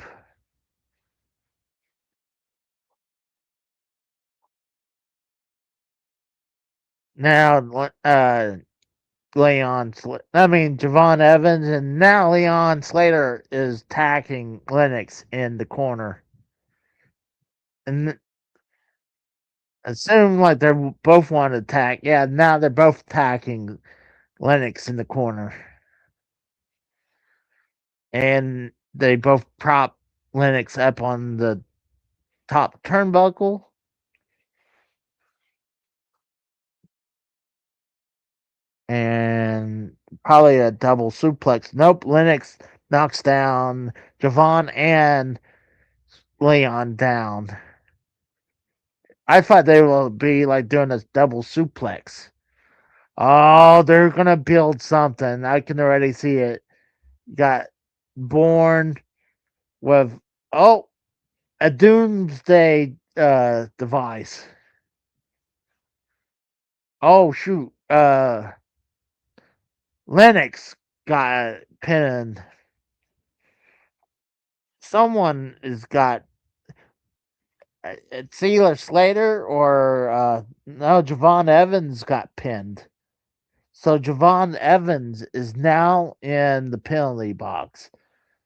Now, Javon Evans, and now Leon Slater is attacking Lennox in the corner. And assume like they're both want to attack. Yeah, now they're both attacking Lennox in the corner. And they both prop Lennox up on the top turnbuckle. And probably a double suplex. Nope, Lennox knocks down Javon and Leon down. I thought they would be like doing a double suplex. Oh, they're gonna build something. I can already see it. Got Born with a doomsday device. Oh shoot. Lennox got pinned. Someone has got it's either Slater or no, Javon Evans got pinned. So Javon Evans is now in the penalty box.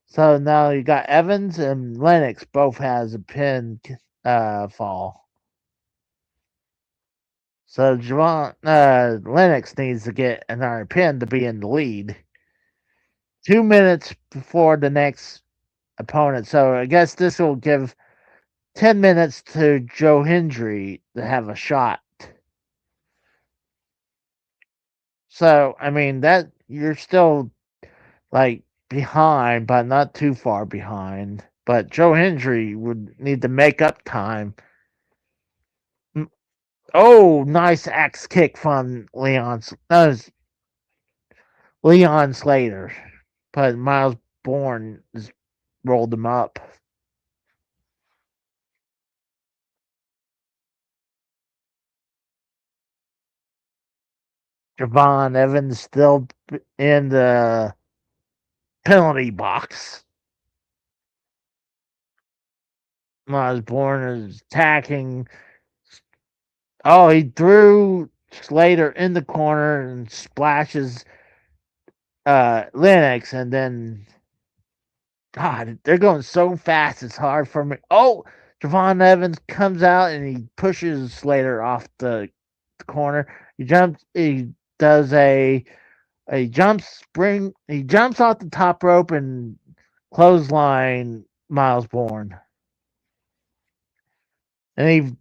So now you got Evans and Lennox both has a pin fall. So Javon Lennox needs to get another pin to be in the lead. 2 minutes before the next opponent. So I guess this will give 10 minutes to Joe Hendry to have a shot. So that you're still like behind, but not too far behind. But Joe Hendry would need to make up time. Oh, nice axe kick from Leon Slater. But Miles Bourne just rolled him up. Javon Evans still in the penalty box. Miles Bourne is attacking. Oh, he threw Slater in the corner and splashes Lennox, and then God, they're going so fast. It's hard for me. Oh, Javon Evans comes out and he pushes Slater off the corner. He jumps. He does a jump spring. He jumps off the top rope and clothesline Miles Bourne. And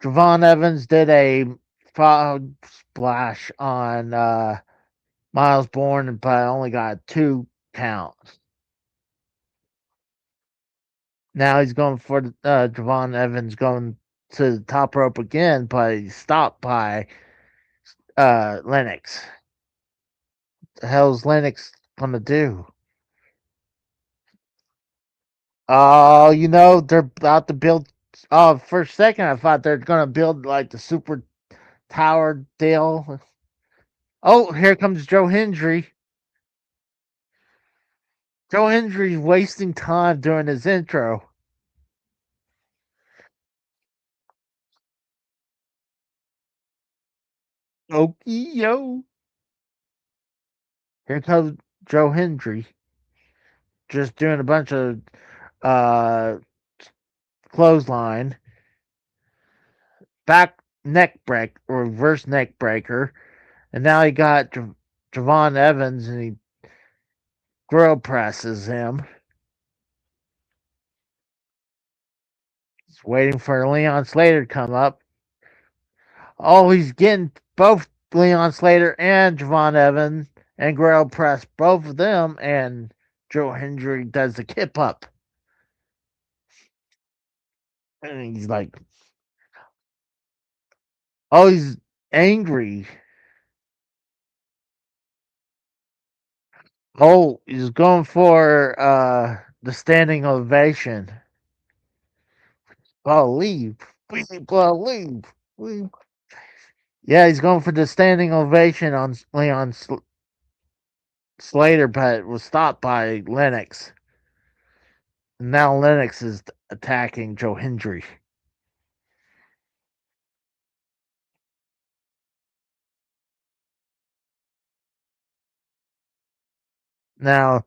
Javon Evans did a frog splash on Miles Bourne, but only got 2 counts. Now he's going for Javon Evans going to the top rope again, but he's stopped by Lennox. What the hell's Lennox gonna do? Oh, they're about to build. Oh, for a second I thought they're gonna build like the super tower deal. Oh, here comes Joe Hendry. Joe Hendry's wasting time during his intro. Okie yo. Here comes Joe Hendry. Just doing a bunch of uh clothesline. Back neck break, reverse neck breaker. And now he got Javon Evans and he grill presses him. He's waiting for Leon Slater to come up. Oh, he's getting both Leon Slater and Javon Evans and grill press both of them, and Joe Hendry does the kip up. And he's like, oh, he's angry. Oh, he's going for the standing ovation. Believe, we believe, we. Yeah, he's going for the standing ovation on Leon Slater, but was stopped by Lennox. Now Lennox is attacking Joe Hendry. Now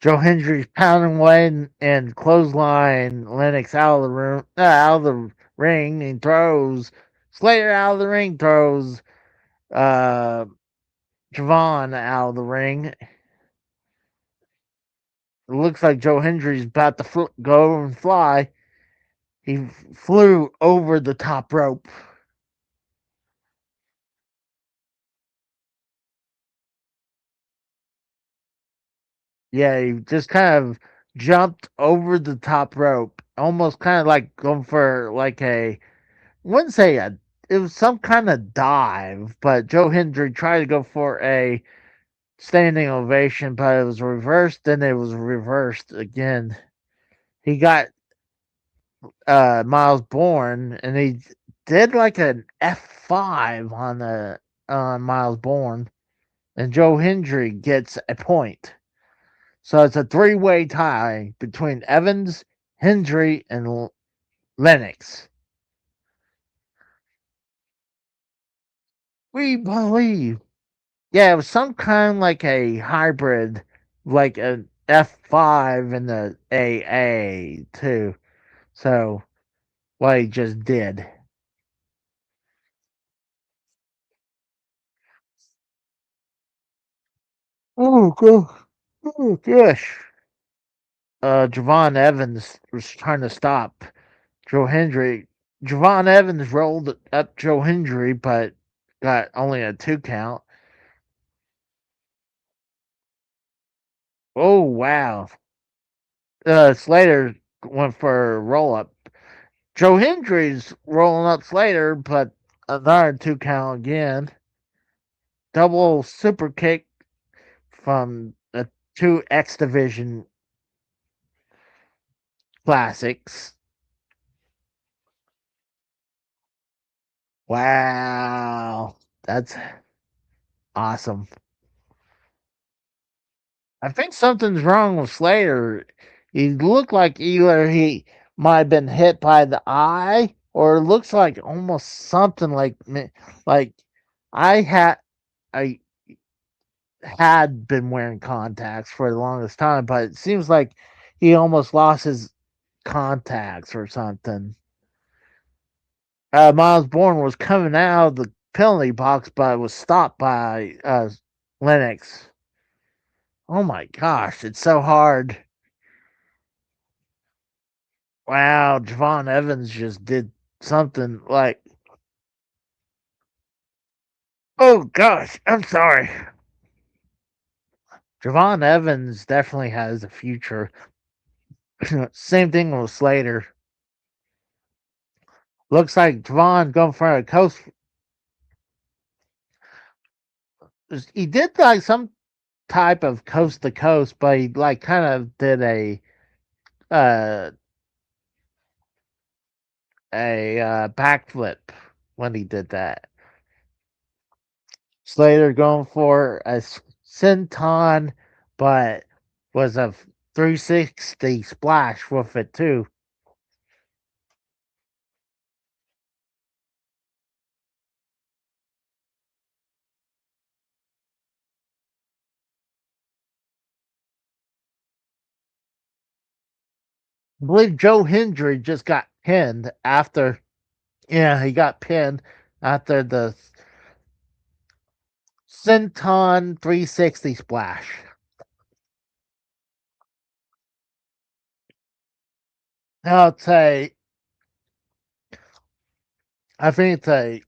Joe Hendry's pounding away and clothesline Lennox out of the room, out of the ring, and throws Slater out of the ring. Throws uh, Javon out of the ring. It looks like Joe Hendry's about to go and fly. He flew over the top rope. Yeah, he just kind of jumped over the top rope, almost kind of like going for like a, wouldn't say it was some kind of dive, but Joe Hendry tried to go for a standing ovation, but it was reversed. Then it was reversed again. He got Miles Bourne, and he did like an F5 on the on Miles Bourne, and Joe Hendry gets a point. So it's a three-way tie between Evans, Hendry, and Lennox. We believe. Yeah, it was some kind like a hybrid, like an F5 and the AA too. So what he just did. Oh, oh gosh. Javon Evans was trying to stop Joe Hendry. Javon Evans rolled up Joe Hendry, but got only a 2 count. Oh wow. Slater went for a roll up. Joe Hendry's rolling up Slater, but another 2 count again. Double super kick from the 2 X Division classics. Wow. That's awesome. I think something's wrong with Slater. He looked like either he might have been hit by the eye, or it looks like almost something like I had I had been wearing contacts for the longest time, but it seems like he almost lost his contacts or something. Miles Bourne was coming out of the penalty box, but was stopped by Lennox. Oh my gosh, it's so hard. Wow, Javon Evans just did something like. Oh gosh, I'm sorry. Javon Evans definitely has a future. Same thing with Slater. Looks like Javon going for a coast. He did like some type of coast to coast, but he like kind of did uh a backflip when he did that. Slater going for a senton, but was a 360 splash with it too. I believe Joe Hendry just got pinned after. Yeah, he got pinned after the senton 360 splash. Now it's I think it's a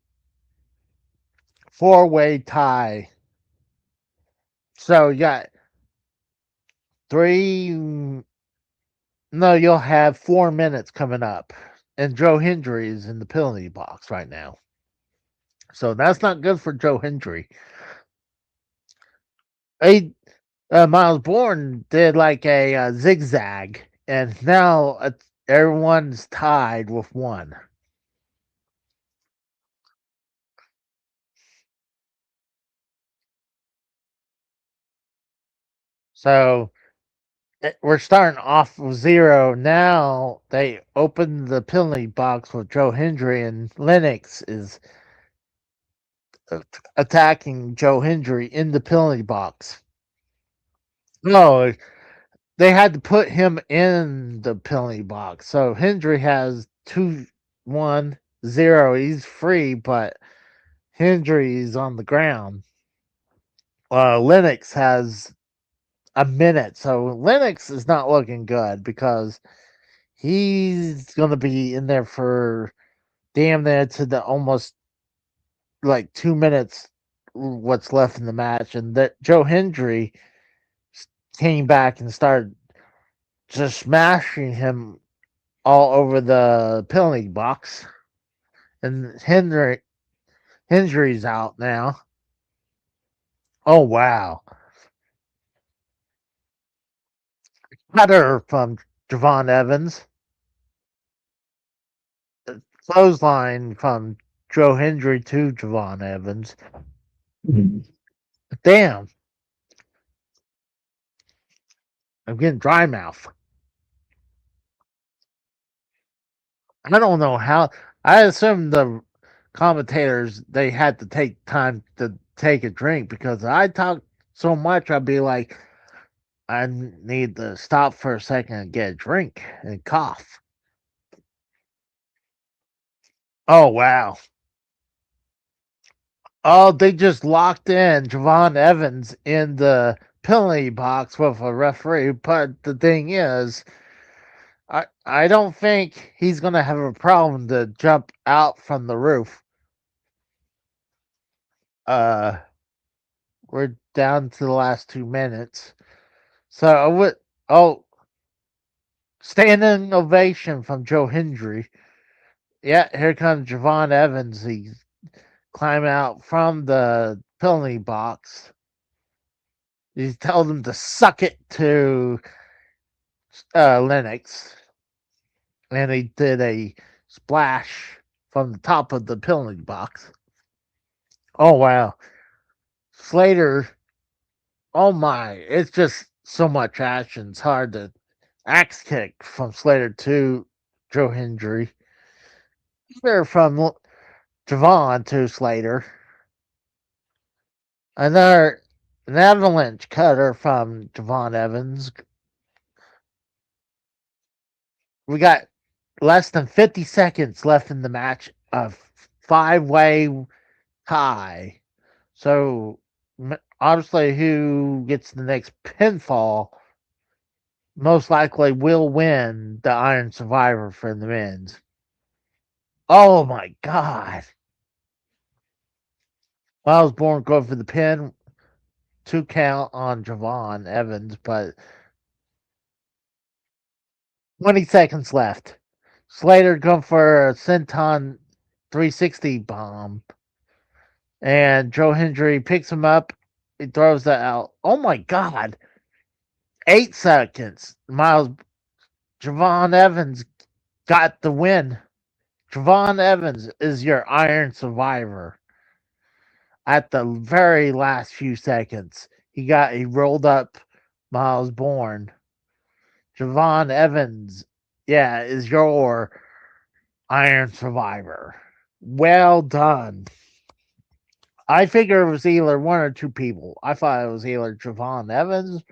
4-way tie. So you got three. No, you'll have 4 minutes coming up, and Joe Hendry is in the penalty box right now. So that's not good for Joe Hendry. Miles Bourne did like a zigzag, and now everyone's tied with 1. So we're starting off with 0. Now they open the penalty box with Joe Hendry, and Lennox is attacking Joe Hendry in the penalty box. No, they had to put him in the penalty box. So Hendry has 2-1-0. He's free, but Hendry is on the ground. Lennox has a minute, so Lennox is not looking good because he's going to be in there for damn near to the almost like 2 minutes what's left in the match, and that Joe Hendry came back and started just smashing him all over the penalty box, and Hendry's out now. Oh wow, cutter from Javon Evans, clothesline from Joe Hendry to Javon Evans. Damn, I'm getting dry mouth. I don't know how. I assume the commentators they had to take time to take a drink because I talk so much. I'd be like, I need to stop for a second and get a drink and cough. Oh wow. Oh, they just locked in Javon Evans in the penalty box with a referee. But the thing is, I don't think he's gonna have a problem to jump out from the roof. Uh, we're down to the last 2 minutes. So I would standing ovation from Joe Hendry. Yeah, here comes Javon Evans. He's climbing out from the penalty box. He tells him to suck it to Lennox, and he did a splash from the top of the penalty box. Oh wow, Slater! Oh my, it's just so much action. It's hard to axe kick from Slater to Joe Hendry. There from Javon to Slater. Another an avalanche cutter from Javon Evans. We got less than 50 seconds left in the match. A five-way tie. So obviously, who gets the next pinfall most likely will win the Iron Survivor for the men's. Oh my God! Miles Bourne go for the pin. 2 count on Javon Evans, but 20 seconds left. Slater going for a senton 360 bomb. And Joe Hendry picks him up. He throws that out. Oh my God. 8 seconds. Javon Evans got the win. Javon Evans is your Iron Survivor. At the very last few seconds, he rolled up Miles Bourne. Javon Evans, yeah, is your Iron Survivor. Well done. I figure it was either one or two people. I thought it was either Javon Evans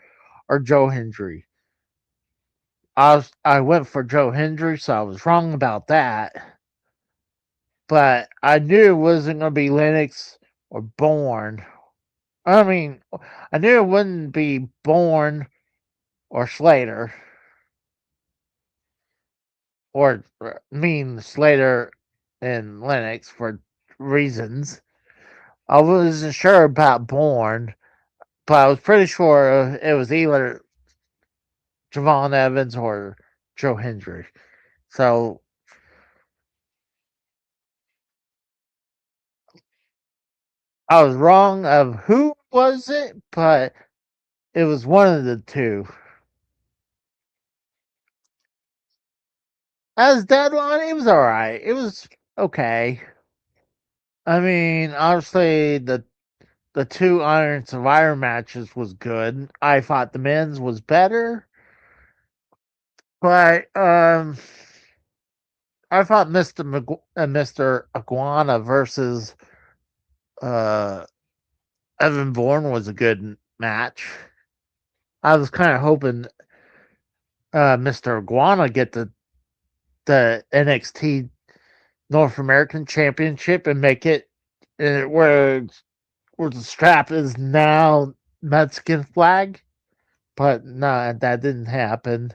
or Joe Hendry. I went for Joe Hendry, so I was wrong about that. But I knew it wasn't going to be Lennox or Bourne. I mean, I knew it wouldn't be Bourne or Slater. Or Slater and Lennox for reasons. I wasn't sure about Bourne, but I was pretty sure it was either Javon Evans or Joe Hendry. So I was wrong of who was it, but it was one of the two. As Deadline, it was alright. It was okay. I mean, obviously the two Iron Survivor matches was good. I thought the men's was better. But I thought Mr. Iguana versus Evan Bourne was a good match. I was kind of hoping Mr. Iguana get the NXT North American Championship and make it where the strap is now Mexican flag, but no, that didn't happen.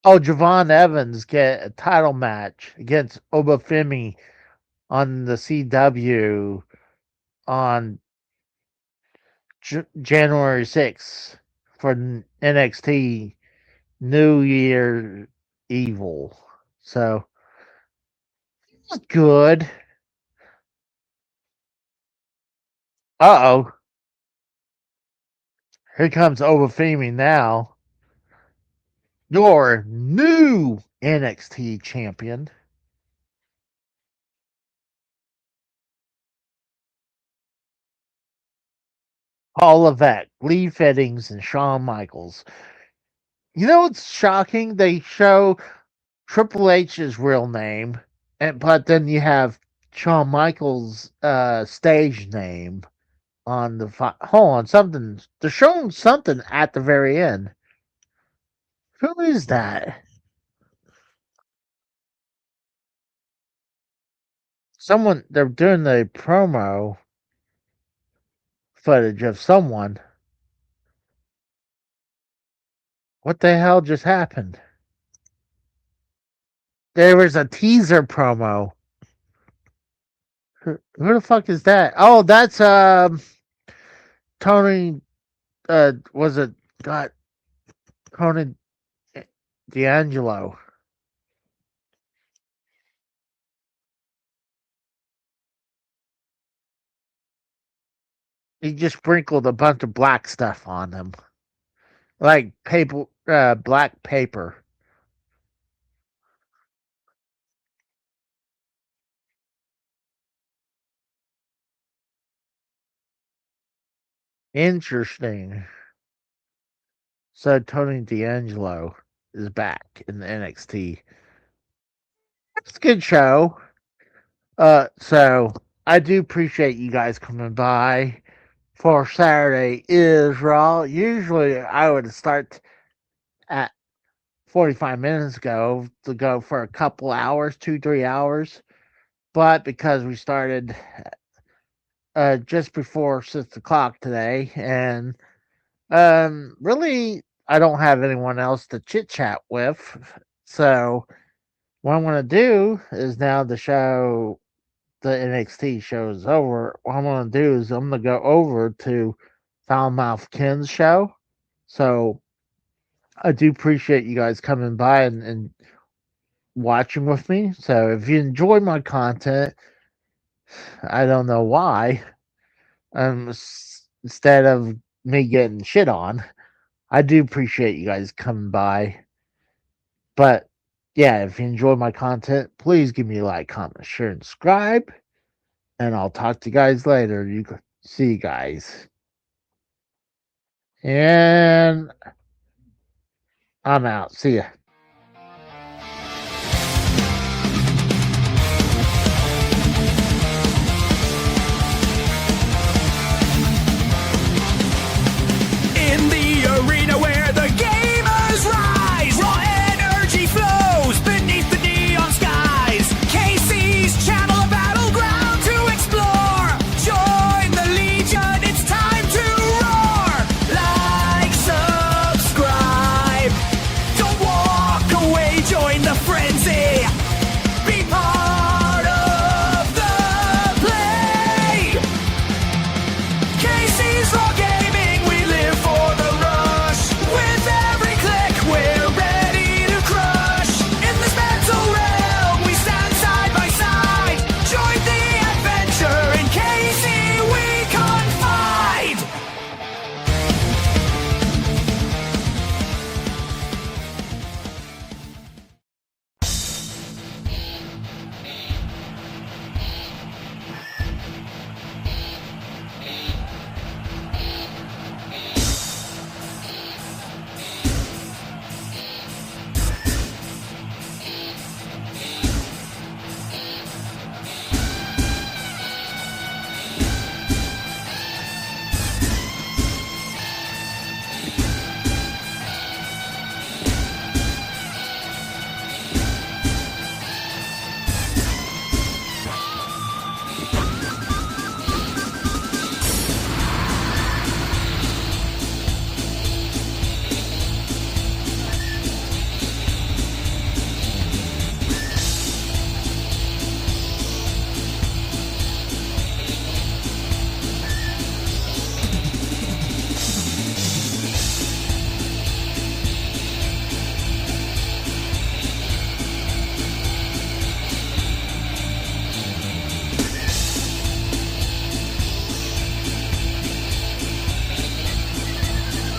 Oh, Javon Evans get a title match against Obafemi on the CW on January 6th for NXT New Year Evil. So, good. Uh-oh. Here comes Obafemi now. Your new NXT champion. Paul Levesque, Lee Fittings, and Shawn Michaels. You know what's shocking? They show Triple H's real name, but then you have Shawn Michaels' stage name on the hold on, something. They're showing something at the very end. Who is that? Someone. They're doing the promo footage of someone. What the hell just happened? There was a teaser promo. Who the fuck is that? Oh, that's Tony. Was it? God, Tony D'Angelo. He just sprinkled a bunch of black stuff on him, like paper, black paper. Interesting. So Tony D'Angelo is back in the NXT. It's a good show. So I do appreciate you guys coming by for Saturday is Raw. Usually I would start at 45 minutes ago to go for a couple hours, 2-3 hours. But because we started just before 6 o'clock today, and really I don't have anyone else to chit chat with. So what I'm gonna do is now the NXT show is over. What I'm gonna do is I'm gonna go over to Foulmouth Ken's show. So I do appreciate you guys coming by and watching with me. So if you enjoy my content, I don't know why. Instead of me getting shit on, I do appreciate you guys coming by. But yeah, if you enjoy my content, please give me a like, comment, share, and subscribe. And I'll talk to you guys later. See you guys. And I'm out. See ya.